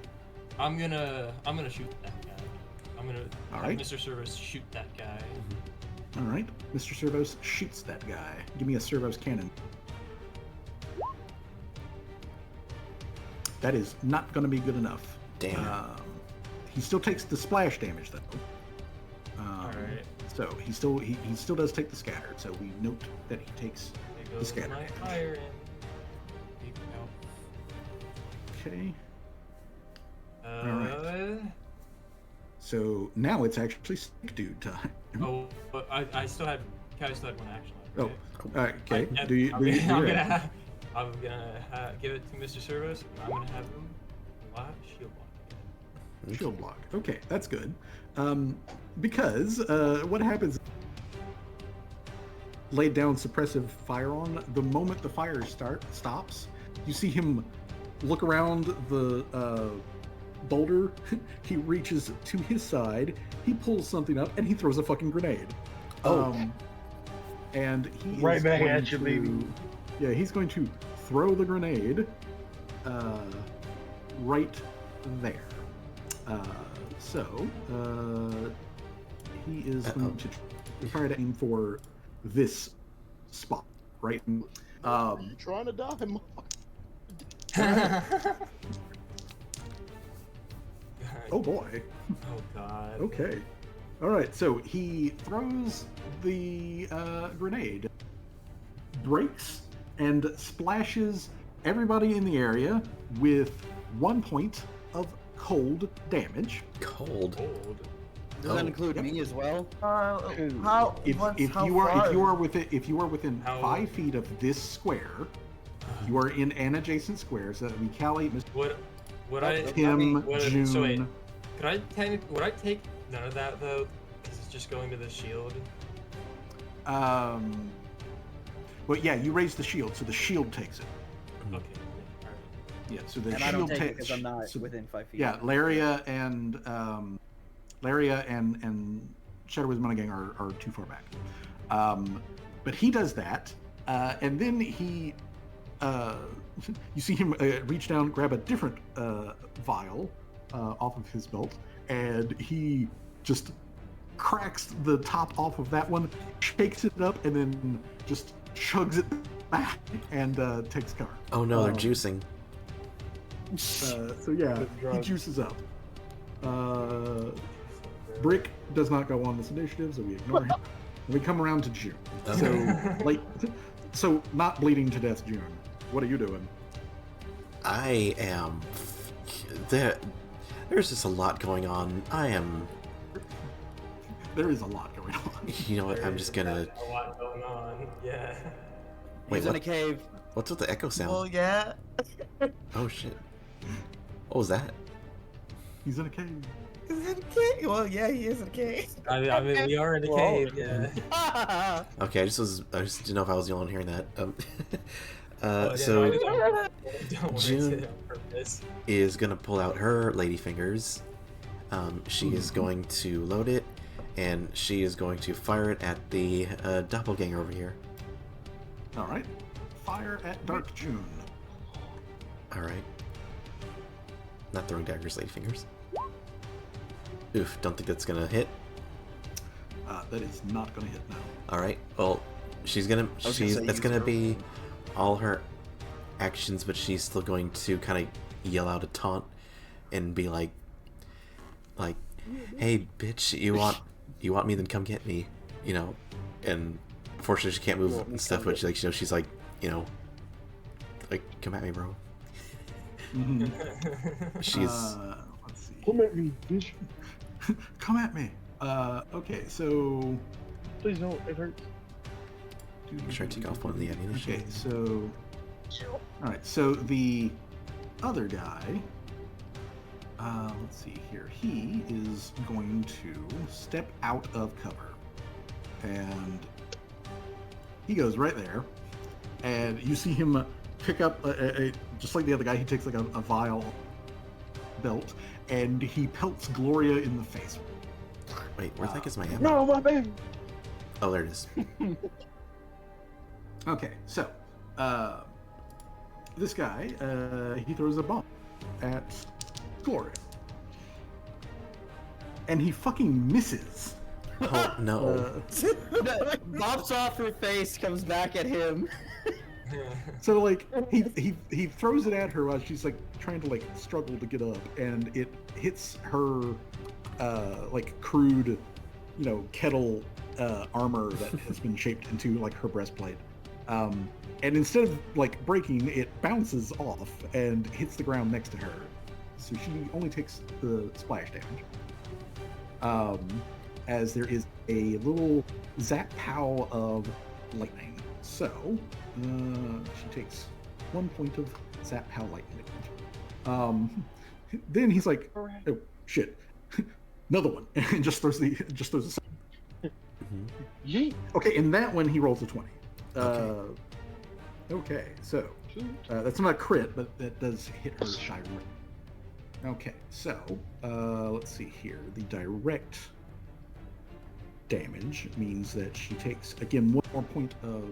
I'm gonna shoot that guy. I'm gonna All have right. Mr. Service shoot that guy. All right. Mr. Servos shoots that guy. Give me a Servos cannon. That is not going to be good enough. Damn. He still takes the splash damage though. Alright. So he still does take the scatter. So we note that he takes There the goes scatter my damage. fire in. Okay. Alright. So now it's actually Stick Dude time. Oh, but I still had one action Oh, left, right? okay. I'm gonna give it to Mr. Servos. And I'm gonna have him shield block. Shield block. Okay, that's good. Because what happens? Laid down suppressive fire on. The moment the fire stops, you see him look around the boulder. He reaches to his side. He pulls something up and he throws a fucking grenade. And he Right is back going at you, baby. Yeah, he's going to throw the grenade right there. He is going to try to aim for this spot, right? You trying to die, motherfucker? Oh boy. Oh god. Okay. All right. So he throws the grenade, breaks, and splashes everybody in the area with 1 point of cold damage. Cold. Does that include me as well? How? If you are within How- 5 feet of this square, you are in an adjacent square. So that would be Callie, Would I? Tim, June. So wait, would I take none of that though? Because it's just going to the shield. Well, yeah, you raise the shield, so the shield takes it. Okay. Alright. Yeah, so the And shield I don't take it takes. because I'm not so- within 5 feet. Yeah, Laria and Shadow Wismannagang are too far back. But he does that, and then he, you see him reach down, grab a different vial off of his belt, and he just cracks the top off of that one, shakes it up, and then just chugs it back and takes cover. Oh no, they're juicing. So yeah, he juices up. Brick does not go on this initiative, so we ignore him. And we come around to June. So not bleeding to death, June. What are you doing? I am. There's just a lot going on. There is a lot going on. You know what? I'm just gonna. A lot going on. Yeah. Wait, He's in a cave. what's with the echo sound? Well, yeah. Oh shit. What was that? He's in a cave. He's in a cave. Well, yeah, he is in a cave. I mean, we are in a Well, cave. Yeah. Okay, I just didn't know if I was the only one hearing that. Oh, yeah, So no, don't worry, June- it's on purpose. is gonna pull out her ladyfingers. She is going to load it, and she is going to fire it at the doppelganger over here. All right. Fire at Dark June. All right. Not throwing daggers, ladyfingers. Oof, don't think that's gonna hit. That is not going to hit now. All right. Well, was gonna say that's use gonna her- be all her actions, but she's still going to kind of yell out a taunt and be like, "Hey, bitch, you want me? Then come get me," you know. And unfortunately, she can't move and stuff. But she's like, come at me, bro. She's Let's see. Come at me, bitch. Come at me. Okay, so. Please don't. It hurts. trying to take off one of the ammunition. Okay, so. All right, so the other guy. Let's see here. He is going to step out of cover, and he goes right there, and you see him pick up just like the other guy. He takes like a vial belt, and he pelts Gloria in the face. Wait, where the heck is my ammo? No, my baby. Oh, there it is. Okay, so this guy he throws a bomb at Gloria. and he fucking misses. Oh no. Bops off her face, comes back at him. So like he throws it at her while she's like trying to like struggle to get up, and it hits her like crude, kettle armor that has been shaped into like her breastplate. And instead of like breaking, it bounces off and hits the ground next to her. So she only takes the splash damage. As there is a little zap pow of lightning. So she takes 1 point of zap pow lightning damage. Then he's like, oh shit, another one, and just throws the Yeet. Okay, in that one he rolls a 20. Okay. Okay, so that's not a crit, but that does hit her shy right. Okay, so let's see here. The direct damage means that she takes again 1 more point of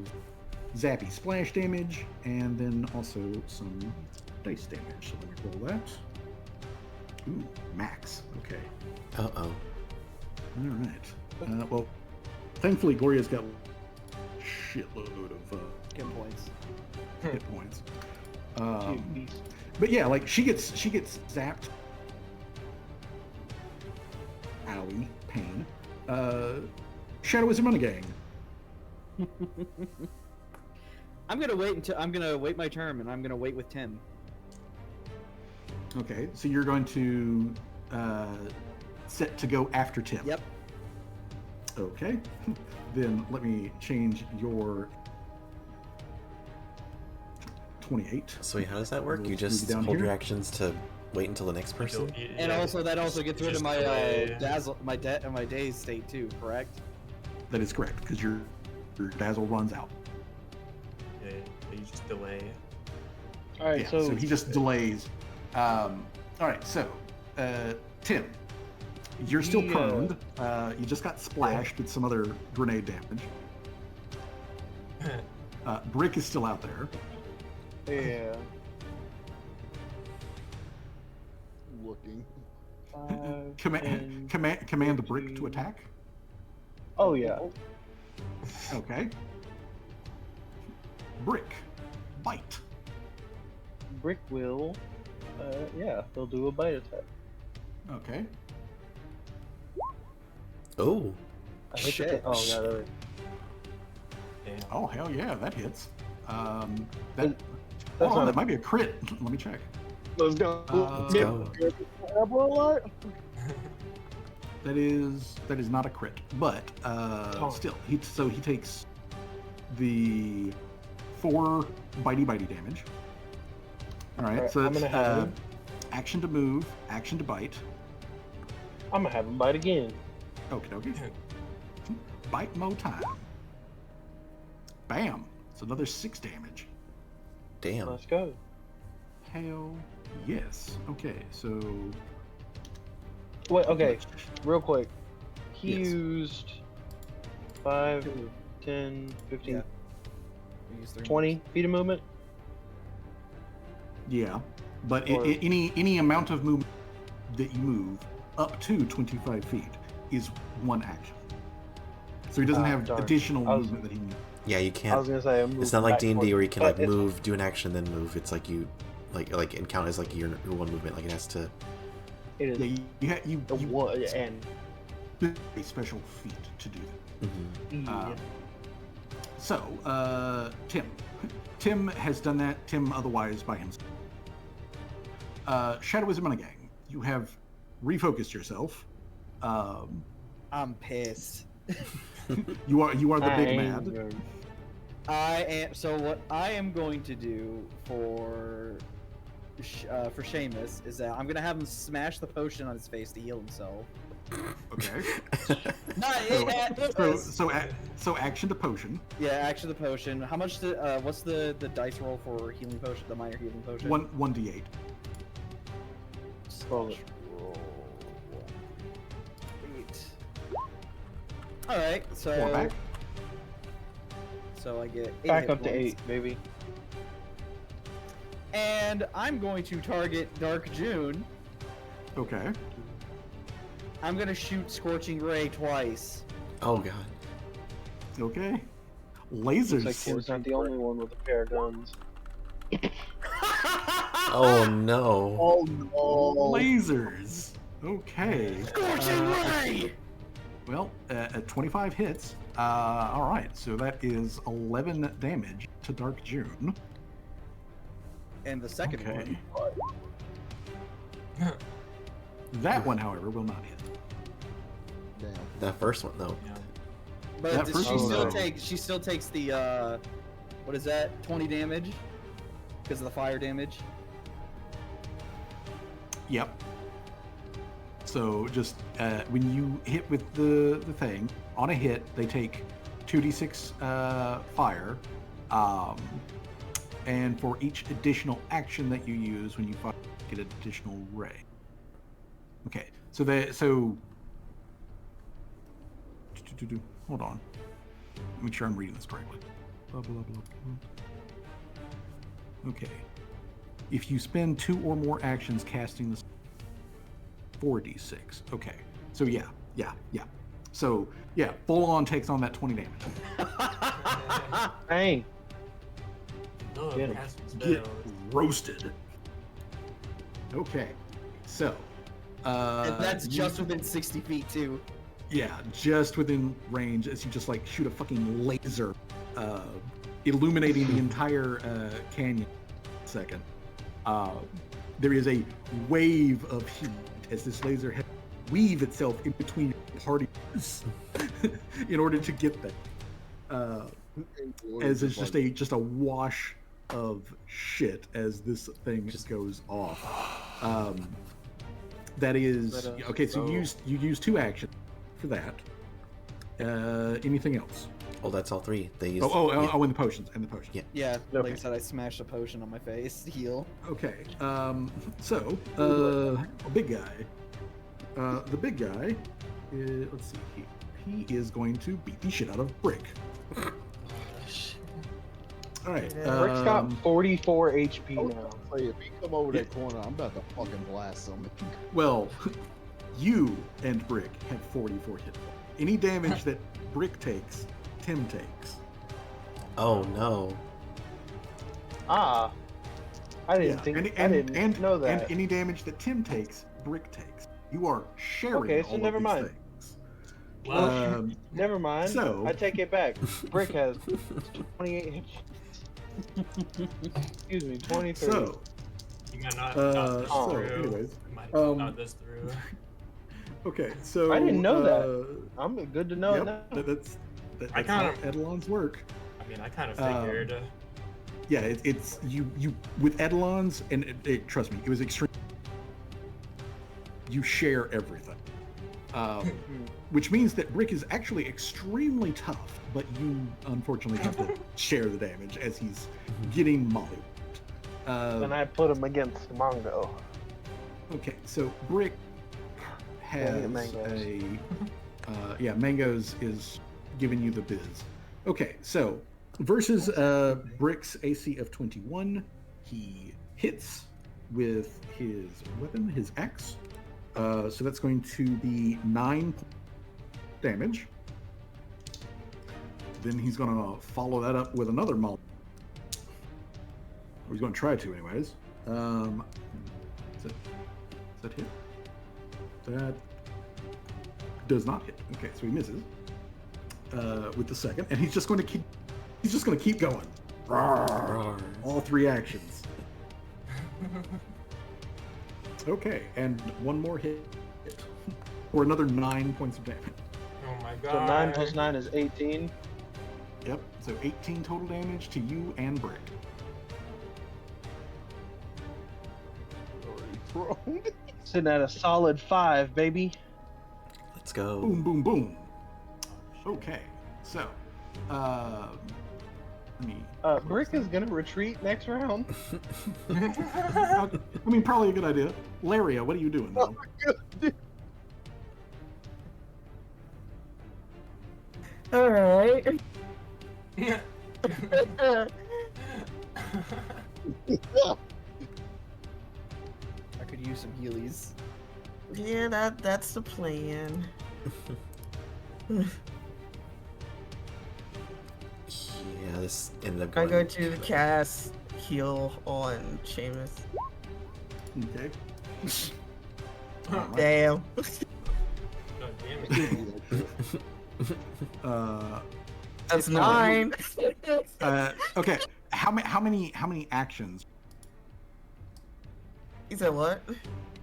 zappy splash damage, and then also some dice damage. So let me roll that. Ooh, max. Okay. Uh oh. All right. Well, thankfully Gloria's got a shitload of Hit points. hit points. But yeah, like she gets zapped. Owie, pain. Shadowism on a gang. I'm gonna wait my turn, and I'm gonna wait with Tim. Okay, so you're going to set to go after Tim. Yep. Okay, then let me change your 28. So wait, how does that work? We'll You just move down hold here. your actions to wait until the next person? And also that also gets rid of Just my delay. dazzle, my daze state too. Correct? That is correct, because your dazzle runs out. Yeah, you just delay. All right, Yeah, so he just delays. All right, so Tim, you're still prone. You just got splashed with some other grenade damage. Brick is still out there. yeah. Looking. 5, Command 10, command the brick to 15. attack. Oh yeah. Okay. Brick, bite. Brick will. Yeah, they'll do a bite attack. Okay. Oh. I hit Shit. Oh yeah. There. Damn. Oh hell yeah, that hits. That That's oh, not that a- might be a crit. Let me check. Let's go. Let's go. That is not a crit, but still, he takes the 4 bitey damage. All right, Alright, so I'm that's gonna have him. action to move, action to bite. I'm gonna have him bite again. Okay. Bite mo time. Bam. It's another 6 damage. Damn. Let's go. Hell yes. Okay, so Wait. Okay. Real quick. He Yes. used 5, 10, 15, Yeah. We use 3 20 feet of movement. yeah, but Or- any amount of movement that you move up to 25 feet is 1 action. So he doesn't have darn. additional I was- movement that he can. Yeah, you I was can't. gonna say. It's not like D&D where you can like But it's- move, do an action, then move. It's like you, like and count as like your one movement. Like it has to. It is Yeah, you the one and a special feat to do that. Mhm. So, Tim has done that. Tim otherwise by himself. Shadowism on a gang. You have refocused yourself. I'm pissed. You are the big mad. Anger. I am. So what I am going to do for Seamus is that I'm gonna have him smash the potion on his face to heal himself. Okay. Not So action to potion. Yeah, action the potion. How much? What's the dice roll for healing potion? The minor healing potion. 1d8. Roll it. Roll 8. All right, so 4 back. so I get 8 Back hit up to points. 8, baby. And I'm going to target Dark June. Okay. I'm gonna shoot Scorching Ray twice. Oh god. Okay. Looks Lasers. like Tim's not the only one with a pair of guns. Oh no. Oh no! Lasers. Okay. Scorching Ray! Well, at 25 hits. All right, so that is 11 damage to Dark June. And the second Okay. one. That one, however, will not hit. Damn. That first one though. Yeah. But That she first still one- takes the what is that? 20 damage because of the fire damage. Yep. So just when you hit with the thing on a hit, they take 2d6 fire, and for each additional action that you use when you fire, you get an additional ray. Okay, so hold on. Make sure I'm reading this correctly. Blah, blah, blah, blah. Okay. If you spend 2 or more actions casting this 4d6. Okay. So yeah. So yeah, full on takes on that 20 damage. Dang. Oh, Get him. cast Get spells. roasted. Okay. So And that's you- just within 60 feet too. Yeah, just within range as you just like shoot a fucking laser, illuminating the entire canyon. Second, there is a wave of heat as this laser head weave itself in between parties in order to get there. As it's just a wash of shit as this thing just goes off. That is okay. So you use 2 actions for that. Anything else? Oh, that's all 3. They used. And the potions. Yeah. Yeah, Okay. like I said, I smashed a potion on my face to heal. Okay. Big guy. The big guy. Let's see. He is going to beat the shit out of Brick. All right. Rick's got 44 HP now. Say, if he come over that corner, I'm about to fucking blast him. Well, you and Brick have 44 hit points. Any damage that Brick takes, Tim takes. Oh no. Ah, I didn't think. I didn't know that. And any damage that Tim takes, Brick takes. You are sharing. Okay, so all of never these mind. things. Well, Never mind. So- I take it back. Brick has 28 hit. Excuse me, 23. So, you gotta not this so, through. anyways, Might not this through. okay, so I didn't know that. I'm good to know Yep, now. that's I how kinda- Edelons work. I mean, I kind of Um, figured. Yeah, it's you with Edelons, and trust me, it was extreme. You share everything, which means that Brick is actually extremely tough, but you unfortunately have to share the damage as he's getting mollywopped. Then I put him against Mongo. Okay, so Brick has Mangoes. Mangoes is giving you the biz. Okay, so versus Brick's AC of 21, he hits with his weapon, his axe. So that's going to be 9 damage. Then he's going to follow that up with another molly. Or he's going to try to, anyways. Is that hit? That does not hit. Okay, so he misses with the second, and he's just going to keep. He's just going to keep going. Rawr. All 3 actions. Okay, and one more hit, or another 9 points of damage. Oh my god. So 9 plus 9 is 18. Yep. So 18 total damage to you and Brick. Sitting at a solid 5, baby. Let's go. Boom, boom, boom. Okay, so let me. Brick is gonna retreat next round. I mean, probably a good idea. Laria, what are you doing? Though? All right. I could use some healies. Yeah, that's the plan. Yeah, this ended up I going. go to cast heal on Seamus. Okay. Alright. Damn. God damn it. That's 9. Okay. How many actions? You said what?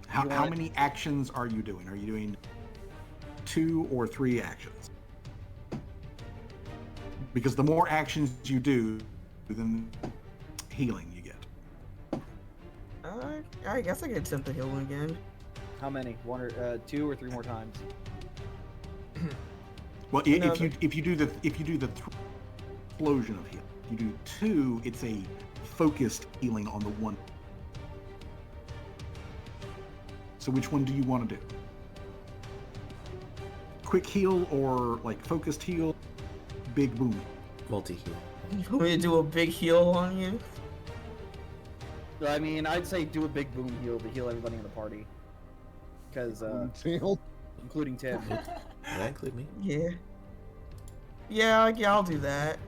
How many actions are you doing? Are you doing 2 or 3 actions? Because the more actions you do, then healing you get. I guess I could attempt to heal him again. How many? 1 or 2 or 3 more times? Well, No, if you do the explosion of heal, you do 2. It's a focused healing on the one. So which one do you want to do? Quick heal or like focused heal? Big boom. Multi-heal. You want me to do a big heal on you? I mean, I'd say do a big boom heal to heal everybody in the party. Because, including Tim. That include me? Yeah. Yeah, I'll do that.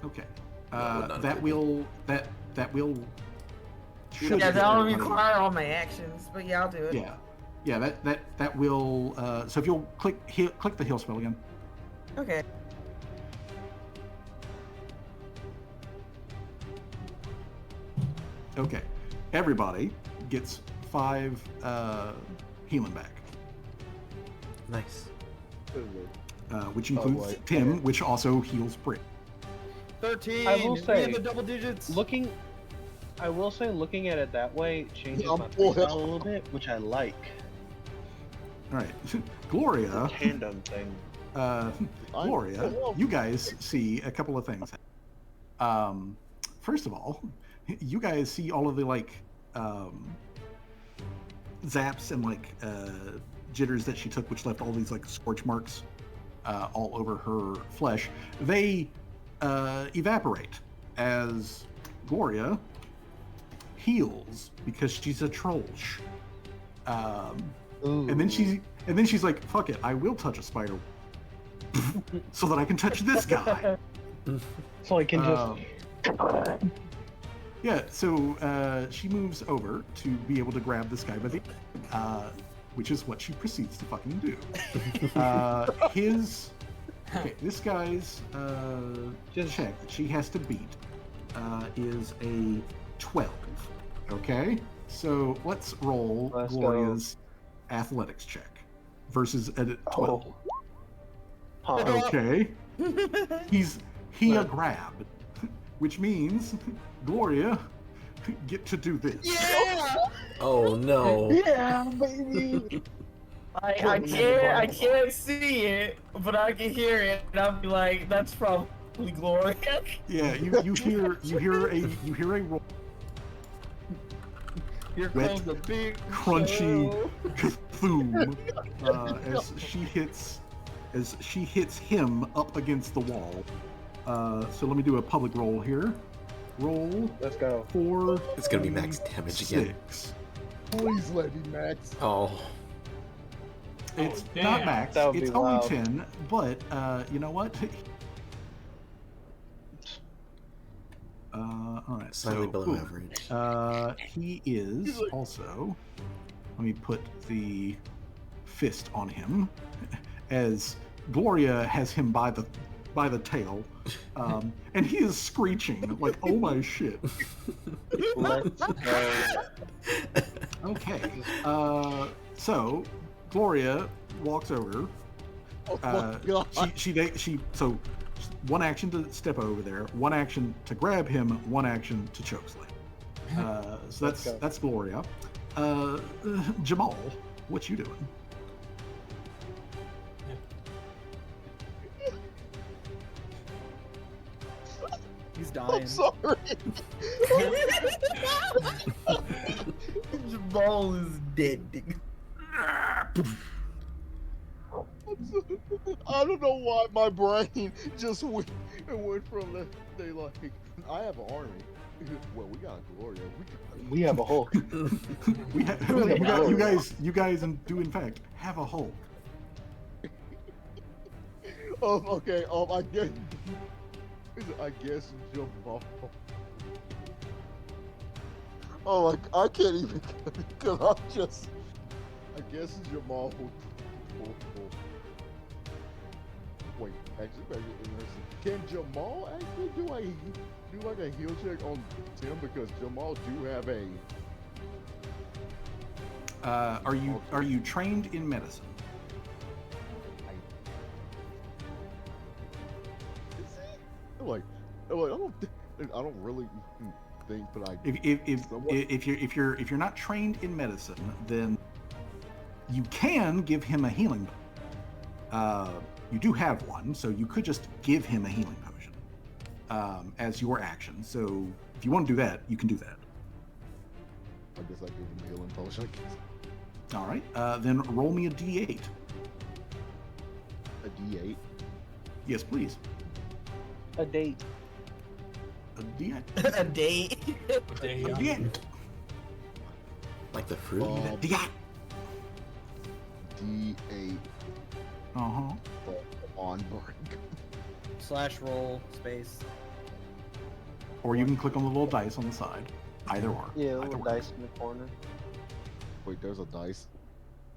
Okay. No, not That include will should Yeah, get that'll everybody- require all my actions, but yeah, I'll do it. Yeah. That will. So if you'll click the heal spell again. Okay. Okay. Everybody gets 5 healing back, Nice. which includes right. Tim, which also heals Britt. 13! I will We say, have the double digits! I will say, looking at it that way changes Yeah, my boy. playstyle a little bit, which I like. All right, Gloria. Tandem thing. Gloria, you guys see a couple of things. First of all, you guys see all of the zaps and jitters that she took, which left all these scorch marks all over her flesh. They evaporate as Gloria heals because she's a trollsh. And then she's like, "Fuck it, I will touch a spider, so that I can touch this guy." So I can just. Yeah, so she moves over to be able to grab this guy by the, which is what she proceeds to fucking do. This guy's check that she has to beat is a 12. Okay, so let's roll Let's Gloria's athletics check versus a 12. Huh. Okay, he a grab, which means Gloria get to do this. Yeah! Oh no. Yeah, baby. I can't see it, but I can hear it, and I'll be like, that's probably Gloria. Yeah, you hear a roll. Here Wet, comes the big crunchy show. Cthulhu as she hits him up against the wall. So let me do a public roll here. Roll Let's go. 4. It's gonna be max damage again. 6. Please let me max. Oh. It's damn. not max. That would be It's only wild. 10. But you know what? All right. Slightly so, below boom. average. He is also. Let me put the fist on him, as Gloria has him by the tail, and he is screeching like, "Oh my shit!" Let's go. Okay. So Gloria walks over. Oh my God. She so one action to step over there, one action to grab him, one action to chokeslam. So Let's go. that's Gloria. Jamal, what you doing? He's dying. I'm sorry. Jamal is dead. I don't know why my brain just went from they like I have an army. Well, we got Gloria. We have a Hulk. You guys do in fact have a Hulk. Okay. I guess Jamal. Oh, I can't even because I'm just. I guess Jamal. Wait, actually, can Jamal actually do like a heal check on Tim because Jamal do have a. Are you trained in medicine? Like I don't really think, but I. If you're not trained in medicine, then you can give him a healing. You do have one, so you could just give him a healing potion as your action. So if you want to do that, you can do that. I guess I give him a healing potion. All right. Then roll me a d8. A D8. Yes, please. A date. A d8. A date. A d8. Like the fruit. D8. D8. Uh-huh. On board. / roll space. Or you can click on the little dice on the side. Either or. Yeah, a Either little works. dice in the corner. Wait, there's a dice.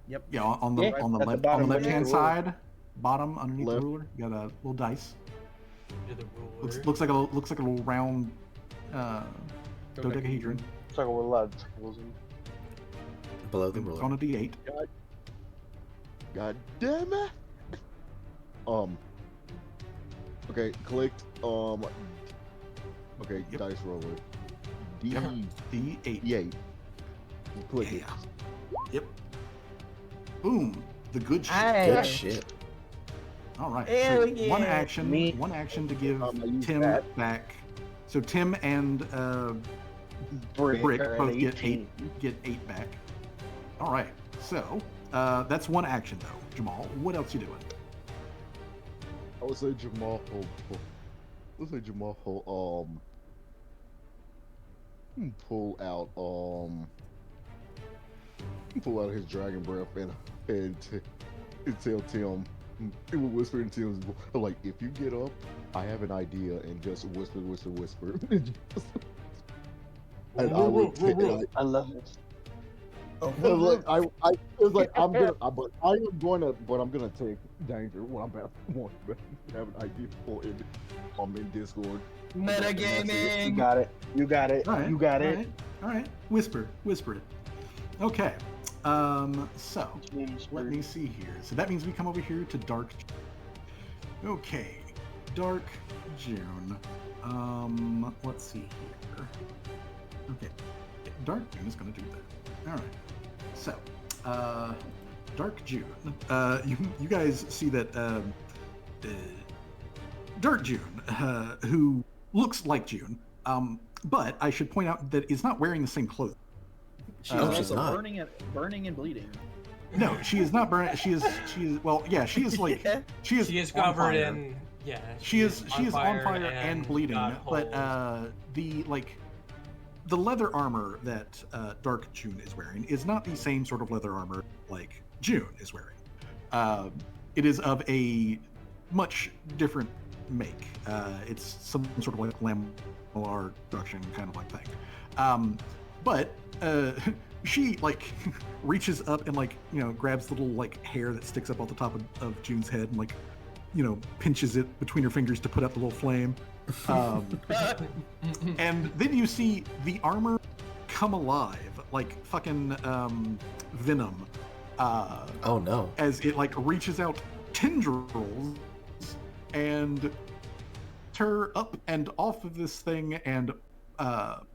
Yep. Yeah, on the Yeah, on the at the left bottom left hand underneath the ruler. side, bottom underneath Left. the ruler, you got a little dice. You're the ruler. Looks like a little round dodecahedron. It's like a lot of tools in. Below the It's ruler. on a d8. God damn it. Okay, clicked. Okay, Yep. dice roller. D Yep. D8. D8. Click it. Yeah. Yep. Boom. The good shit. Hey. Good shit. All right. Hell So yeah. one action. Me. One action to give I use Tim that. back. So Tim and Brick are at both get 18. get 8 back. All right. So that's one action though. Jamal, what else you doing? I would say Jamal. Let's say Jamal. Pull out his dragon breath and tell Tim. It will whisper in Tim's voice, like, if you get up, I have an idea, and just whisper. And I would take it. I love it. Like, it was like I'm gonna take danger when I'm about to have an idea for it. I'm in Discord. You Metagaming. got it. You got it. All right. You got all it. Right, all right. Whisper it. Okay. So let me see here. So that means we come over here to Dark. Okay, Dark June. Let's see here. Okay, Dark June is going to do that. All right. So, Dark June. You guys see that Dark June, who looks like June, but I should point out that is not wearing the same clothes. She's No, also she's not. burning and bleeding. No, she is not burning. She is. Well, yeah, she is like. She is. She is on covered fire. in. Yeah. She is on fire and bleeding. got But holes. the leather armor that Dark June is wearing is not the same sort of leather armor like June is wearing. It is of a much different make. It's some sort of like lamellar production kind of like thing. But she like reaches up and like grabs the little like hair that sticks up off the top of June's head and like pinches it between her fingers to put out the little flame. And then you see the armor come alive like fucking Venom. Oh no. As it like reaches out tendrils and her up and off of this thing and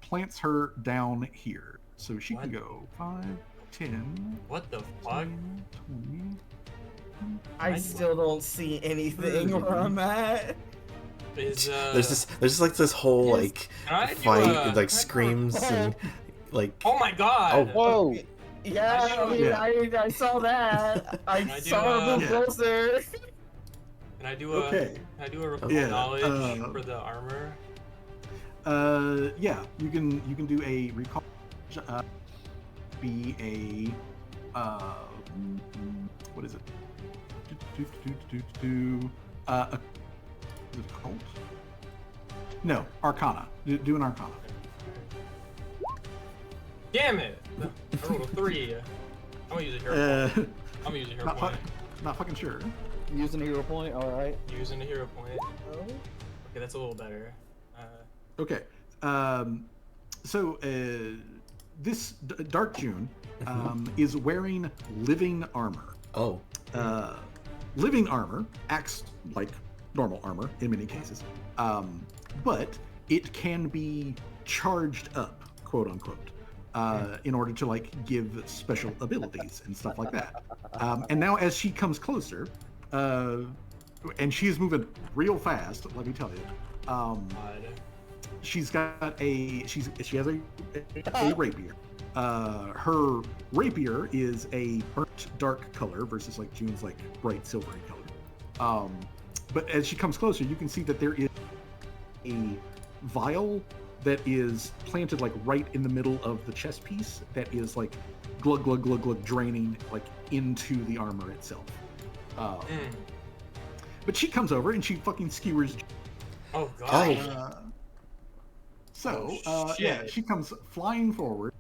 plants her down here. So she can What? go 5, 10, What the fuck? 20. I still don't see anything where I'm at. Is, There's just like this whole like can I do fight a- and can I like do a- screams and like Oh my god! Whoa. Yeah, I mean, Yeah. I saw that. I I do, saw her move Yeah. closer. Can I do a Okay. can I do a recall Yeah, knowledge for the armor? Yeah, you can do a recall. Be a what is it? Is it occult? No, Arcana. Do an Arcana. Damn it! I rolled a 3. I'm gonna use a hero point. I'm gonna use a hero point. Not fucking sure. Using a hero point. All right. Using a hero point. Okay, that's a little better. Okay. So this Dark June is wearing living armor. Oh. Living armor acts like normal armor in many cases, but it can be charged up, quote unquote, in order to like give special abilities and stuff like that. And now as she comes closer, and she is moving real fast, let me tell you. She has a rapier. Her rapier is a burnt dark color versus like June's like bright silvery color. But as she comes closer, you can see that there is a vial that is planted like right in the middle of the chest piece that is like glug glug glug glug draining like into the armor itself. But she comes over and she fucking skewers. Oh god. Yeah, she comes flying forward.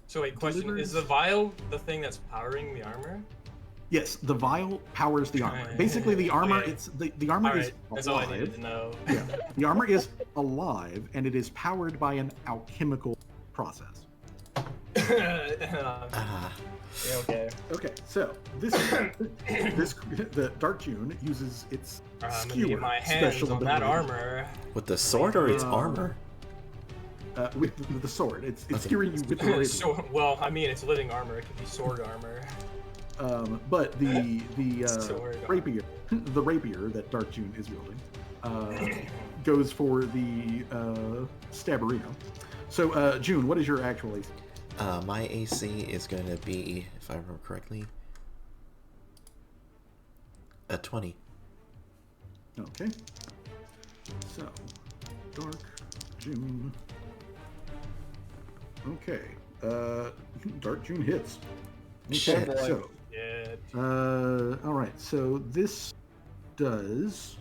So wait, question: Is the vial the thing that's powering the armor? Yes, the vial powers the armor. Basically, the armor it's the armor is alive. That's all I needed to know. Yeah, the armor is alive and it is powered by an alchemical process. Yeah, okay. Okay, so this the Dark June uses its I'm gonna get my hands special on that ability. armor. With the sword or its armor? With the sword. It's Okay. skewering you with the rapier. So, well, I mean, it's living armor. It could be sword armor. But the Sword rapier, the rapier that Dark June is wielding, goes for the stabberino. So, June, what is your actual AC? My AC is going to be, if I remember correctly, a 20. Okay. So, Dark June. Okay. Dark June hits. Okay, Shit. so. Yeah. All right. So this does.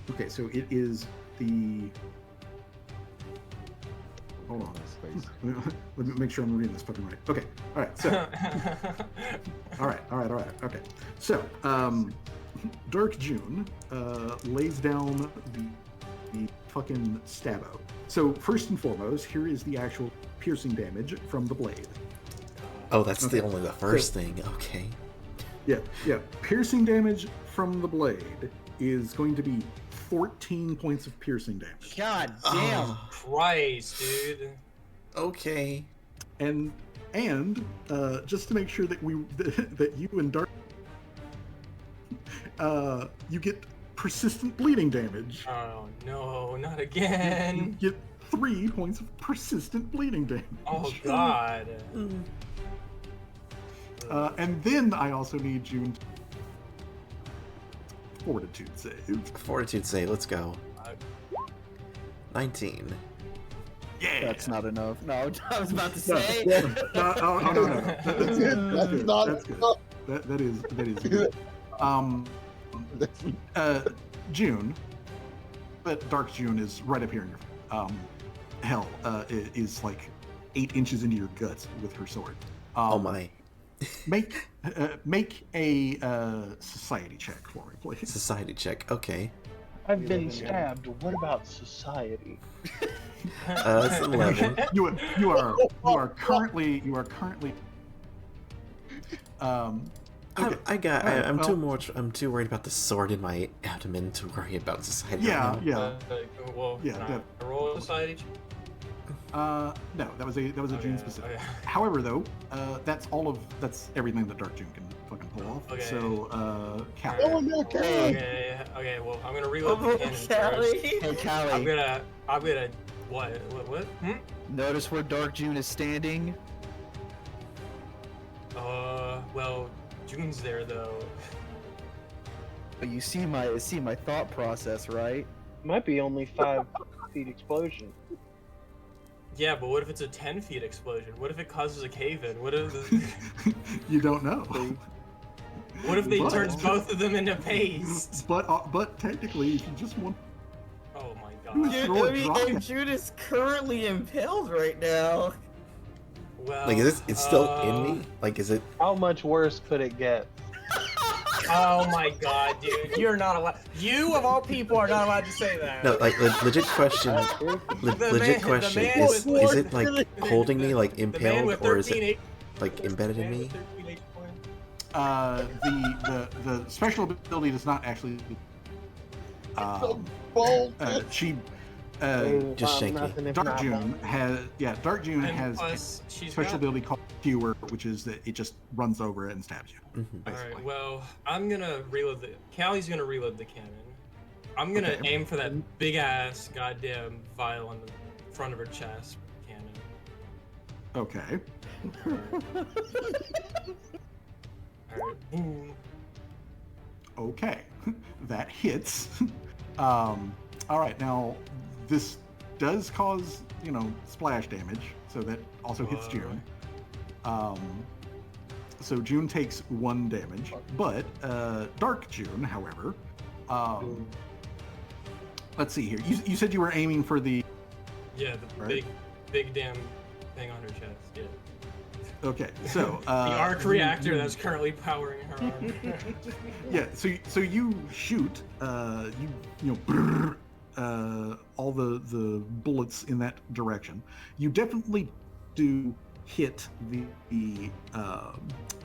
Okay, so it is the. Hold on. Let me make sure I'm reading this fucking right. Okay. All right. So. All right. Okay. So, Dark June lays down the fucking stabbo. So first and foremost, here is the actual piercing damage from the blade. Oh, that's Okay. only the first thing. Okay. Yeah. Piercing damage from the blade is going to be 14 points of piercing damage. God damn. Christ, dude. Okay. And just to make sure that that you and Dark you get persistent bleeding damage. Oh no, not You again. get 3 points of persistent bleeding damage. Oh god. And then I also need June fortitude save. Fortitude save, let's go. 19. Yeah. That's not enough. No, I was about to say. No. That's good. That's good. That is good. June, but Dark June is right up here in your hell is like 8 inches into your guts with her sword. Oh my. Make a society check for me, please. Society check. Okay. I've been stabbed. What about society? That's 11. You are currently. Okay. I'm too worried about the sword in my abdomen to worry about society. Yeah, right yeah. Well, Yeah, can I roll society check? No, that was a June specific. Okay. However, though, that's everything that Dark June can fucking pull off. Okay. So, Cal. Oh no, Okay, well, I'm gonna reload the cannon first. Callie. Hey, Callie. I'm gonna, what? Hmm? Notice where Dark June is standing. Well, June's there though. But you see my thought process, right? Might be only 5 feet explosion. Yeah, but what if it's a 10 feet explosion? What if it causes a cave-in? What if You don't know. what if they But- turns both of them into paste? But technically, if you just want, Oh my Who's god. throw a I mean, drop and at- Jude is currently impaled right now. Well, Like, is it? It's still in me. Like, is it? How much worse could it get? Oh my god, dude. You're not allowed. You, of all people, are not allowed to say that. No, like legit question. Legit question is it like holding me like The man impaled with or is 13 it H- like embedded in man me? with 13 H points. the special ability does not actually. Bolt. She. Just shake me. Dark June has Dark June And has a plus, she's special got... ability called Skewer, which is that it just runs over it and stabs you. Mhm. Alright, well, I'm gonna reload the... Callie's gonna reload the cannon. I'm gonna Okay. aim for that big-ass goddamn vial on the front of her chest cannon. Okay. Alright, boom. Okay. That hits. All right. Now, this does cause splash damage, so that also hits June. So June takes 1 damage, but Dark June, however, let's see here. You said you were aiming for the. Yeah, the Right. big damn thing on her chest, yeah. Okay, so The arc reactor that's currently powering her arm. Yeah, so you shoot, brrr, all the bullets in that direction. You definitely do hit the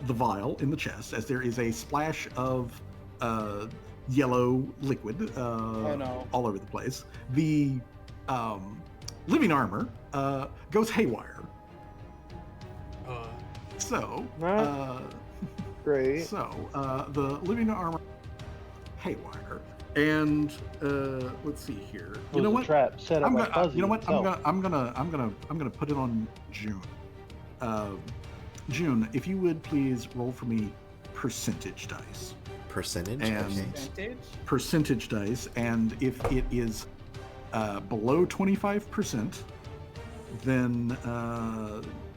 vial in the chest, as there is a splash of yellow liquid no. all over the place. The living armor goes haywire. So, Great. the living armor haywire, and let's see here. You know what? Trap set up I'm by gonna, Fuzzy you know what? himself. I'm gonna put it on June. June, if you would please roll for me percentage dice. Percentage. And- Okay. Percentage? Percentage dice, and if it is below 25%, then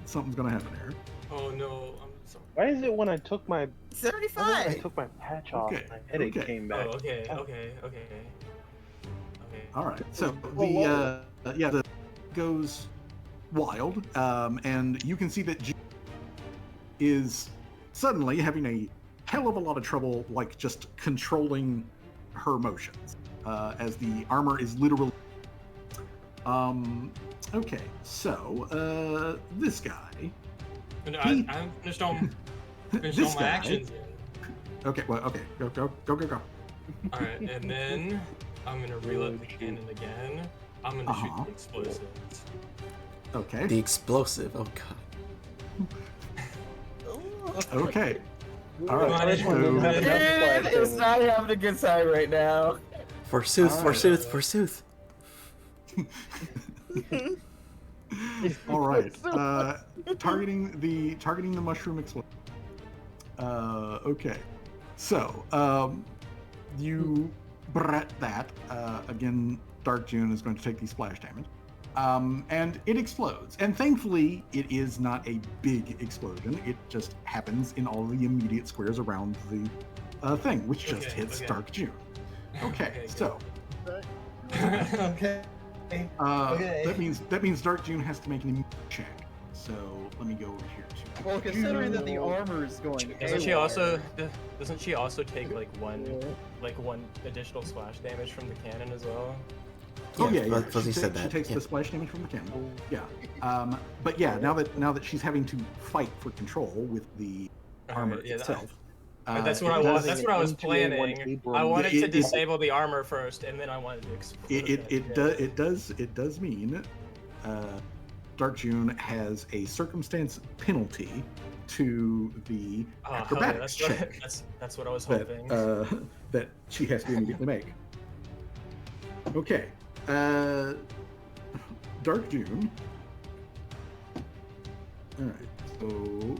something's gonna happen here. Oh no, I'm sorry. Why is it when I took my 75. patch off, Okay, my headache okay. came Oh, back? okay. All right. So the goes wild, and you can see that June is suddenly having a hell of a lot of trouble, like just controlling her motions, as the armor is literally. Okay, so this guy. And He- I'm finished on This my guy. actions yet. Okay, well, okay, go. Alright, and then I'm gonna reload the cannon again. I'm gonna shoot Uh-huh. the explosives. Okay, The explosive. Oh god. okay. All Come right. on, First one didn't have enough Dude, splash it's damage. not having a good time right now. Forsooth, All right. forsooth, forsooth. All right. Targeting the mushroom explosion. Okay. So you brat that again. Dark June is going to take the splash damage, and it explodes. And thankfully, it is not a big explosion. It just happens in all the immediate squares around the thing, which just Okay, hits okay. Dark June. Okay. Okay, So. okay. That means Dark June has to make an immediate check. So let me go over here to. Well, considering that the armor is going Doesn't she haywire- also take like one additional splash damage from the cannon as well? Oh yeah, yeah. Fuzzy said She that. takes Yeah. the splash damage from the cannon. Yeah. But yeah, now that she's having to fight for control with the armor yeah, itself. That's what it I does- was. That's what I was Into a planning. one I wanted It- to it- disable the armor first, and then I wanted to explode. It does mean Dark June has a circumstance penalty to the Oh, hell yeah, acrobatics check that's what I was that hoping. that she has to immediately make. Okay, Dark June. All right, so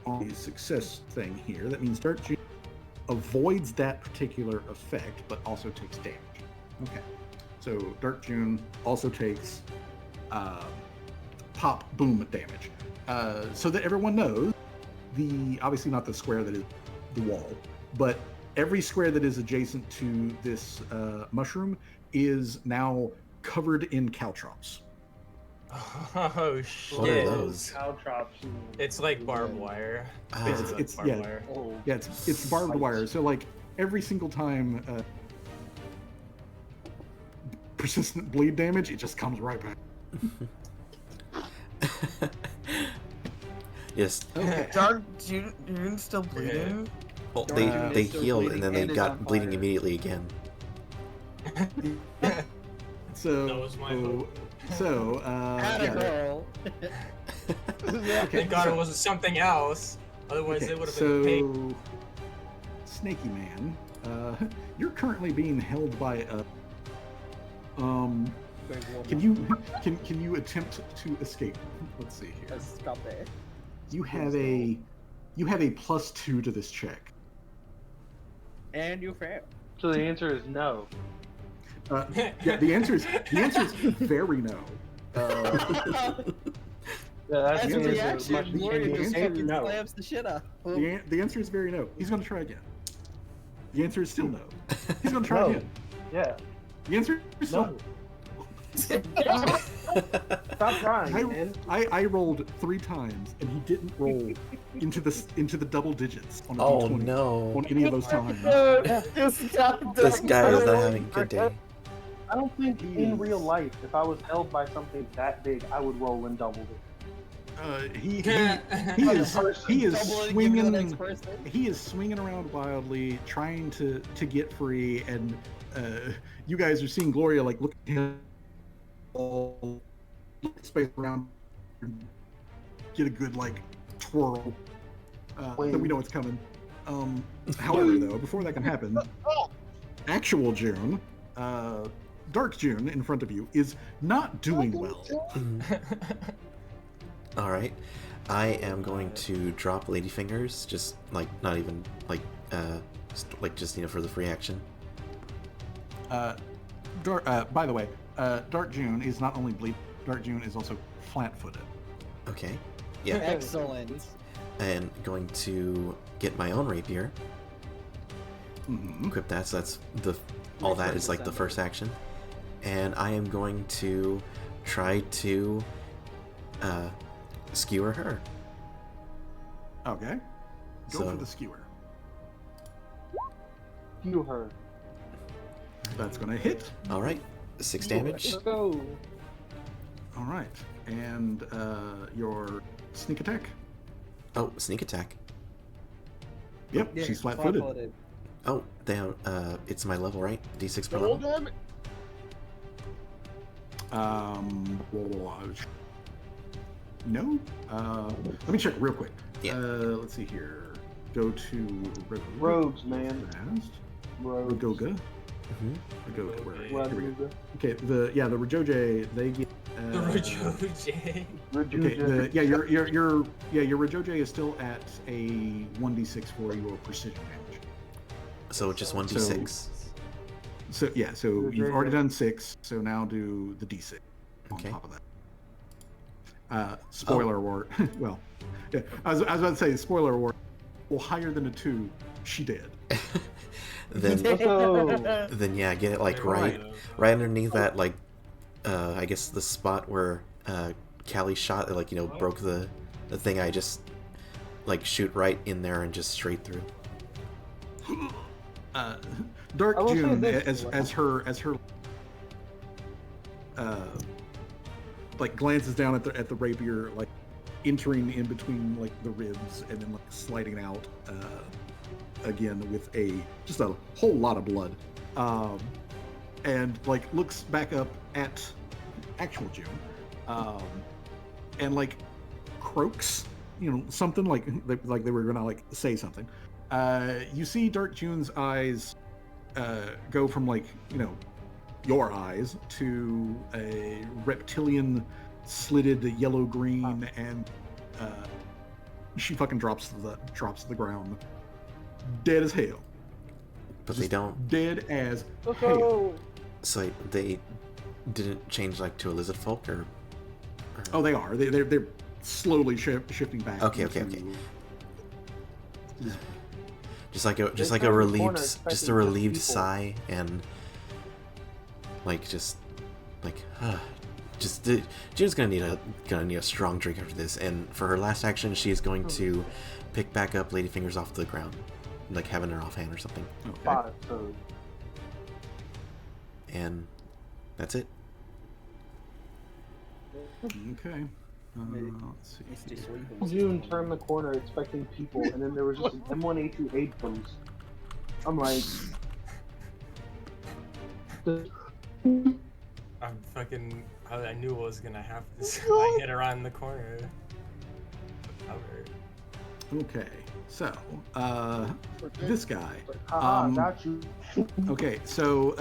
on the success thing here, that means Dark June avoids that particular effect, but also takes damage. Okay, So Dark June also takes pop boom damage. So that everyone knows, obviously not the square that is the wall, but every square that is adjacent to this mushroom is now covered in caltrops. Oh shit! What are those? Caltrops. It's like barbed wire. Ah. It's, Like it's barbed yeah, wire. Oh, yeah, it's barbed Spikes. wire. So like every single time persistent bleed damage, it just comes right back. Yes. Okay. Dark June still bleeding? Well, Dark June they is still healed bleeding and then they and is got on bleeding fire. immediately again. So That was my hope. So yeah. girl. Okay, Thank God it wasn't something else. Otherwise, okay, it would have been a pain. so Snaky Man, you're currently being held by a. Can you attempt to escape? Let's see here. Escape. You have a +2 to this check. And you fail. So the answer is no. Yeah, the answer is very no. Yeah, that's That's the the the answer. reaction. Much Gloria easier. just answer- fucking no. slams the shit out. The answer is very no. He's gonna try again. The answer is still no. He's gonna try No. again. Yeah. The answer is still No. Stop trying, man. I rolled 3 times and he didn't roll into the double digits on a Oh D20 no. on any of those times. This guy is not having a good day. I don't think in Jeez. real life, if I was held by something that big, I would roll and double it. He is Doubling, give it to the next swinging. person. He is swinging around wildly, trying to get free, and you guys are seeing Gloria like look at him, all space around, get a good like twirl. So we know it's coming. However, though, before that can happen, actual June, Dark June in front of you is not doing well. All right, I am going to drop Ladyfingers, just like not even like just for the free action. By the way, Dark June is not only bleed. Dark June is also flat-footed. Okay, yeah, Excellent. and going to get my own rapier, Mm-hmm. equip that. So that's all that is like the first action, and I am going to try to skewer her. Okay. Go So- for the skewer. You heard. That's gonna hit. All right, 6 damage. Let's go. All right, and your sneak attack. Oh, sneak attack. Yep, Yeah, she's flat-footed. flat-footed. Oh, damn. It's my level, right? D6 per level. No. Let me check real quick. Yeah. Let's see here. Go to Rogues, man. Fast. Rogues. Ragoga. Mhm. Ragoga. Where? Well, Here we go. Okay. The Rajoje, they get. The Rajoje. Okay. Your Rajoje is still at a 1d6 for your precision damage. So just 1d6. So you've already done 6. So now do the d6 on Okay. top of that. Spoiler alert. Well, yeah, I was about to say spoiler alert. Well, higher than a 2, she did. Then Let's go. then yeah, get it like right underneath that like I guess the spot where Callie shot like broke the thing. I just like shoot right in there and just straight through. Dark I will say June, this. as her like glances down at the rapier, like entering in between like the ribs and then like sliding out again with just a whole lot of blood, and like looks back up at actual June, and like croaks, something like they were gonna like say something. You see Dark June's eyes go from like your eyes to a reptilian slitted yellow green, and she fucking drops to the ground, dead as hell. But they don't. Dead as Let's hell. go. So they didn't change like to a lizard folk or Oh, they are. They're slowly shifting back. Okay. into- just like a They turned the corner relieved expecting relieved people. sigh and just June's gonna need a strong drink after this, and for her last action she is going to pick back up Ladyfingers off the ground, like having her offhand or something, Okay. 5 so and that's it. Okay. Let's see. Misty here. Sweep. June turned the corner expecting people, and then there was just an M1A2 Abrams. I'm like, I'm fucking. I knew what was gonna happen. I hit around the corner. Cover. Okay. So, this guy. haha, got you. Okay, so,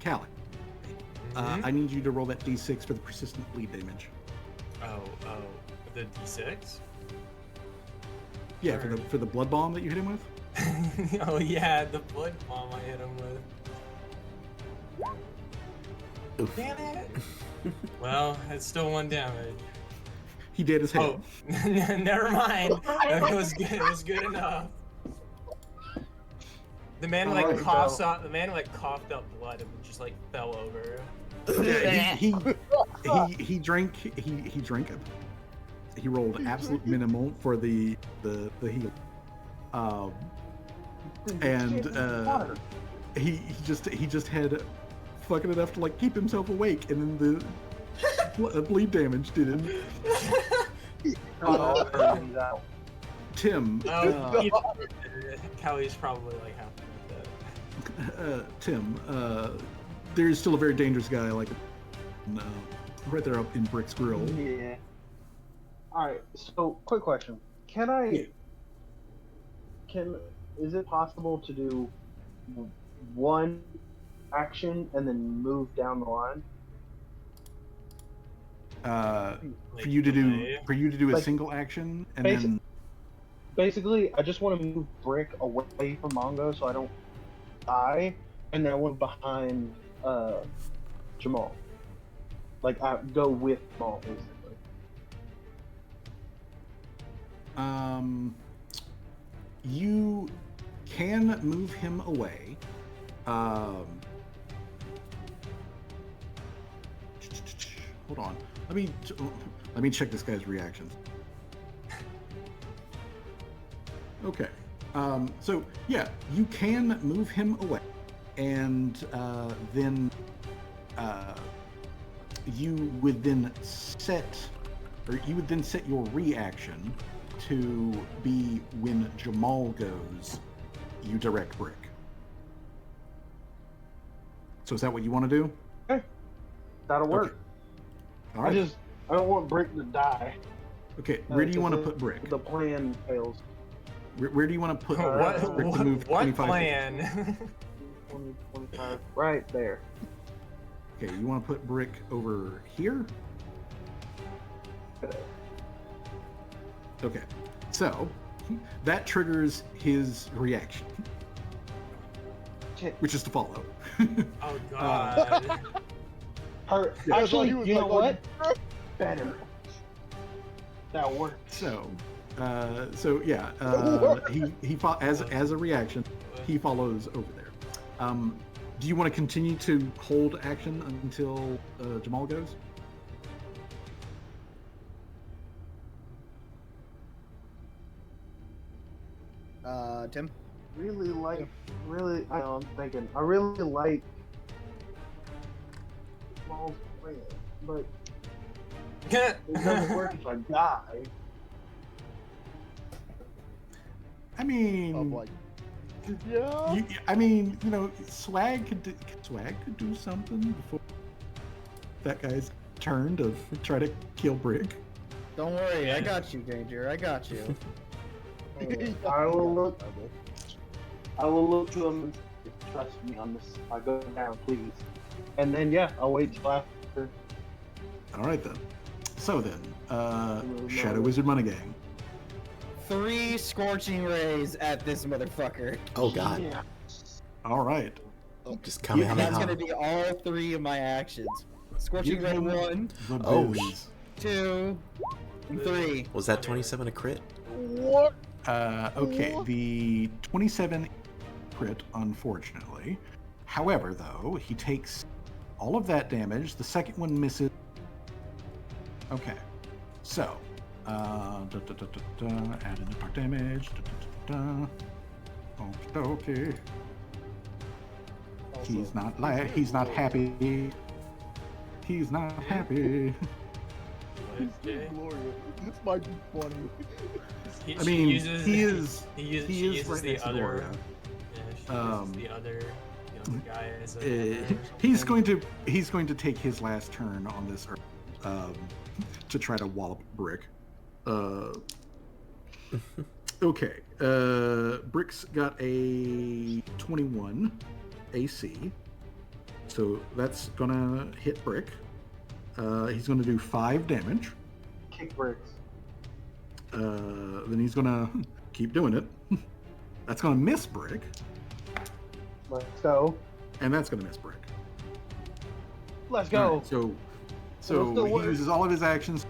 Callie, Mhm. I need you to roll that d6 for the persistent bleed damage. Oh, the D6. Yeah, Sure. for the blood bomb that you hit him with. Oh yeah, the blood bomb I hit him with. Oof. Damn it! Well, it's still 1 damage. He did his head. Oh, never mind. It was good. It was good enough. The man like Alright, coughs so- out. The man like coughed up blood and just like fell over. Yeah, he drank it. He rolled absolute minimal for the heal. And he just had fucking enough to like keep himself awake, and then the bleed damage did it. Tim, Callie's probably like happy with that. Tim, there's still a very dangerous guy like right there up in Brick's Grill. Yeah. Alright, so quick question. Is it possible to do one action and then move down the line? For you to do a Like, single action and basic- then Basically, I just want to move Brick away from Mongo so I don't die, and then I went behind Jamal. Like, I go with Jamal, basically. You can move him away. Hold on. Let me check this guy's reactions. Okay. So yeah, you can move him away, and then you would then set your reaction to be when Jamal goes, you direct Brick. So is that what you want to do? That'll work. Okay. All right. I don't want Brick to die. Okay. Where do you want to put Brick? The plan fails. Where do you want to put What? Brick to move What 25 plan? 20, 25, right there. Okay, you want to put Brick over here? Okay, so that triggers his reaction, Shit. which is to follow. Oh god. Her, Yeah. actually, He was you know like, what? Better. That works. So yeah, as a reaction, he follows over there. Do you want to continue to hold action until Jamal goes? Tim? I know, I'm thinking. I really like Jamal's plan, but it doesn't work if I die. I mean, I'm like, yeah. Swag could do something before that guy's turn to try to kill Brick. Don't worry, I got you, Danger. I got you. I will look to him and say, trust me on this. I go down, please. And then I'll wait till after. All right then. So then, Shadow Wizard Money Gang. 3 scorching rays at this motherfucker. Oh god. Yeah. All right. Just And that's Kamehameha. gonna be all 3 of my actions. Scorching Give Ray him 1, the Oh, biz. 2, and 3. Was that 27 a crit? What? Okay, the 27 crit, unfortunately. However, though, he takes all of that damage. The second one misses. Okay, so add in the dark damage. Okay. He's not happy. He's not happy. Okay. Gloria, this might be funny. I mean, he is uses right the next to other. Gloria. Yeah, she uses the other guy as a He's going to take his last turn on this earth to try to wallop Brick. Okay, Brick's got a 21 AC, so that's gonna hit Brick. He's gonna do 5 damage. Kick bricks. Then he's gonna keep doing it. That's gonna miss Brick, Let's go. and that's gonna miss Brick. Let's All go. right, so What's the he word? uses all of his actions.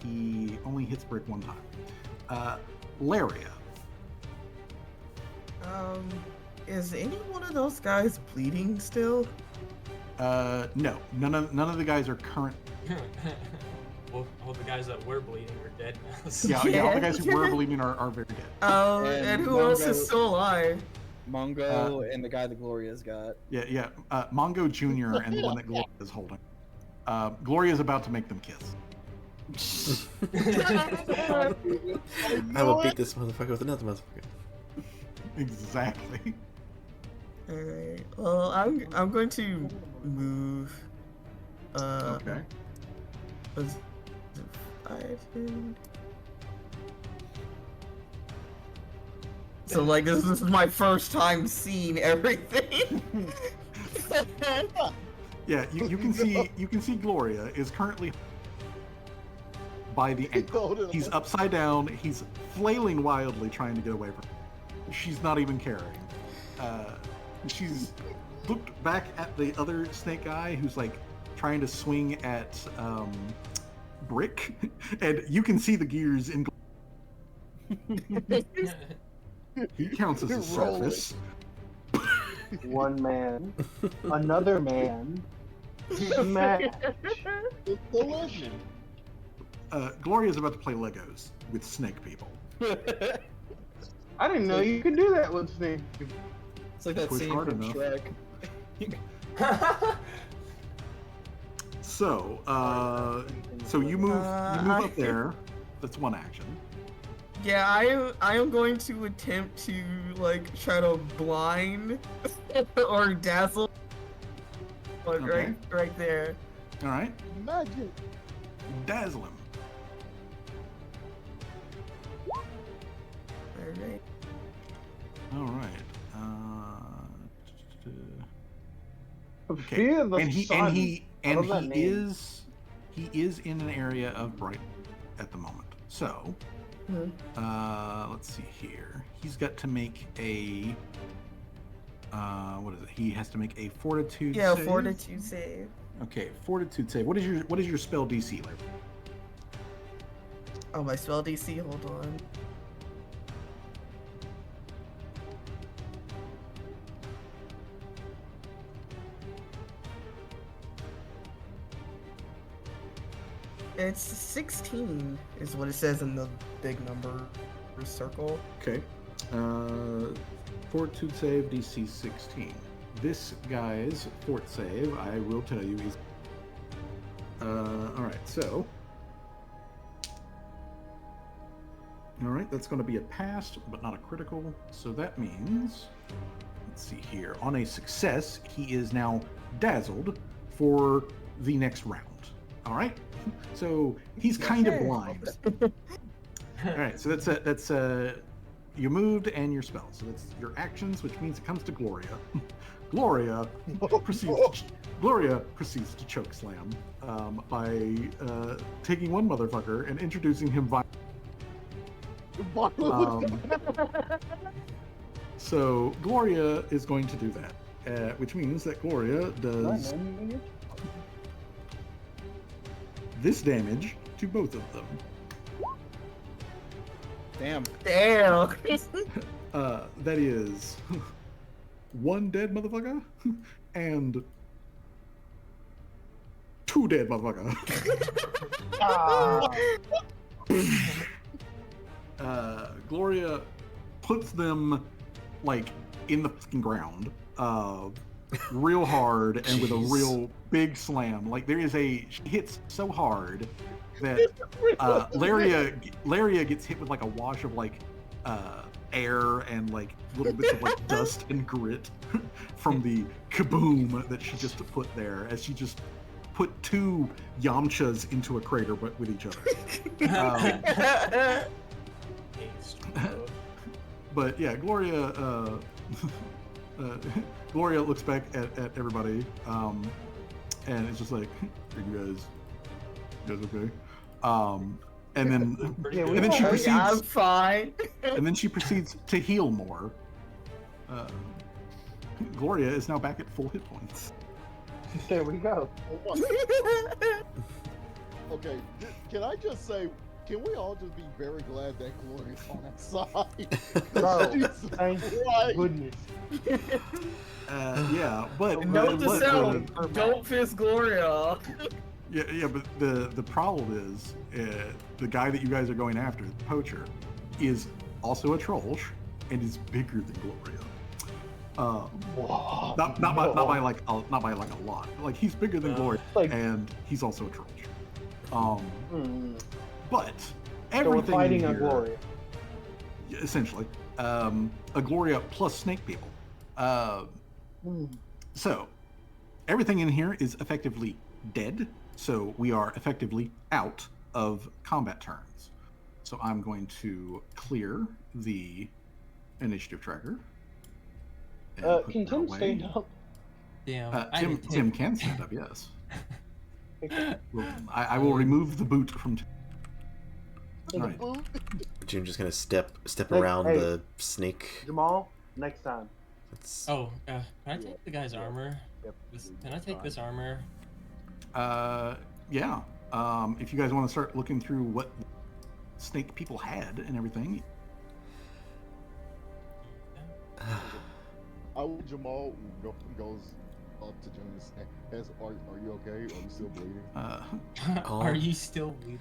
He only hits Brick 1 time. Laria. Is any one of those guys bleeding still? No, none of the guys are current. Well, all the guys that were bleeding are dead now. Yeah, all the guys who were bleeding are very dead. Oh, And and who else Mongo- is still alive? Mongo and the guy that Gloria's got. Yeah. Mongo Jr. and the one that Gloria is holding. Gloria is about to make them kiss. I will beat this motherfucker with another motherfucker. Exactly. Alright. Well, I'm going to move. Okay. Was it 5 in? So like this is my first time seeing everything. Yeah, you can see Gloria is currently by the ankle. He's upside down. He's flailing wildly, trying to get away from her. She's not even caring. She's looked back at the other snake guy who's like trying to swing at Brick, and you can see the gears in. He counts as a surface. One man, another man, smash. It's the legend. Gloria's about to play Legos with snake people. I didn't know you could do that with Snake. It's like that Push scene hard from enough. Shrek. So you move up there. That's one action. Yeah, I am going to attempt to like try to blind or dazzle. Like Okay. right there. All right, Magic. dazzle him. Alright. All right. Okay. Fear the And sun. he What does that mean? is in an area of bright at the moment. So, let's see here. He's got to make a what is it? He has to make a fortitude Yeah, save. fortitude save. Okay, fortitude save. What is your spell DC, Larry? Oh, my spell DC. Hold on. It's 16 is what it says in the big number circle. Okay. Fortitude save DC 16. This guy's fort save, I will tell you, is alright, so alright, that's gonna be a pass, but not a critical. So that means, let's see here. On a success, he is now dazzled for the next round. Alright? So he's kind of blind. Alright, so that's you moved and your spell. So that's your actions, which means it comes to Gloria. Gloria proceeds to choke slam by taking one motherfucker and introducing him so Gloria is going to do that. which means that Gloria Right, does man, you this damage to both of them. Damn. Damn. That is one dead motherfucker and two dead motherfucker. Gloria puts them like in the fucking ground, real hard and with a real big slam. Like she hits so hard that Laria gets hit with like a wash of like air and like little bits of like dust and grit from the kaboom that she just put there as she just put two Yamchas into a crater but with each other. But yeah, Gloria Gloria looks back at everybody and it's just like, are you guys okay? And then she proceeds. I'm fine. And then she proceeds to heal more. Gloria is now back at full hit points. There we go. Okay, can I just say, can we all just be very glad that Gloria's on that side? Bro, Jesus thank Christ. goodness. Yeah, but Note to self, don't piss Gloria off. Yeah, but the problem is the guy that you guys are going after, the poacher, is also a troll and is bigger than Gloria. Not by like a lot. Like he's bigger than Gloria, and he's also a troll. But So we're everything fighting in a here, Gloria. essentially, a Gloria plus snake people. So everything in here is effectively dead. So we are effectively out of combat turns. So I'm going to clear the initiative tracker. and put Can that Tim away. stand up? Damn. Tim can stand up, yes. Well, I will remove the boot from Tim. All right. Jim just gonna step Hey, around hey. the snake. Jamal, next time. That's, Oh, can I take the guy's armor? Yep. Can I take this armor? Yeah. If you guys want to start looking through what snake people had and everything. Jamal goes up to June and says, are you okay? Are you still bleeding? Are you still bleeding?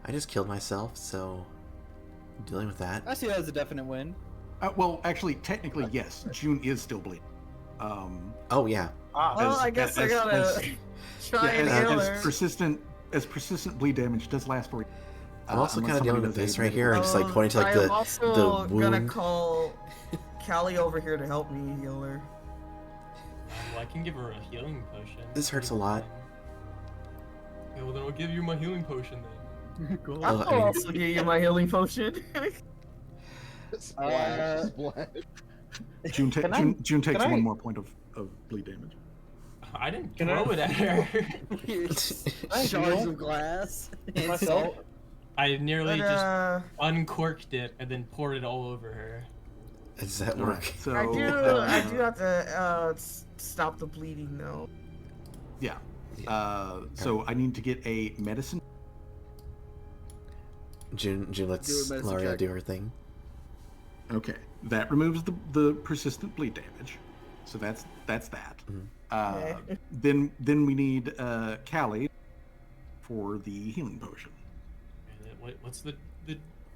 I just killed myself, so I'm dealing with that. I see that as a definite win. Well, actually, technically, yes. June is still bleeding. Oh yeah. Well, I guess I gotta try and heal her. As persistent bleed damage does last for. I'm also unless kind of dealing somebody with does this a right here and just like medical- pointing to like I am the also gonna wound. call Callie over here to help me heal her. Well, I can give her a healing potion. This hurts a lot. Okay, well then I'll give you my healing potion then. Cool. I'll I mean- also give you my healing potion. Splash, splash. June, Can I- June takes can I- one more point of bleed damage. I didn't Can throw I- it at her. Shards heal of glass. myself? I nearly But, just uncorked it and then poured it all over her. Does that All work? right, so I do have to stop the bleeding though. Yeah. So I need to get a medicine. June lets Do a medicine Laria check. do her thing. Okay, that removes the persistent bleed damage. So that's that. Okay. Then we need Callie for the healing potion. Okay, what's the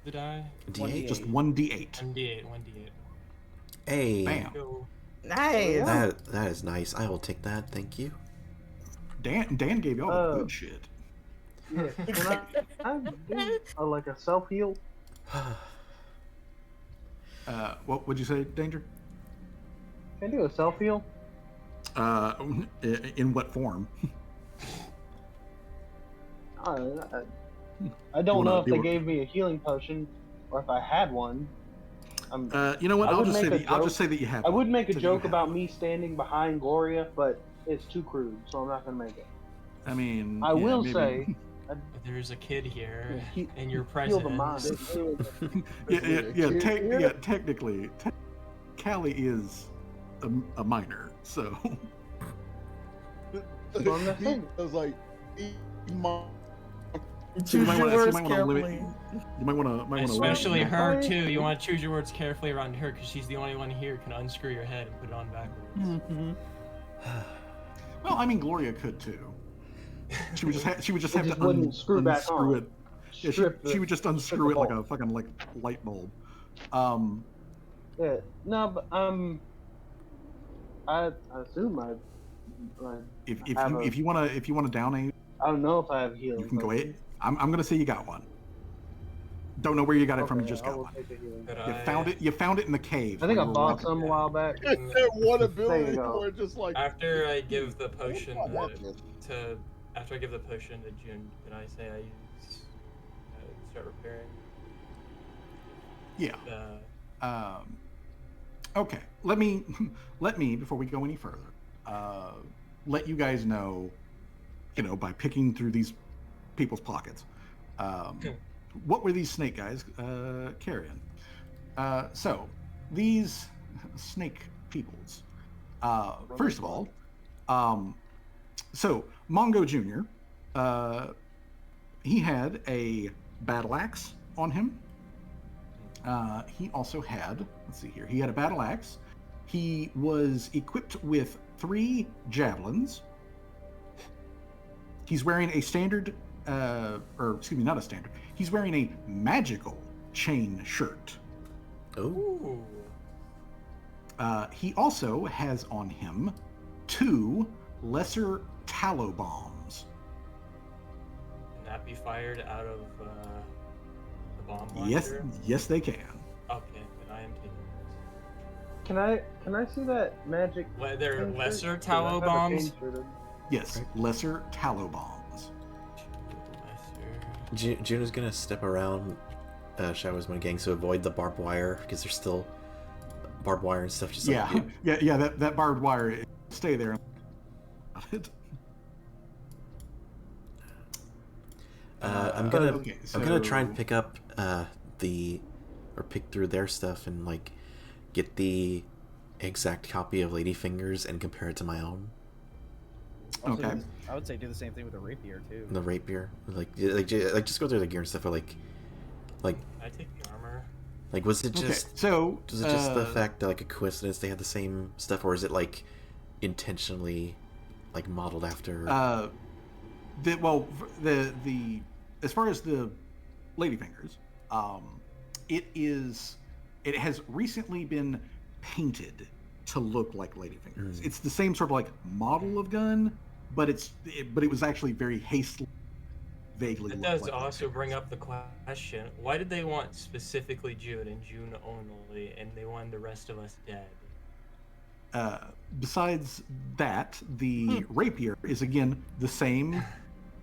die? D8. Just 1d8. 1d8. Hey. Bam. Go. Nice. That is nice. I will take that. Thank you. Dan gave y'all the good shit. Yeah. Can I do like a self heal? What would you say, Danger? Can I do a self heal? In what form? I You don't wanna know if do they it- gave me a healing potion or if I had one. You know what? I I'll would just say make a I'll joke- just say that you have. I would make a So that you joke have about one. me standing behind Gloria, but it's too crude, so I'm not gonna make it. I mean, I will maybe. say, There's a kid here, he- and you're heal present. the mind. Technically, Callie is a minor, so. Well, I'm not He saying- was like, So you might want to limit. carefully. You might want to. Especially limit her Oh, too. yeah. You want to choose your words carefully around her because she's the only one here who can unscrew your head and put it on backwards. Well, I mean, Gloria could too. She would just have It to just wouldn't screw back unscrew on. it. Yeah, Strip she the- would just strip unscrew the it like bulb. a fucking like light bulb. Yeah. No, but I assume If have you a- if you want to down a, I don't know if I have healing. you can go potion. ahead. I'm gonna say you got one. Don't know where you got it from. You Okay, just I got will one. take a healing. Could You I- found it. You found it in the cave. I think I where you were bought walking. some a while back. that one ability go. where it's just like After I give the potion walking. after I give the potion to June, can I say I use start repairing? Yeah. Uh, Okay. Let me before we go any further, let you guys know, by picking through these people's pockets, what were these snake guys carrying? So these snake peoples. First of all, so Mongo Jr. He had a battle axe on him. He also had, let's see here, he had a battle axe. He was equipped with 3 javelins. He's wearing a standard, or excuse me, not a standard. He's wearing a magical chain shirt. Oh. ooh. He also has on him 2 lesser tallow bombs. Can that be fired out of the bomb Yes, launcher? yes, they can. Okay, then I am taking this. Can I see that magic? They're chain shirt? lesser 'Cause I tallow have a bombs. chain shirt of- Yes, lesser tallow bombs. Lesser. June is gonna step around Shadow's One Gang to avoid the barbed wire because there's still barbed wire and stuff. Just Yeah, like, yeah. That barbed wire, stay there. I'm gonna okay, I'm gonna try so- and pick up pick through their stuff and get the exact copy of Ladyfingers and compare it to my own. Also, Okay. I would say do the same thing with the rapier too. The rapier, just go through the gear and stuff. Or I take the armor. was it Okay, just so was it just the fact that a coincidence they had the same stuff, or is it intentionally modeled after? the as far as the Ladyfingers, it has recently been painted to look like Ladyfingers. It's the same sort of model of gun, but it was actually very hastily, vaguely. It looked does like also Ladyfingers. bring up the question: why did they want specifically June and June only, and they wanted the rest of us dead? Besides that, the rapier is again the same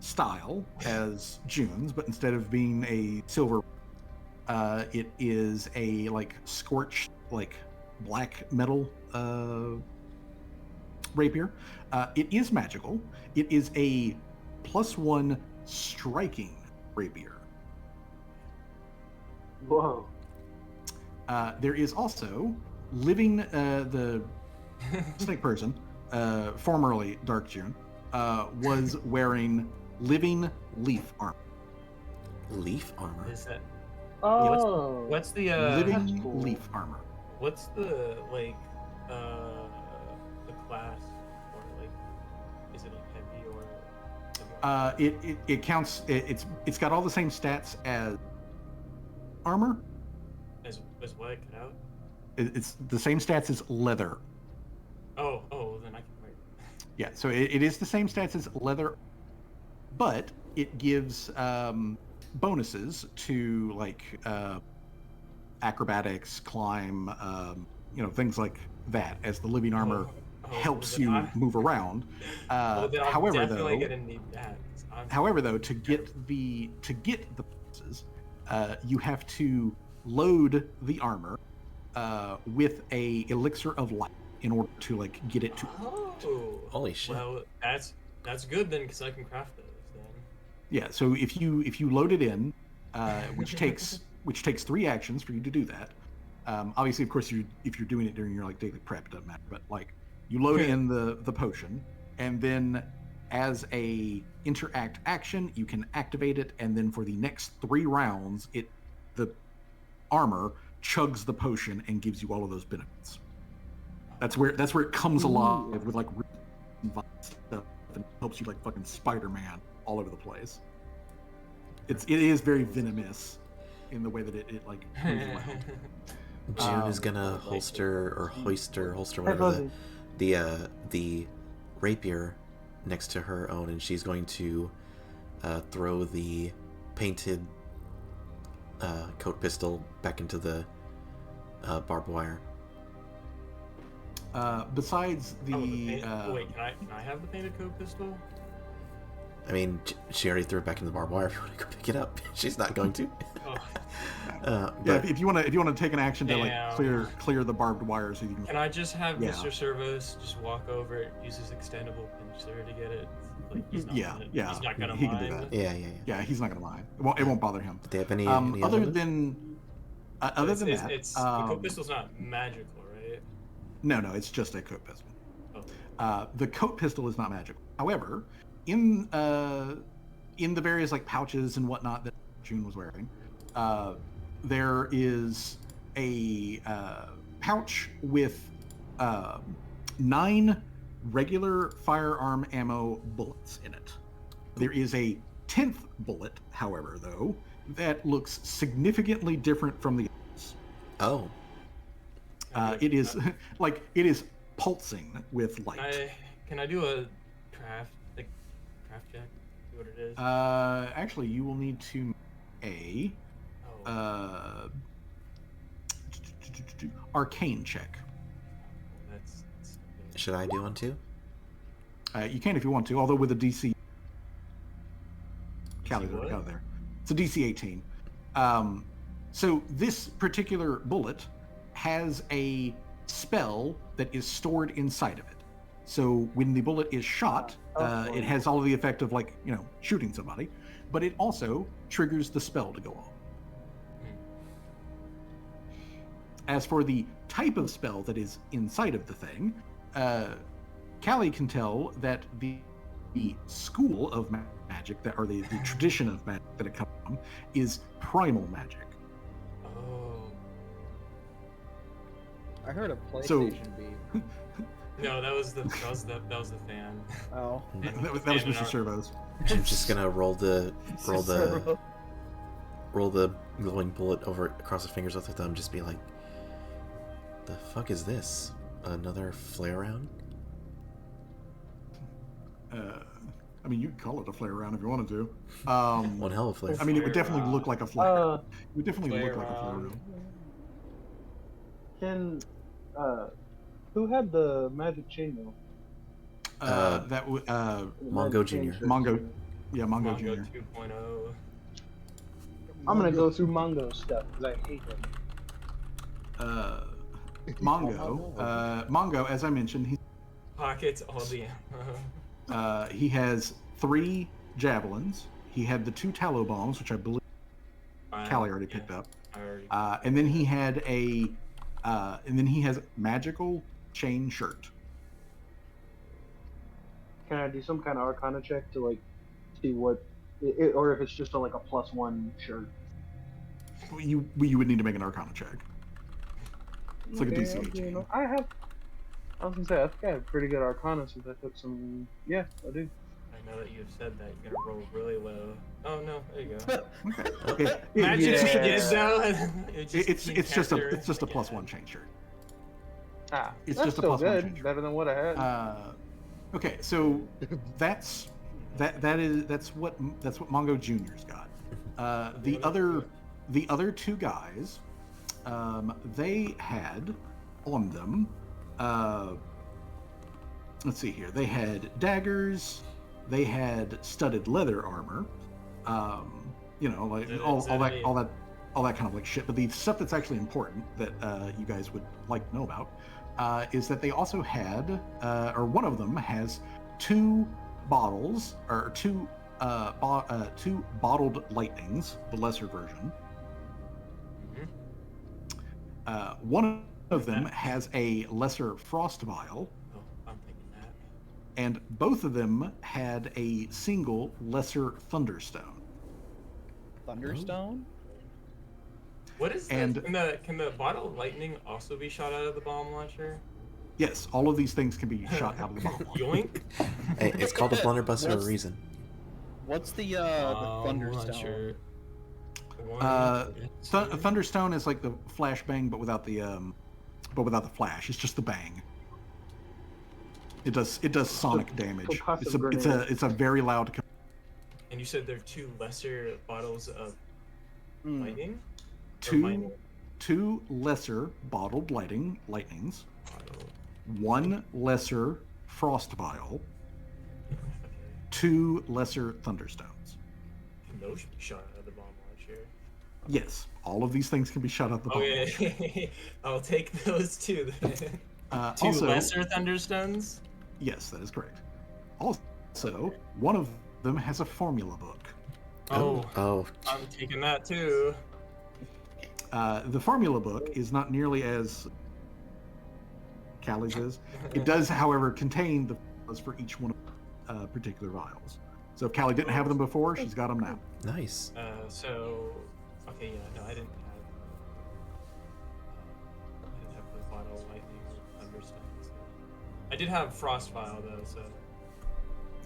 style as June's, but instead of being a silver, it is a scorched black metal rapier. It is magical. It is a +1 striking rapier. Whoa. There is also living the snake person, formerly Dark June, was wearing living leaf armor. Leaf armor. Is that Oh. what's the Living that's cool. leaf armor. what's the the class, or is it heavy or? It counts. It's got all the same stats as armor. As what cut out? It's the same stats as leather. Oh, then I can wait. Yeah, so it is the same stats as leather, but it gives bonuses to acrobatics, climb, things like that, as the living armor helps then you move around. Then I'm However, definitely though, gonna need that. 'Cause I'm However, though, to get the bonuses, you have to load the armor with a elixir of life in order to get it to. Oh, Holy shit. Well, that's good then, because I can craft those then. Yeah. So if you load it in, which takes 3 actions for you to do that, Obviously, of course, if you're doing it during your like daily prep, it doesn't matter. But like you load in the potion, and then as a interact action, you can activate it, and then for the next 3 rounds, the armor chugs the potion and gives you all of those benefits. That's where it comes alive with like stuff and helps you like fucking Spider-Man all over the place. It is very venomous in the way that it like goes around. June is gonna holster whatever the rapier next to her own, and she's going to throw the painted coat pistol back into the barbed wire. Besides the wait, can I have the painted coat pistol? I mean, she already threw it back in the barbed wire. If you want to go pick it up, she's not going to. Yeah, if you want to take an action to like clear the barbed wire, so you can. Can I just have Mr. Servos just walk over, use his extendable pincer to get it? Like, he's not gonna he mind. can do that. Yeah, he's not gonna mind. It won't bother him. Do they have any other than that? The coat pistol's not magical, right? No, it's just a coat pistol. Oh. The coat pistol is not magical. However, in the various like pouches and whatnot that June was wearing, there is a pouch with 9 regular firearm ammo bullets in it. There is a 10th bullet, however, though, that looks significantly different from the others. Oh. It is pulsing with light. Can I do a craft check? See what it is. Actually, you will need to arcane check. That's Should I do one too? You can if you want to, although with a DC. Callie's already got it there. It's a DC 18. So this particular bullet has a spell that is stored inside of it. So when the bullet is shot, it has all of the effect of like, shooting somebody, but it also triggers the spell to go on. As for the type of spell that is inside of the thing, Callie can tell that the school of magic, or the tradition of magic that it comes from, is primal magic. Oh. I heard a PlayStation beep. No, that was the fan. Oh. That was Mr. Servos. I'm just gonna roll the glowing bullet over across his fingers with her thumb. Just be like, "The fuck is this? Another flare round?" I mean, you could call it a flare round if you wanted to. One hell of a flare. I mean, it would definitely look like a flare. It would definitely look like a flare round. Can who had the magic chainmail? That would Mongo Jr. Mongo Jr. 2.0. I'm gonna go through Mongo stuff because I hate him. Mongo, as I mentioned, he Pockets all the ammo. he has 3 javelins. He had the 2 tallow bombs, which I believe Callie already picked up. And then he had he has magical chain shirt. Can I do some kind of Arcana check to like see what, or if it's just like a +1 shirt? You would need to make an Arcana check. It's like a DC 18. I was gonna say I think I have pretty good Arcana since I took some. Yeah, I do. I know that you've said that you're gonna roll really low. Oh no, there you go. Okay. It's just a +1 chain shirt. It's that's just a still +1 good. chain shirt. Better than what I had. Okay, so that's what Mongo Jr.'s got. The other 2 guys, they had on them. Let's see here. They had daggers. They had studded leather armor. Like all that kind of like shit. But the stuff that's actually important that you guys would like to know about is that they also had, or one of them has 2 bottles, or 2 bottled lightnings, the lesser version. One of them has a lesser frost vial, Oh, I'm thinking that. and both of them had a single lesser thunderstone. Thunderstone? What is And- the can the bottle of lightning also be shot out of the bomb launcher? Yes, all of these things can be shot out of the bomb. Yoink! Hey, it's called a blunderbuss for a What's- reason. What's the I'm not thunderstone? sure. Thunderstone is like the flashbang, but without the flash. It's just the bang. It does sonic damage. percussive It's a very loud. And you said there are 2 lesser bottles of Hmm. lightning? Or minor Two lesser bottled lightnings, bottle? one lesser frost vial, Okay. 2 lesser thunderstones. Can those be shot out of the bomb launcher? Yes, all of these things can be shot out the bomb. Okay. I'll take those 2 then. 2 Also, lesser thunderstones? yes, that is correct. Also, one of them has a formula book. Oh, I'm taking that too. The formula book is not nearly as Callie's is. It does, however, contain the formulas for each one of particular vials. So if Callie didn't have them before, she's got them now. nice. Okay, yeah, no, I didn't have the bottle of lightning or thunderstones. I did have frost vial though, so.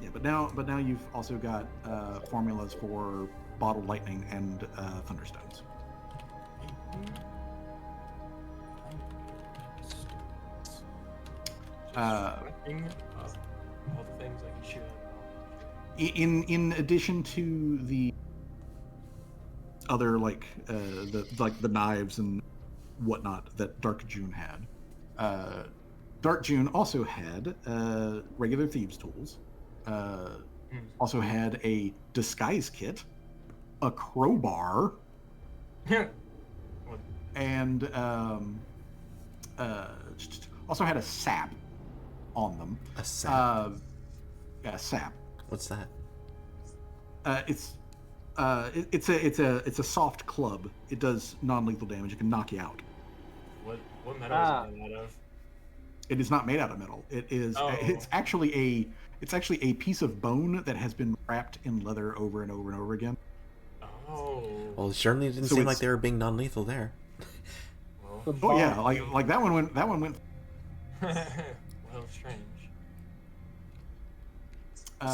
Yeah, but now you've also got formulas for bottled lightning and thunderstones. All the things I can shoot at. In addition to the other the knives and whatnot that Dark June had, Dark June also had regular thieves' tools. Also had a disguise kit, a crowbar, and also had a sap on them. A sap. Yeah, sap. What's that? It's a soft club. It does non-lethal damage. It can knock you out. What metal is it made out of? It is not made out of metal. It is. It's actually a piece of bone that has been wrapped in leather over and over and over again. Oh. Well, it certainly didn't So seem it's- like they were being non-lethal there. Well, Oh yeah, like that one went. well, strange.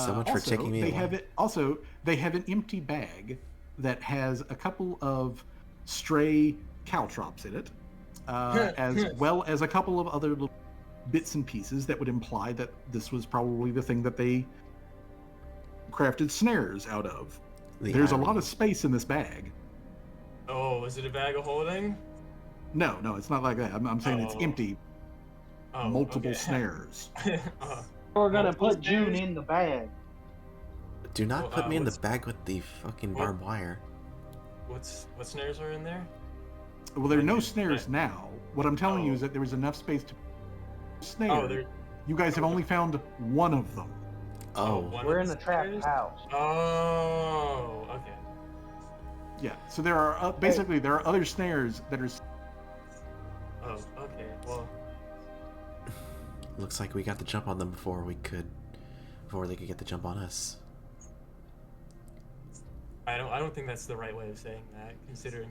So much for Also, taking me They away. have it. Also, they have an empty bag that has a couple of stray caltrops in it, as well as a couple of other little bits and pieces that would imply that this was probably the thing that they crafted snares out of. There's a lot of space in this bag. Oh, is it a bag of holding? No, it's not like that. I'm saying it's Oh. empty. Oh, Multiple okay. snares. We're gonna Multiple put June snares? in the bag. Do not Well, put me in the what's- bag with the fucking what- barbed wire. What snares are in there? Well, there are no Okay. snares now. What I'm telling you Oh. is that there was enough space to snare. Oh, they're. You guys have only found one of them. Oh, one We're of in the the trap snares? house. Oh, okay. Yeah. So there are basically there are other snares that are. Oh, okay. Well, looks like we got the jump on them before they could get the jump on us. I don't think that's the right way of saying that, considering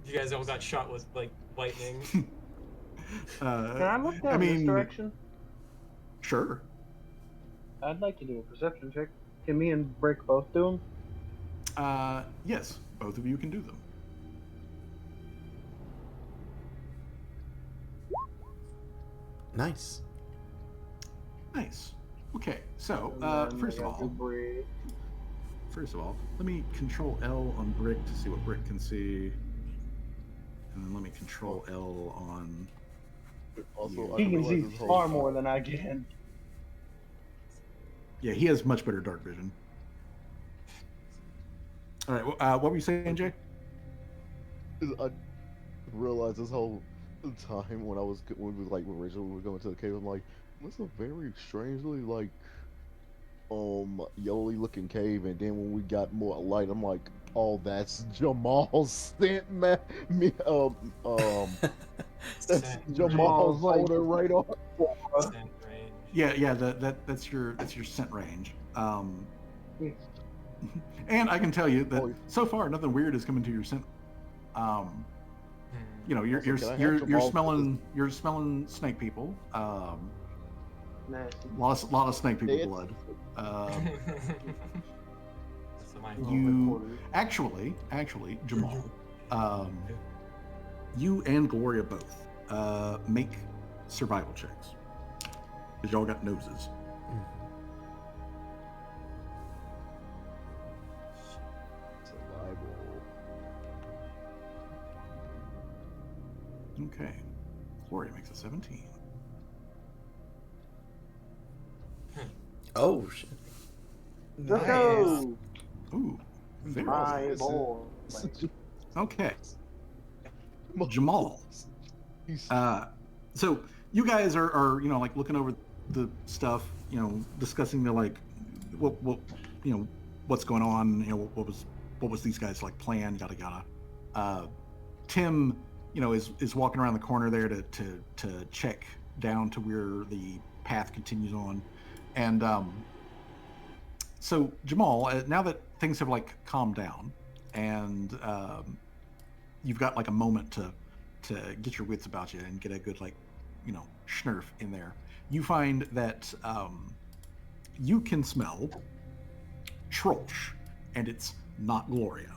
you guys all got shot with like lightning. Can I look down this direction? Sure. I'd like to do a perception check. Can me and Brick both do them? Yes, both of you can do them. Nice. Nice. Okay, so And then first I of got to all, Brick. let me Control L on Brick to see what Brick can see, and then let me Control L on. Also, I He can realize see this whole far time- more than I can. Yeah, he has much better dark vision. All right, what were you saying, Jay? I realized this whole time when we was like originally we were going to the cave, I'm like, what's a very strangely like yellowy looking cave, and then when we got more light, I'm like, oh, that's Jamal's scent, man. That's Scent Jamal's like- on the radar. Scent range. Yeah. That's your scent range. And I can tell you that so far nothing weird has come into your scent. You know, Also, can I have Jamal's- you're smelling snake people. Nasty. Lot of snake people Dead. blood. That's my You actually, Jamal, you and Gloria both make survival checks because y'all got noses. Survival. Okay, Gloria makes a 17. Oh shit. Let's go. Ooh, very My nice. boy. Okay, Jamal. So you guys are you know, like looking over the stuff, you know, discussing the like what you know, what's going on, you know, what was these guys like plan, yada yada. Tim, you know, is walking around the corner there to check down to where the path continues on, and so Jamal, now that things have like calmed down, and you've got like a moment to get your wits about you and get a good like, you know, schnurf in there. You find that you can smell Trolsch, and it's not Gloria.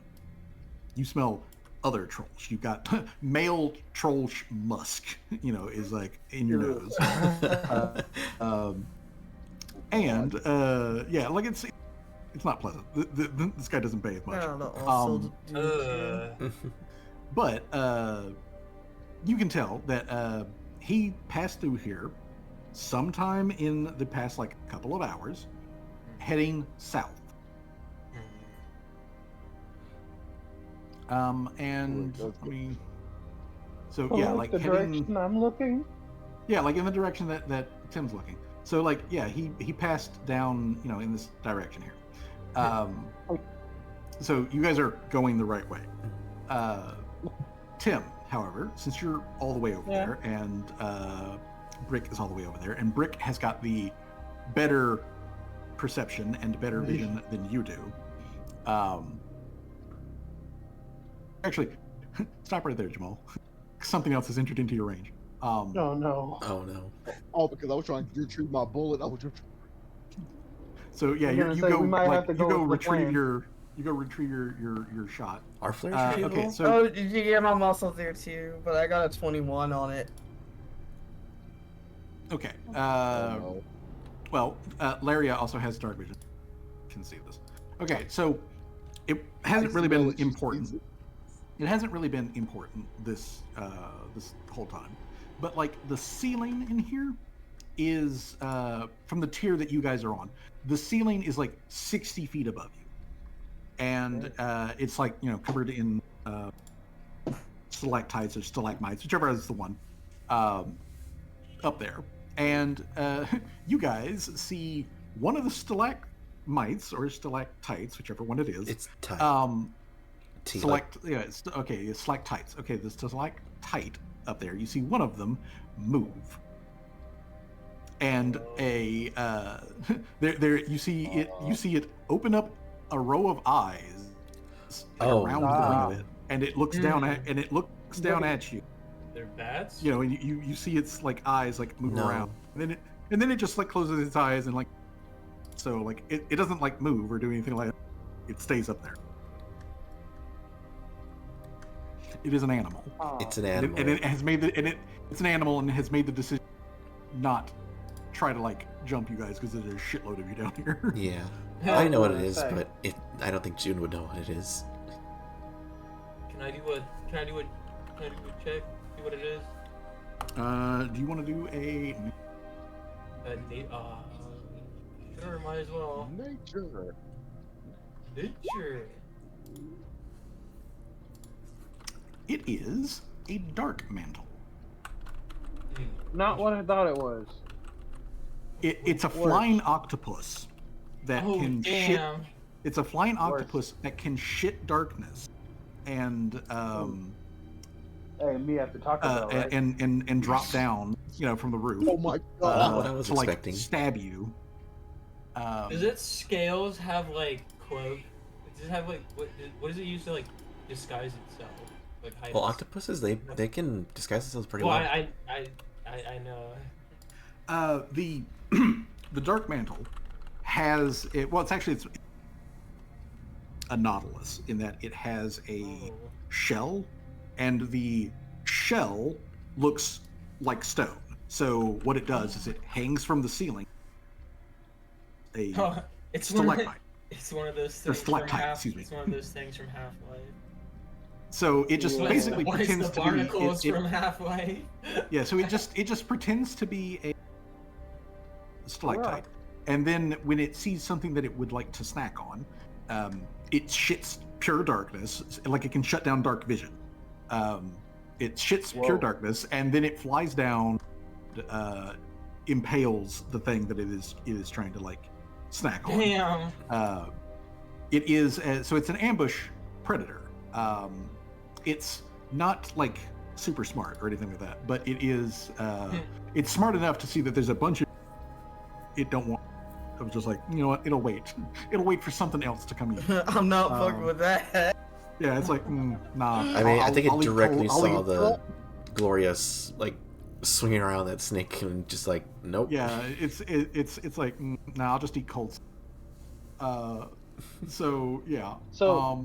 You smell other Trolsch. You've got male Trolsch musk, you know, is like in your nose. And yeah, like it's not pleasant. This guy doesn't bathe much. But you can tell that he passed through here sometime in the past like couple of hours, heading south. And I mean, so yeah, like the heading, direction I'm looking. yeah, like in the direction that Tim's looking. So like, yeah, he passed down, you know, in this direction here. So you guys are going the right way. Tim, however, since you're all the way over there, and Brick is all the way over there, and Brick has got the better perception and better vision than you do. Actually, stop right there, Jamal. Something else has entered into your range. Oh no. Oh no. Oh, because I was trying to retrieve my bullet. I was just... So yeah, I'm you gonna you say go we might like have to go with the retrieve plan. your your shot. Our flares Okay, retrievable? so Oh, did you get my muscle there too? But I got a 21 on it. okay. no. Well, Laria also has dark vision. Can see this. Okay, so it hasn't really been important. It hasn't really been important this this whole time, but like the ceiling in here is from the tier that you guys are on. The ceiling is like 60 feet above you, and it's like, you know, covered in stalactites or stalagmites, whichever is the one up there. And you guys see one of the stalagmites or stalactites, whichever one it is. It's tight. It's stalactites. Okay, the stalactite up there. You see one of them move, and there you see it. You see it open up a row of eyes around the ring of it, and it looks down at you. They're bats? You know, and you see its like eyes like move No. around, and then it just like closes its eyes and like, so like it doesn't like move or do anything like that. It stays up there. It is an animal. It's an And animal. it has made it's an animal and has made the decision not try to like jump you guys because there's a shitload of you down here. Yeah. Yeah, I know what it I was is, gonna say. but I don't think June would know what it is. Can I do a check? See what it is? Do you want to do a? Sure, might as well. Nature. Nature. It is a dark mantle. Not what I thought it was. It's a flying octopus that Oh, can shit. damn. It's a flying octopus that can shit darkness, and Hey, me after Taco Bell, right? and drop down, from the roof. Oh my Not god. what I was to like expecting. stab you. Does its scales have like cloak? Does it have like what does it use to like disguise itself? Like hide Well, its- octopuses they can disguise themselves pretty Well, well. I know. The the dark mantle has it. Well, it's a nautilus in that it has a Oh. shell, and the shell looks like stone. So what it does is it hangs from the ceiling. Oh, it's one of Stalagmite. it's one of those Or things from stalactite, Half. excuse me. It's one of those things from Half-Life. So it just Yeah. basically Why is pretends the to be. barnacles from Half-Life? Yeah, so it just pretends to be a stalactite, and then when it sees something that it would like to snack on, it shits pure darkness, like it can shut down dark vision. It shits pure Whoa. darkness, and then it flies down, impales the thing that it is trying to like snack on. Damn. It is so it's an ambush predator. It's not like super smart or anything like that, but it is it's smart enough to see that there's a bunch of it don't want. I was just like, you know what? It'll wait. It'll wait for something else to come in. I'm not fucking with that. Yeah, it's like, nah. I mean, I think it I'll eat directly cold- I'll saw eat- the Glorious like swinging around that snake and just like, nope. Yeah, it's like, nah. I'll just eat cold. So yeah. So-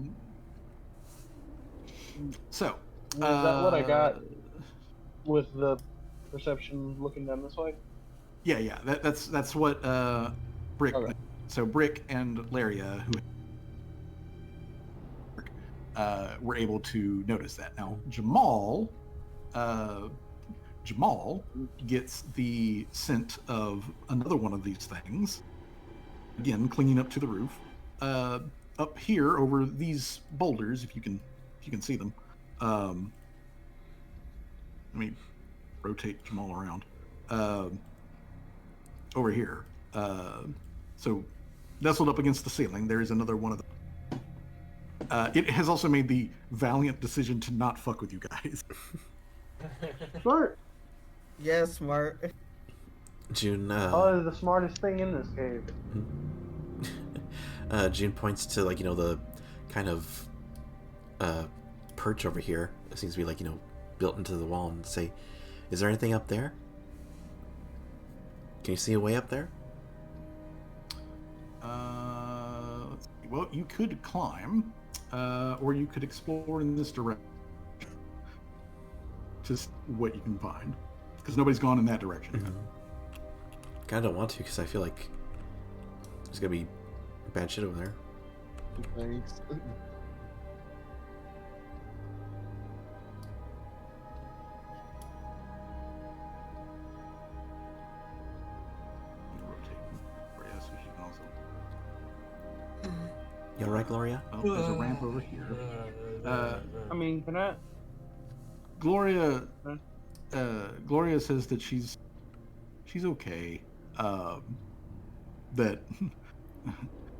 So. Is that what I got with the perception looking down this way? Yeah. That's what Brick. Okay. So Brick and Laria, who were able to notice that. Now Jamal gets the scent of another one of these things. Again, clinging up to the roof. Up here over these boulders, if you can see them. Let me rotate Jamal around. Over here. So nestled up against the ceiling, there is another one of them. It has also made the valiant decision to not fuck with you guys. Smart. Yeah, smart. June. Probably the smartest thing in this cave. June points to like the kind of perch over here. It seems to be like built into the wall, and say, "Is there anything up there? Can you see a way up there?" Let's see. Well, you could climb, or you could explore in this direction. Just what you can find, because nobody's gone in that direction. Kind of don't want to because I feel like there's gonna be bad shit over there. Thanks. You alright, Gloria? Oh, there's a ramp over here. I mean, can I? Gloria says that she's okay. That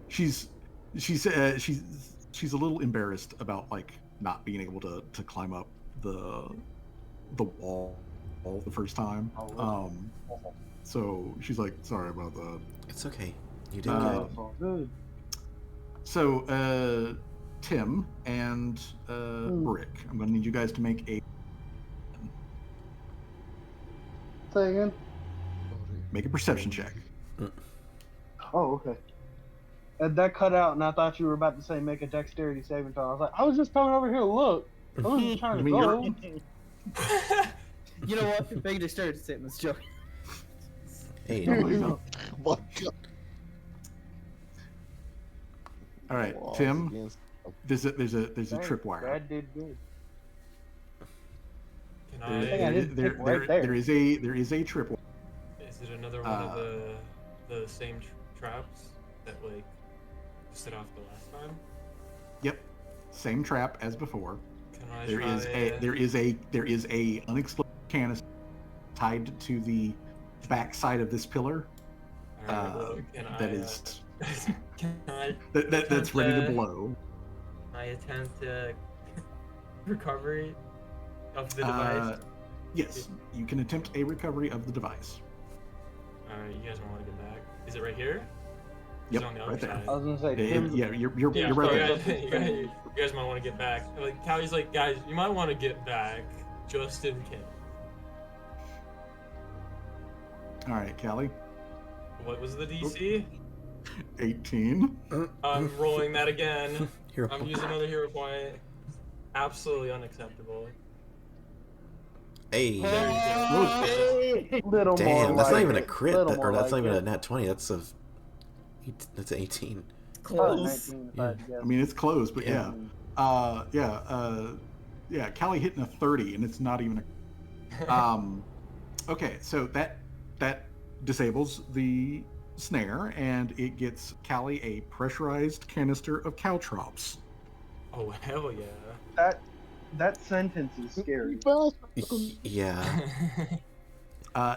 she's a little embarrassed about like not being able to climb up the wall the first time. So she's like, sorry about that. It's okay. You did Uh, good. It's all good. So Tim and Brick, I'm gonna need you guys to make a Say again. perception check. Oh, okay. And that cut out, and I thought you were about to say make a dexterity saving throw. I was like, I was just coming over here to look. I was just trying to mean, go. You know what? Make a dexterity statements, Joe. Hey, Oh my God. My God. All right, Walls Tim. against- There's a Thanks, tripwire. Brad did good. Can I think I I? did pick right there. There is a tripwire. Is it another one of the same traps that like set off the last time? Yep, same trap as before. Can I There try? is a unexploded canister tied to the back side of this pillar. Alright, well, can That I, is Can I? that's ready to attempt blow. I attempt to recovery of the device? Yes, you can attempt a recovery of the device. Alright, you guys might want to get back. Is it right here? Yep, Is it on the right other there. side? I was gonna say, Yeah, Tim, you're right there. You guys might want to get back. Like Callie's like, guys, you might want to get back just in case. All right, Callie. What was the DC? 18. I'm rolling that again. Hero I'm point. using another hero point. Absolutely unacceptable. Hey. There you go. little more Damn, that's like not even a it. crit, Little more or that's like not even it. a nat 20. That's a. That's an 18. Probably Close. 19 if Yeah. I had to guess. I mean, it's close, but Yeah. yeah, Callie hitting a 30, and it's not even a. Okay, so that disables the snare, and it gets Callie a pressurized canister of caltrops. Oh hell yeah. That sentence is scary. Yeah.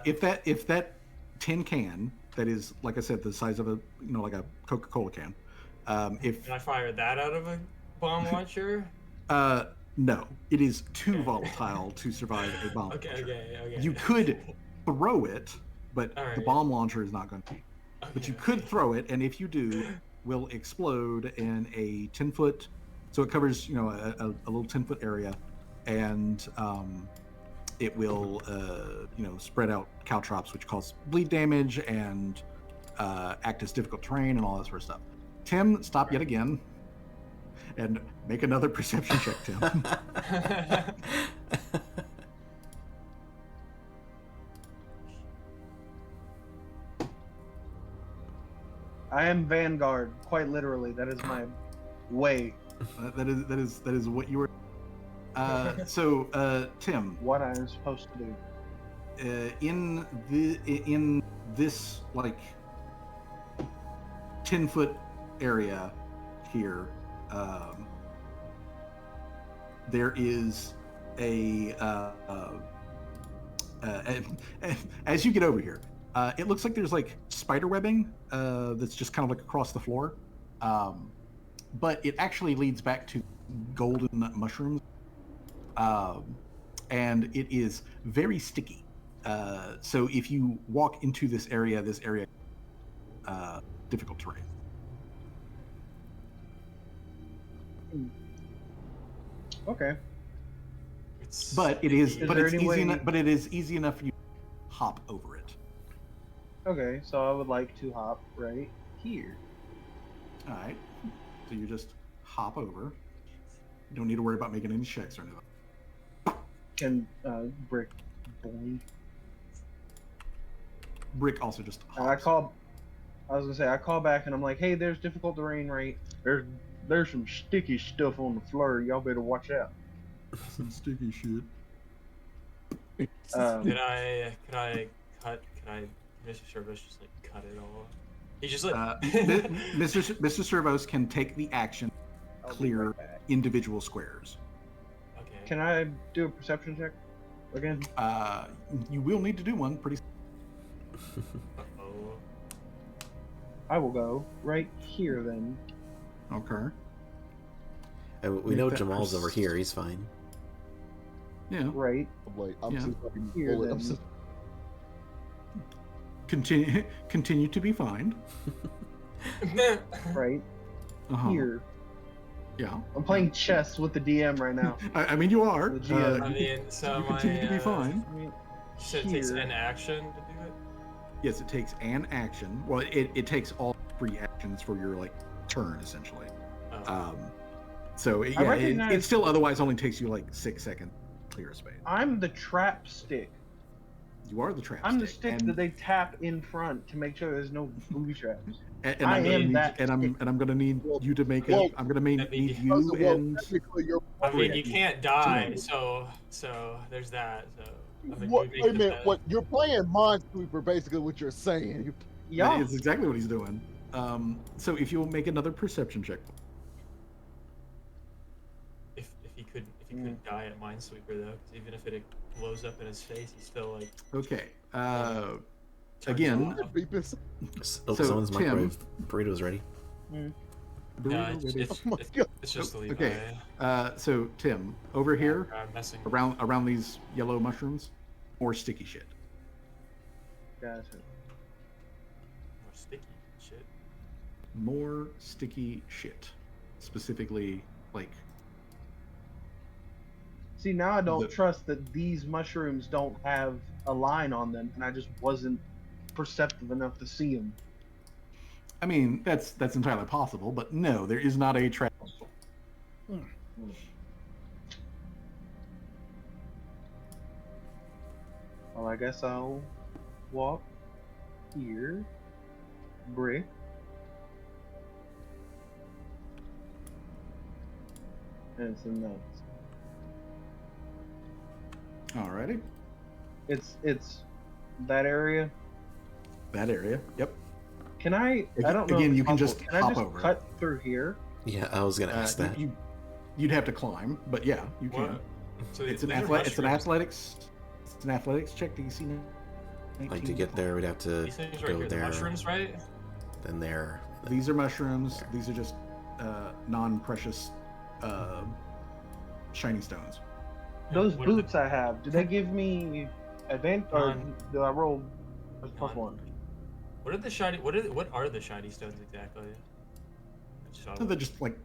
If that tin can that is, like I said, the size of a like a Coca-Cola can, if Can I fire that out of a bomb launcher? no, it is too Okay. volatile to survive a bomb Okay, launcher. okay. You could throw it, but All the right. bomb launcher is not going to be. But you could throw it, and if you do, will explode in a 10-foot. So it covers, a little 10-foot area, and it will, spread out caltrops, which cause bleed damage and act as difficult terrain and all that sort of stuff. Tim, stop yet again, and make another perception check, Tim. I am Vanguard, quite literally. That is my way. That is what you were. So, Tim, What I am supposed to do. in this like 10-foot area here, there is a as you get over here, it looks like there's like spider webbing that's just kind of like across the floor, but it actually leads back to golden mushrooms, and it is very sticky. So if you walk into this area difficult terrain. Okay. But it is, Is but there it's any easy way- enough. But it is easy enough for you to hop over it. Okay, so I would like to hop right here. All right. So you just hop over. You don't need to worry about making any checks or anything. Can Brick boing? Brick also just I hops. I call back and I'm like, hey, there's difficult terrain, right? There's some sticky stuff on the floor. Y'all better watch out. Some sticky shit. Can I Mr. Service just like cut it all? He just like Mr. Servos can take the action, I'll be clear right back. individual squares. Okay. Can I do a perception check again? You will need to do one pretty. Uh-oh. I will go right here then. Okay. We Make know that Jamal's over here. He's fine. Yeah. Right I'm Yeah. so fucking here bullet. I'm then. so Continue to be fine. Right Uh-huh. here. Yeah. I'm playing chess with the DM right now. I mean, you are. The GM. I mean, so you my continue to be fine. you said it takes Here. an action to do it. Yes, it takes an action. Well, it takes all 3 actions for your like turn essentially. Oh. So I yeah, it recognize- still otherwise only takes you like 6 seconds to clear a space. I'm the trap stick. You are the trap. I'm the stick and, that they tap in front to make sure there's no booby traps. and I I'm gonna am need, that and I'm gonna need you to make Well, it. I'm gonna need you well, and technically you're I mean, you yeah. can't die, so there's that. So I mean, What, you wait a make minute, the- what you're playing Minesweeper, basically what you're saying. that Y'all, is exactly what he's doing. So if you'll make another perception check. If he couldn't die at Minesweeper though, 'cause even if it blows up in his face, he's still like Okay. turns Again, off. Beepus. Oh, So, someone's Tim- microwave burrito's ready. Yeah, it's, Ready? it's, Oh my it's, God. it's just Levi. Okay. So Tim, over here, I'm messing. around these yellow mushrooms, more sticky shit. Gotcha. More sticky shit. More sticky shit. Specifically, like. See, now I don't The- trust that these mushrooms don't have a line on them, and I just wasn't perceptive enough to see them. I mean, that's entirely possible, but no, there is not a trap. Well, I guess I'll walk here, brick. And some notes. Alrighty. It's that area. That area. Yep. Can I don't know. Again, if you it's can possible. just Can I hop just over it. cut through here? Yeah, I was gonna ask that. You'd have to climb, but yeah, you can. What? So It's these an are it's an mushrooms. athletics check. Do you see? Like to get there, we'd have to These things right go here, the there, mushrooms, right? then there. then- These are mushrooms. These are just non-precious shiny stones. Those What are the- boots I have, do they give me advantage, or None. do I roll as plus None. one? What are the shiny? What are the shiny stones exactly? So they're just like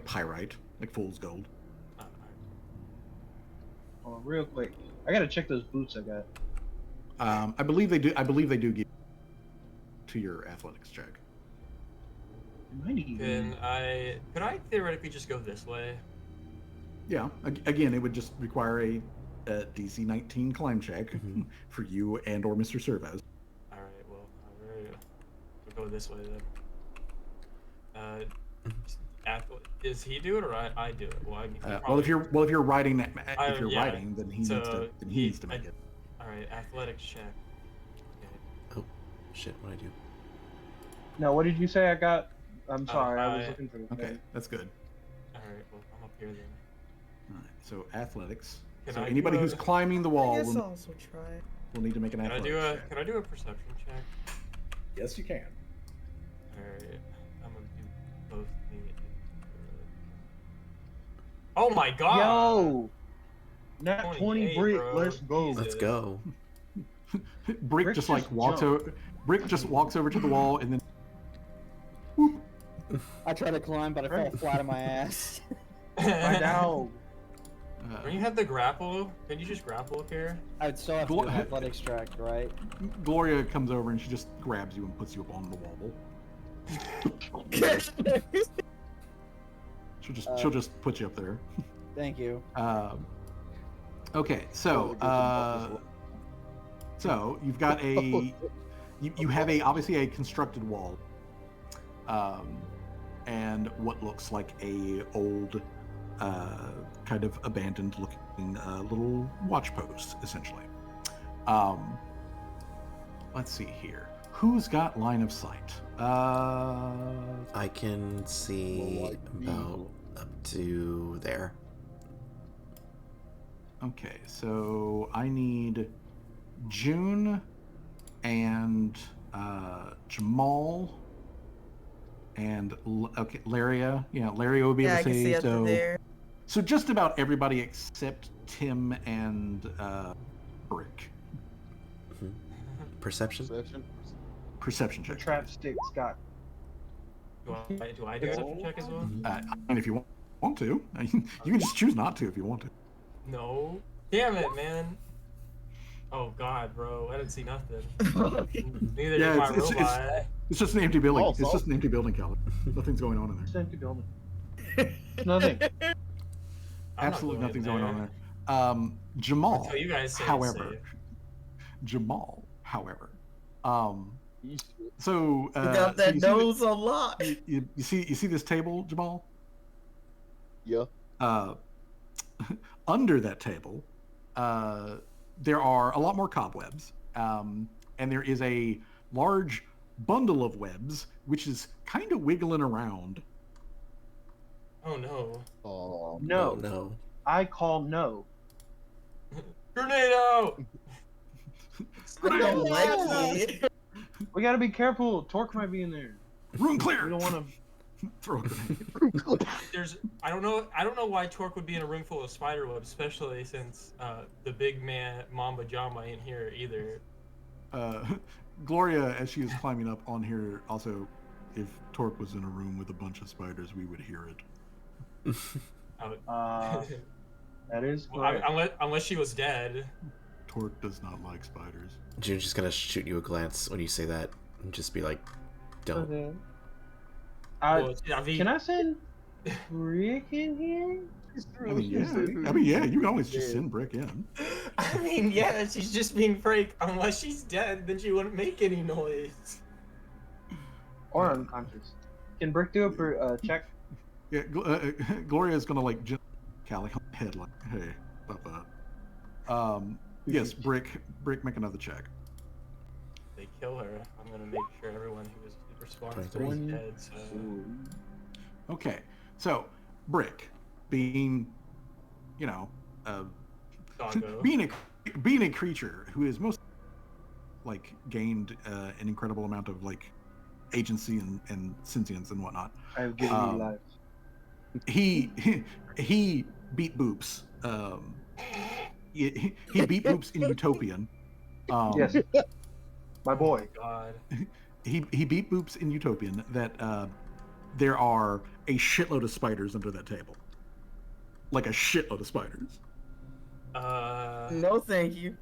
pyrite, like fool's gold. Oh, real quick, I gotta check those boots I got. I believe they do. I believe they do give to your athletics check. Might even. Could I theoretically just go this way? Yeah. Again, it would just require a DC 19 climb check for you and or Mr. Servos. All right. Well, we'll go this way then. Does he do it or I do it? Well, I mean, Well, if you're riding, yeah. riding, then he needs to make it. All right. Athletics check. Okay. Oh, shit! What I do? No, what did you say I got? I'm sorry, I was looking for the Okay, thing. that's good. All right. Well, I'm up here then. All right. So athletics. Can So I anybody do who's a- climbing the I wall guess will, I'll also try. will need to make an Can I athletics do a check. Can I do a perception check? Yes, you can. All right. I'm gonna do both me and. Oh my God! Yo! Nat 20 28, brick, bro. let's go. Let's go. Brick Brick just like just walks jumped. over. Brick just walks over to the wall and then. Whoop. I tried to climb, but I fell Right. flat on my ass. My dog. When you have the grapple, can you just grapple up here? I would still have to do an athletics track, right? Gloria comes over and she just grabs you and puts you up on the wobble. She'll just put you up there. Thank you. Okay, so you've got a you have obviously a constructed wall, and what looks like a old kind of abandoned looking little watch post essentially. Let's see here. Who's got line of sight? I can see about up to there. Okay, so I need June and Jamal and okay, Laria. Yeah, Laria would be Yeah, I able can to see say up to so. there. So just about everybody except Tim and Brick. Perception? Perception. Perception The check. trap sticks got. Do I do a perception check as well? And if you want to, you can just choose not to if you want to. No. Damn it, man. Oh God, bro, I didn't see nothing. Neither Yeah, did my it's- robot. It's just an empty building. Oh, It's so- just an empty building, Calvin. Nothing's going on in there. It's empty building. Nothing. I'm not Absolutely going nothing's in going on there. Jamal, Until you guys say it's however, safe. Jamal, however, You so You got so that you see nose a lot. you see this table, Jamal? Yeah. Under that table, there are a lot more cobwebs, and there is a large bundle of webs which is kind of wiggling around. Oh no. Oh, No. Oh, no. I call no. Tornado! I don't like it. We gotta be careful. Torque might be in there. Room We clear. don't want to. Throw a grenade. I don't know why Torque would be in a room full of spider web, especially since the big man Mamba Jamba ain't here either. Gloria, as she is climbing up on here, also, if Torque was in a room with a bunch of spiders, we would hear it. That is Well, correct. unless she was dead. Torque does not like spiders. June's just gonna shoot you a glance when you say that and just be like, don't. Okay. Well, Can I send Rick in here? I mean, yeah, you can always just send Brick in. I mean, yeah, she's just being frank. Unless she's dead, then she wouldn't make any noise. Or unconscious. Can Brick do a check? Yeah, Gloria is gonna like just Callie on the head, like, hey, about that. Yes, Brick, make another check. If they kill her, I'm gonna make sure everyone who is responsible is dead. So. Okay, so Brick, being, you know, Doggo. being a creature who is most like gained an incredible amount of like agency and sentience and whatnot. I've given you life. He beat Boops. He beat Boops in Utopian. Yes, my boy. God. He beat Boops in Utopian that there are a shitload of spiders under that table. Like a shitload of spiders. No, thank you.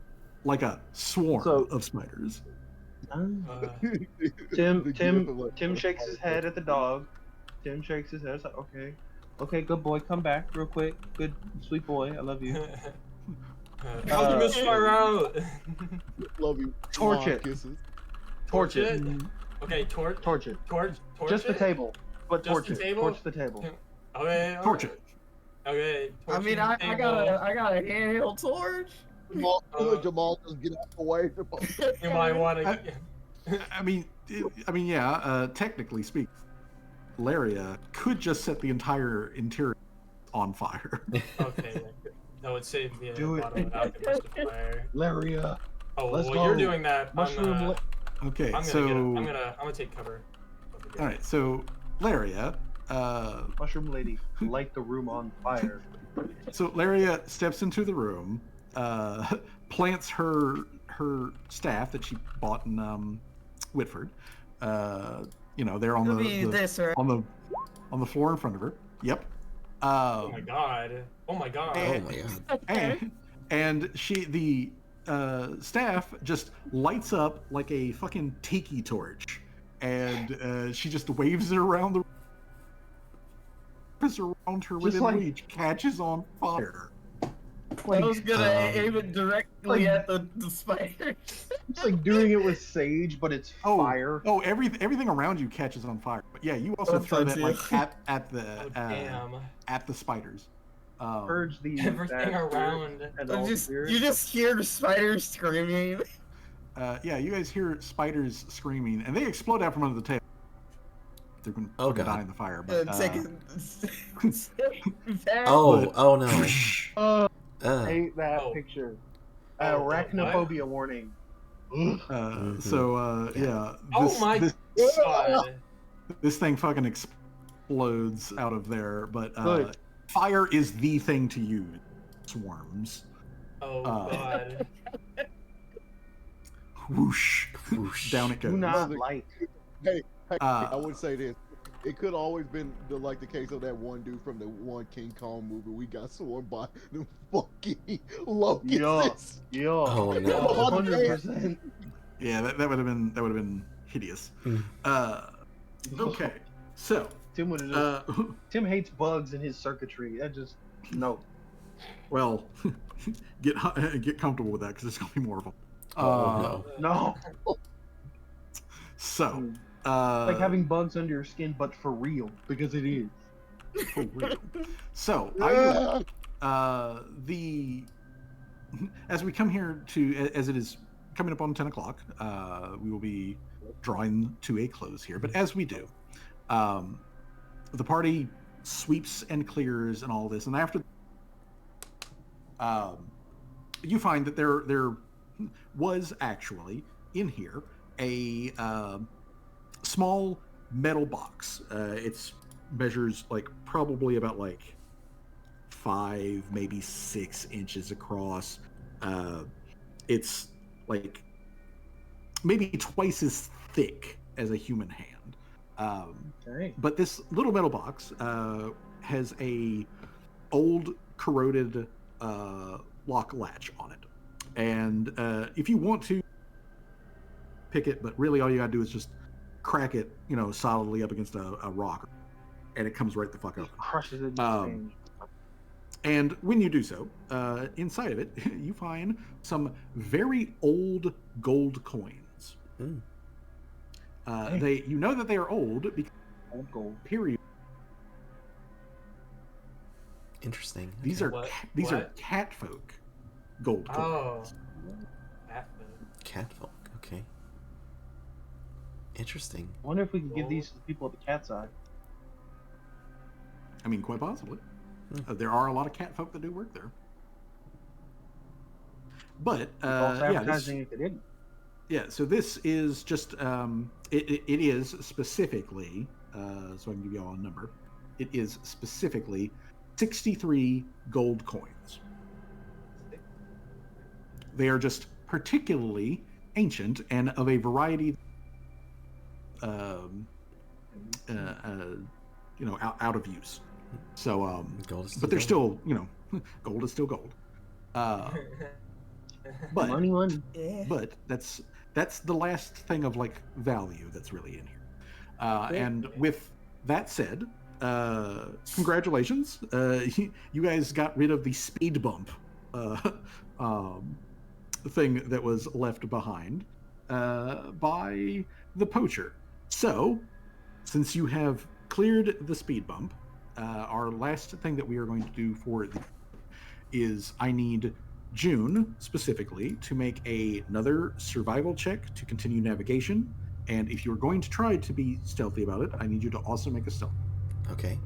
Like a swarm of spiders. Tim shakes his head at the dog. Tim shakes his head. It's like, okay, good boy. Come back real quick. Good, sweet boy. I love you. Optimus fire out. Love you. Torch it. Kisses. Torch it. Okay, torch it. Just the table. But Just torch the it. table? Torch the table. Okay. Torch it. Okay. I mean, I got a handheld torch. Jamal, just get out the way. You might want to. I mean, yeah. Technically speaking, Laria could just set the entire interior on fire. Okay. That would save me Do a it. lot of alchemist fire. Laria. Oh, Let's well, go. you're doing that. Mushroom. Okay, I'm gonna take cover. All right, so Laria. Mushroom lady, light the room on fire. So Laria steps into the room, plants her staff that she bought in Whitford. You know, they're on on the floor in front of her. Yep. Oh my god. Oh my god. And the staff just lights up like a fucking tiki torch, and she just waves it around the around her within reach, catches on fire. I was gonna aim it directly at the spider. It's like doing it with sage, but it's fire. Oh, everything around you catches on fire. But yeah, you also throw that like at the spiders. Purge the everything around. You just hear the spiders screaming. Yeah, you guys hear spiders screaming, and they explode out from under the table. They're going to die in the fire. But, oh no. I hate that picture. Arachnophobia warning. So yeah. This thing fucking explodes out of there. But fire is the thing to use. Swarms. Oh god. Whoosh, whoosh, down it goes. Do not light. Hey, I would say this. It could have always been the case of that one dude from the one King Kong movie. We got sworn by the fucking locusts. Yeah. Oh no. 100%. Yeah, that would have been hideous. Okay, so Tim hates bugs in his circuitry. That just no. Well, get comfortable with that because it's gonna be more of a. No. So. Like having bugs under your skin, but for real, because it is. For real. So, as we come here as it is coming up on 10 o'clock, we will be drawing to a close here. But as we do, the party sweeps and clears and all this, and after, you find that there was actually in here a small metal box. It's measures like probably about like 5, maybe 6 inches across. It's like maybe twice as thick as a human hand. But this little metal box has a old corroded lock latch on it. And if you want to pick it, but really all you gotta do is just crack it, solidly up against a rock, and it comes right the fuck up. Crushes it. And when you do so, inside of it, you find some very old gold coins. You know that they are old because Old gold. period. Interesting. These are catfolk gold coins. Catfolk. Okay. Interesting. I wonder if we can give these to the people at the cat side. I mean, quite possibly. There are a lot of catfolk that do work there. But advertising if they didn't. Yeah, so this is just it is specifically so I can give you all a number. It is specifically 63 gold coins. They are just particularly ancient and of a variety out of use. So but they're still, gold is still gold. But money. But that's the last thing of like value that's really in here. And with that said, congratulations. You guys got rid of the speed bump thing that was left behind by the poacher. So, since you have cleared the speed bump, our last thing that we are going to do for is I need June specifically to make another survival check to continue navigation. And if you're going to try to be stealthy about it, I need you to also make a stealth. Okay.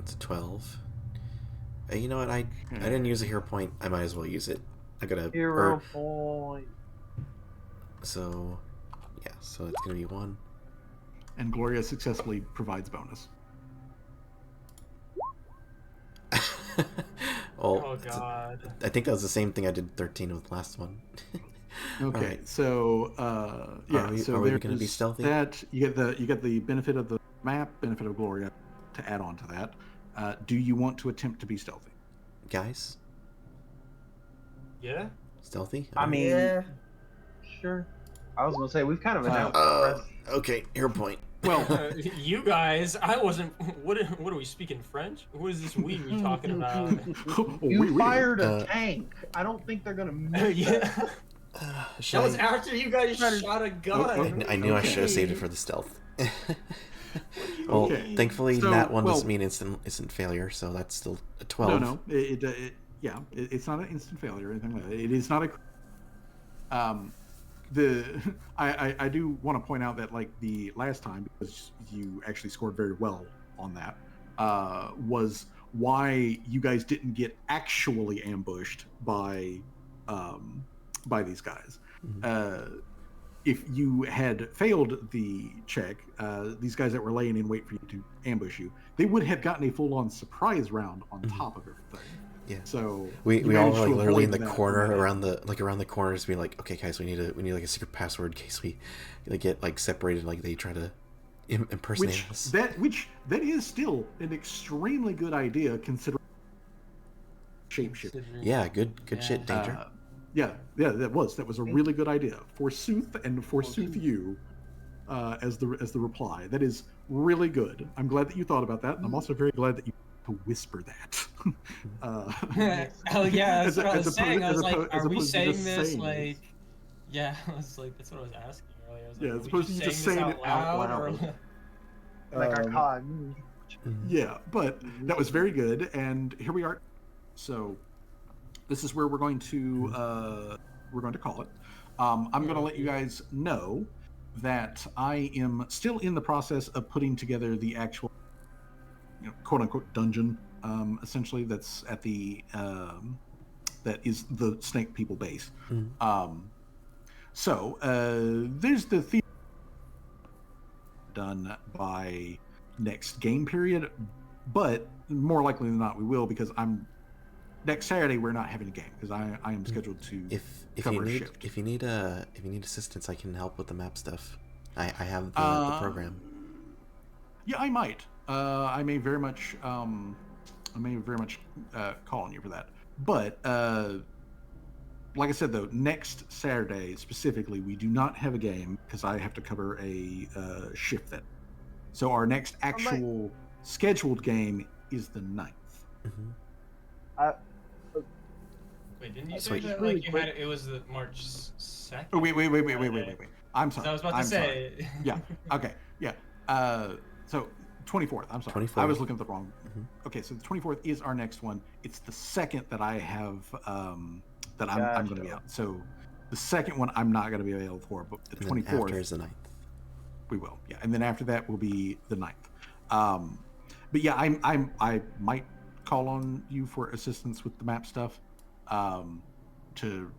It's a 12. You know what? I didn't use a hero point. I might as well use it. I got a hero point. So, yeah. So it's gonna be 1. And Gloria successfully provides bonus. Oh God! I think that was the same thing I did 13 with the last one. Okay, right. So are we going to be stealthy? That you get the benefit of the map, benefit of Gloria, to add on to that. Do you want to attempt to be stealthy, guys? Yeah. Stealthy? I mean, sure. I was gonna say we've kind of announced. Okay, hero point. Well, you guys, I wasn't. What are we speaking French? What is this we talking about? You fired a tank. I don't think they're gonna miss yeah. That was after you guys shot a gun. I knew I should have saved it for the stealth. Well, thankfully that one doesn't mean instant failure, so that's still a 12. No, it's not an instant failure or anything like that. It is not a. I do want to point out that like the last time, because you actually scored very well on that, was why you guys didn't get actually ambushed by these guys. Mm-hmm. If you had failed the check, these guys that were laying in wait for you to ambush you, they would have gotten a full-on surprise round on top of everything. Yeah. So we all were like literally in the corner around the corners, being like, okay, guys, we need like a secret password in case we get like separated, like they try to impersonate us. That is still an extremely good idea considering shapeshift. Yeah, good shit, Danger. That was a really good idea. Forsooth and forsooth you, as the reply. That is really good. I'm glad that you thought about that. I'm also very glad that you to whisper that. Oh yeah, that's what I was saying. I was like, are we saying this like? Yeah, I was like, that's what I was asking earlier. I was like, as opposed to you just saying it out loud. Like our COD. Yeah, but that was very good, and here we are. So this is where we're going to call it. I'm going to let you guys know that I am still in the process of putting together the actual, quote unquote dungeon, essentially that's at the that is the Snake People base. So there's the done by next game period, but more likely than not we will, because next Saturday we're not having a game because I am scheduled to If cover you a need shift. if you need assistance, I can help with the map stuff. I have the program. Yeah, I might. I may very much call on you for that. But like I said, though, next Saturday specifically, we do not have a game because I have to cover a shift then. So our next actual scheduled game is the 9th. Mm-hmm. Wait, didn't you So say wait, that really like you quick- had it was the March 2nd? Oh, wait. I'm sorry. So I was about to I'm say. sorry. Yeah. Okay. Yeah. So 24th. I'm sorry. 24th. I was looking at the wrong. Mm-hmm. Okay. So the 24th is our next one. It's the second that I have that I'm going to be out. So the second one I'm not going to be available for, but the 24th after is the 9th. we will. Yeah. And then after that will be the 9th. But yeah, I might call on you for assistance with the map stuff, to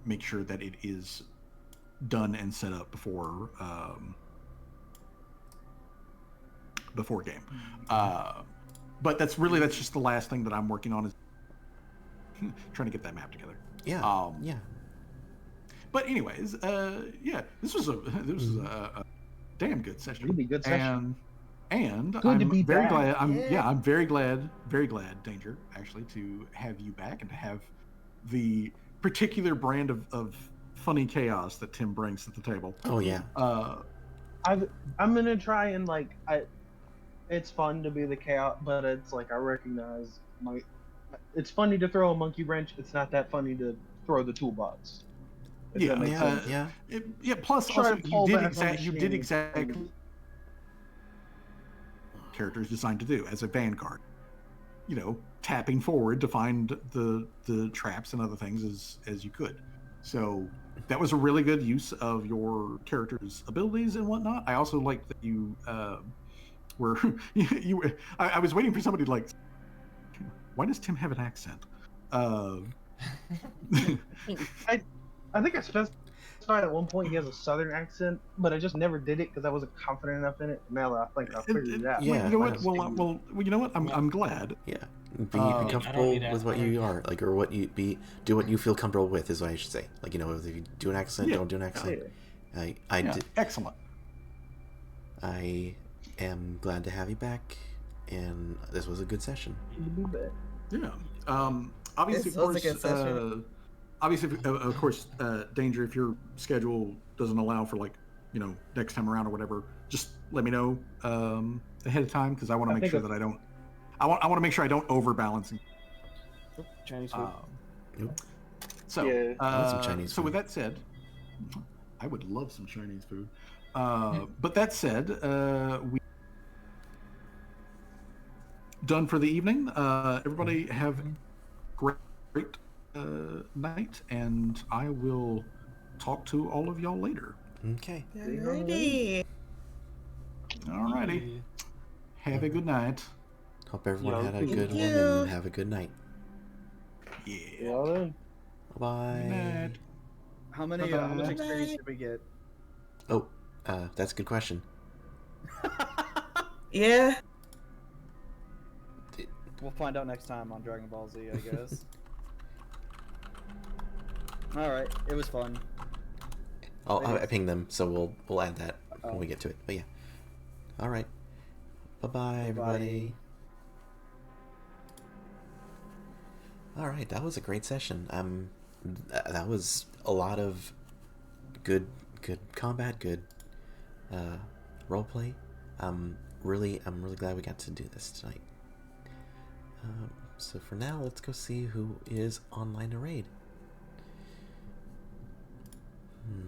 make sure that it is done and set up before game. But that's just the last thing that I'm working on, is trying to get that map together. Yeah. Yeah. But anyways, yeah, this was a damn good session. Really good session. And Good to I'm be very back. glad. I'm very glad, Danger, actually, to have you back and to have the particular brand of funny chaos that Tim brings to the table. Oh yeah. I'm gonna try and it's fun to be the chaos, but it's like I recognize it's funny to throw a monkey wrench. It's not that funny to throw the toolbox. If that makes sense. Yeah. Plus, Try also, to pull back on the you did shame. exactly characters designed to do as a vanguard. Tapping forward to find the traps and other things as you could. So that was a really good use of your character's abilities and whatnot. I also like that you were I was waiting for somebody to why does Tim have an accent? I think I specified at one point he has a southern accent, but I just never did it because I wasn't confident enough in it. Now that I think I figured it out. Yeah. You know what? Well, you know what? I'm glad. Yeah. Be I comfortable don't need with what accent. you are, or what you do what you feel comfortable with is what I should say. If you do an accent, don't do an accent. I did. Excellent. I am glad to have you back, and this was a good session. Yeah. Obviously, This of was a course, good session. of course, Danger, if your schedule doesn't allow for next time around or whatever, just let me know ahead of time, because I want to make sure that I don't. I want to make sure I don't overbalance. Chinese food. So, Yeah. I want some Chinese so with food. that said, I would love some Chinese food. But that said, we done for the evening. Everybody have a great night, and I will talk to all of y'all later. Okay. Alrighty. Alrighty. Have a good night. Hope everyone Yeah, had a thank good you. one and have a good night. Yeah. Well then. Bye. Good night. How much Bye-bye. experience did we get? Oh, that's a good question. Yeah. We'll find out next time on Dragon Ball Z, I guess. Alright, it was fun. I pinged them, so we'll add that when we get to it. But yeah. All right. Bye-bye, everybody. All right, that was a great session. That was a lot of good combat, good roleplay. I'm really glad we got to do this tonight. So for now, let's go see who is online to raid.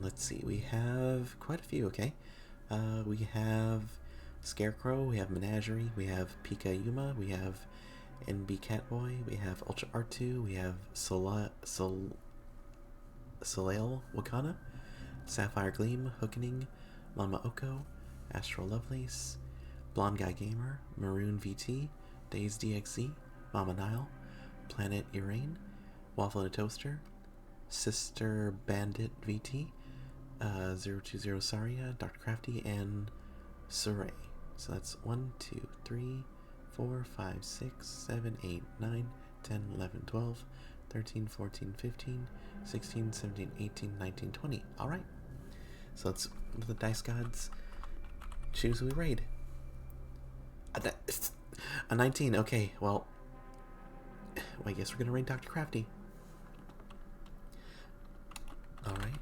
Let's see, we have quite a few, okay? We have Scarecrow, we have Menagerie, we have Pika Yuma, we have NB Catboy, we have Ultra R2, we have Soleil Wakana, Sapphire Gleam, Hookening, Mama Oko, Astral Lovelace, Blonde Guy Gamer, Maroon VT, Days DXZ, Mama Nile, Planet Urain, Waffle and a Toaster, Sister Bandit VT, 020 Saria, Dr. Crafty, and Saray. So that's 1, 2, 3, 4, 5, 6, 7, 8, 9, 10, 11, 12, 13, 14, 15, 16, 17, 18, 19, 20. Alright. So let's let the dice gods choose who we raid. A 19. Okay, well, I guess we're gonna raid Dr. Crafty. Alright.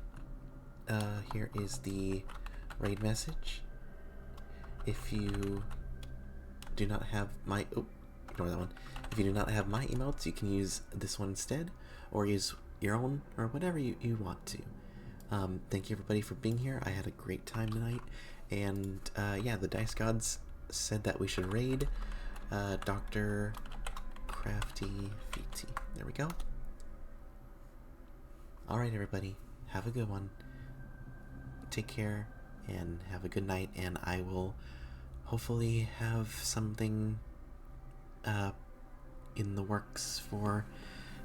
Here is the raid message. If you do not have my... Oh, ignore that one. If you do not have my emotes, you can use this one instead, or use your own, or whatever you want to. Thank you everybody for being here. I had a great time tonight, and yeah, the Dice Gods said that we should raid Dr. Crafty Feety. There we go. Alright everybody, have a good one. Take care, and have a good night, and I will hopefully have something in the works for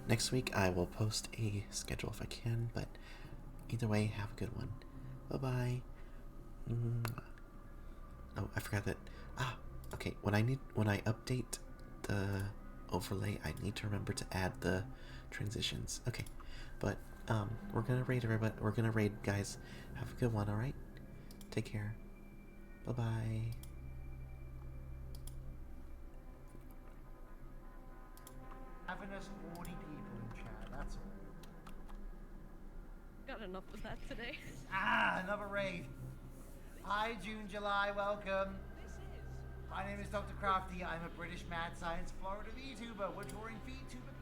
next week. I will post a schedule if I can, but either way, have a good one. Bye-bye. Oh, I forgot that. Okay, when I update the overlay, I need to remember to add the transitions. Okay, but we're gonna raid everybody. We're gonna raid, guys. Have a good one, alright? Take care. Bye-bye. Having us 40 people in chat, that's all. Got enough of that today. Another raid. Hi, June, July, welcome. My name is Dr. Crafty. I'm a British mad science Florida VTuber. We're touring VTuber